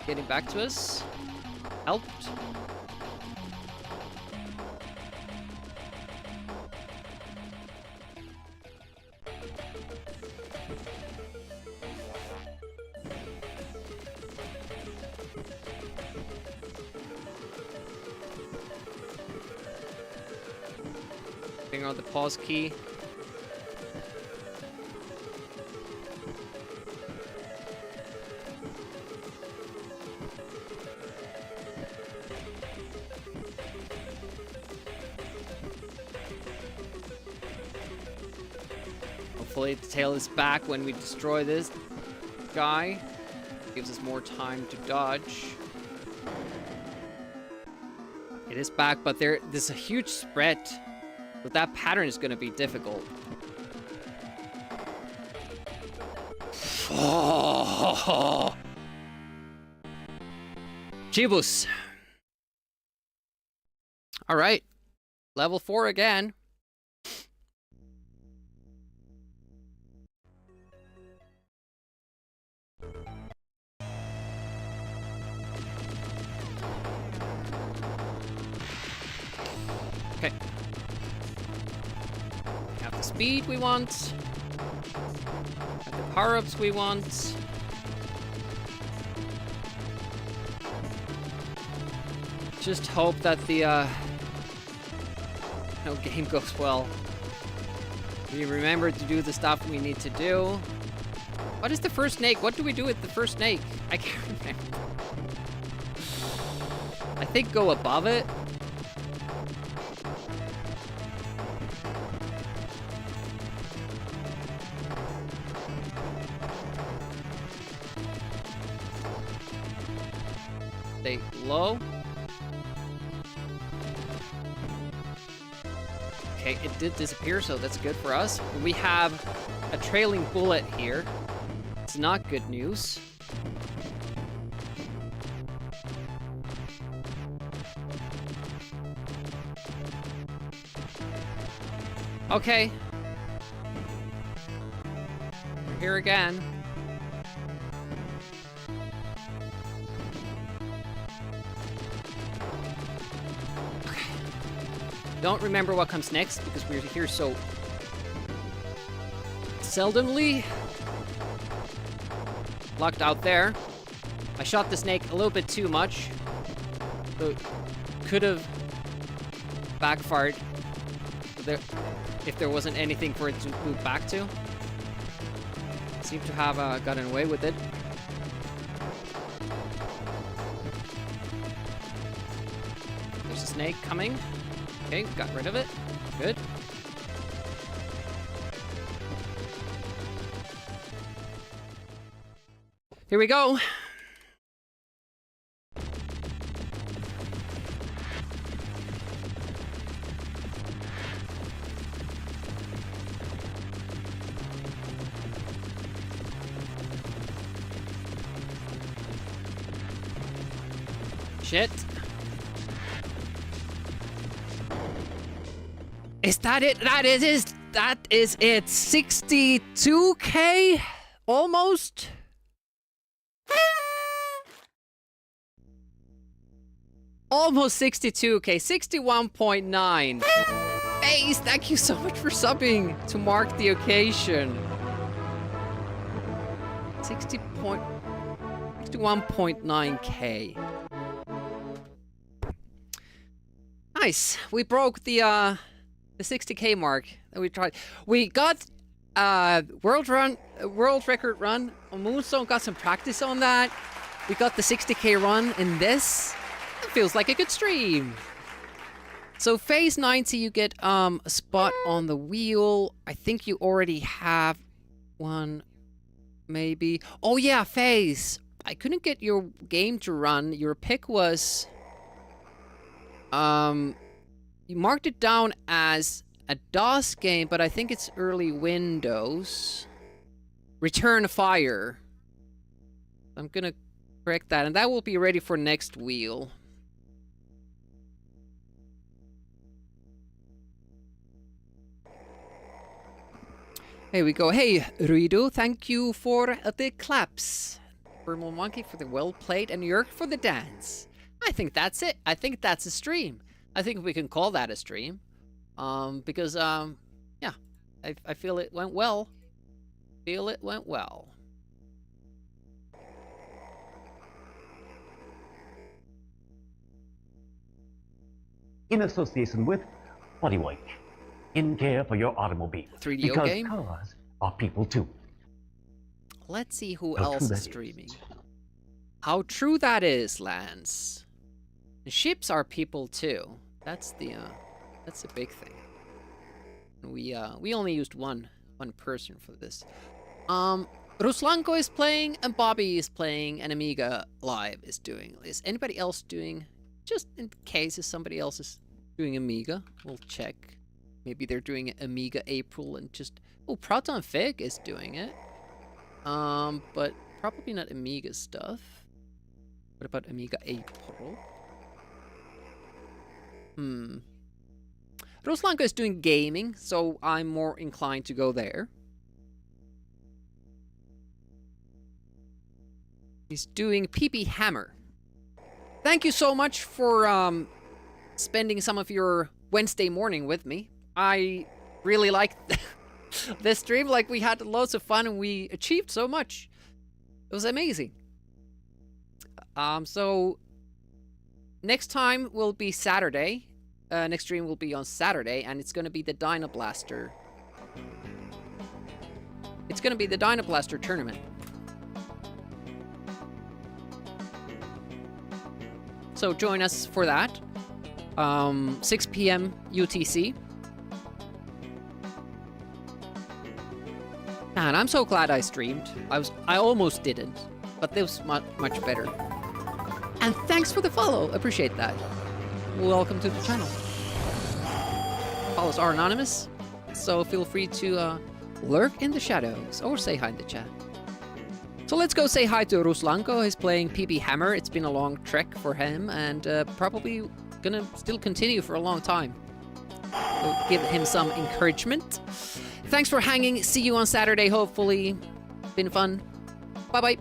Getting back to us. Helped. On the pause key. Hopefully the tail is back when we destroy this guy. Gives us more time to dodge. It is back, but there's a huge spread. But that pattern is going to be difficult. Oh. Chibus. All right. Level 4 again. Okay. Have the speed we want. Have the power-ups we want. Just hope that the game goes well. We remember to do the stuff we need to do. What is the first snake? What do we do with the first snake? I can't remember. I think go above it. Stay low. Okay, it did disappear, so that's good for us. We have a trailing bullet here. It's not good news. Okay. We're here again. Okay. Don't remember what comes next because we're here so seldomly. Locked out there. I shot the snake a little bit too much. So could have backfired there if there wasn't anything for it to move back to. Seem to have gotten away with it. There's a snake coming. Okay, got rid of it. Good. Here we go. Shit. Is that it? That is it. 62K? Almost? Almost 62K. 61.9. Ace, thank you so much for subbing to mark the occasion. 61.9K. Nice. We broke the 60K mark that we tried. We got world record run on Moonstone. Got some practice on that. We got the 60K run in this. It feels like a good stream. So phase 90, you get a spot on the wheel. I think you already have one, maybe. Oh yeah, phase. I couldn't get your game to run. Your pick was you marked it down as a DOS game, but I think it's early Windows. Return Fire. I'm gonna correct that, and that will be ready for next wheel. Here we go. Hey, Ruido, thank you for the claps. Thermal Monkey for the well played, and Yerk for the dance. I think that's it. I think that's a stream. I think we can call that a stream. Because, yeah, I feel it went well. Feel it went well. In association with Bodywike, in care for your automobile. 3DO because game? cars are people too. Let's see who How else true is that streaming. is. How true that is, Lance. The ships are people too. That's the big thing. We only used one person for this. Ruslanko is playing, and Bobby is playing, and Amiga Live is doing. Is anybody else doing? Just in case if somebody else is doing Amiga, we'll check. Maybe they're doing Amiga April and just... Oh, Proton Fig is doing it. But probably not Amiga stuff. What about Amiga April? Ruslanko is doing gaming, so I'm more inclined to go there. He's doing PP Hammer. Thank you so much for spending some of your Wednesday morning with me. I really liked this stream. Like, we had loads of fun and we achieved so much. It was amazing. So next time will be Saturday. Next stream will be on Saturday, and it's gonna be the Dynablaster. It's gonna be the Dynablaster tournament. So join us for that. 6 p.m. UTC. Man, I'm so glad I streamed. I almost didn't, but this was much better. And thanks for the follow. Appreciate that. Welcome to the channel. Follows are anonymous, so feel free to lurk in the shadows or say hi in the chat. So let's go say hi to Ruslanko. He's playing PB Hammer. It's been a long trek for him and probably gonna still continue for a long time. We'll give him some encouragement. Thanks for hanging. See you on Saturday, hopefully. Been fun. Bye-bye.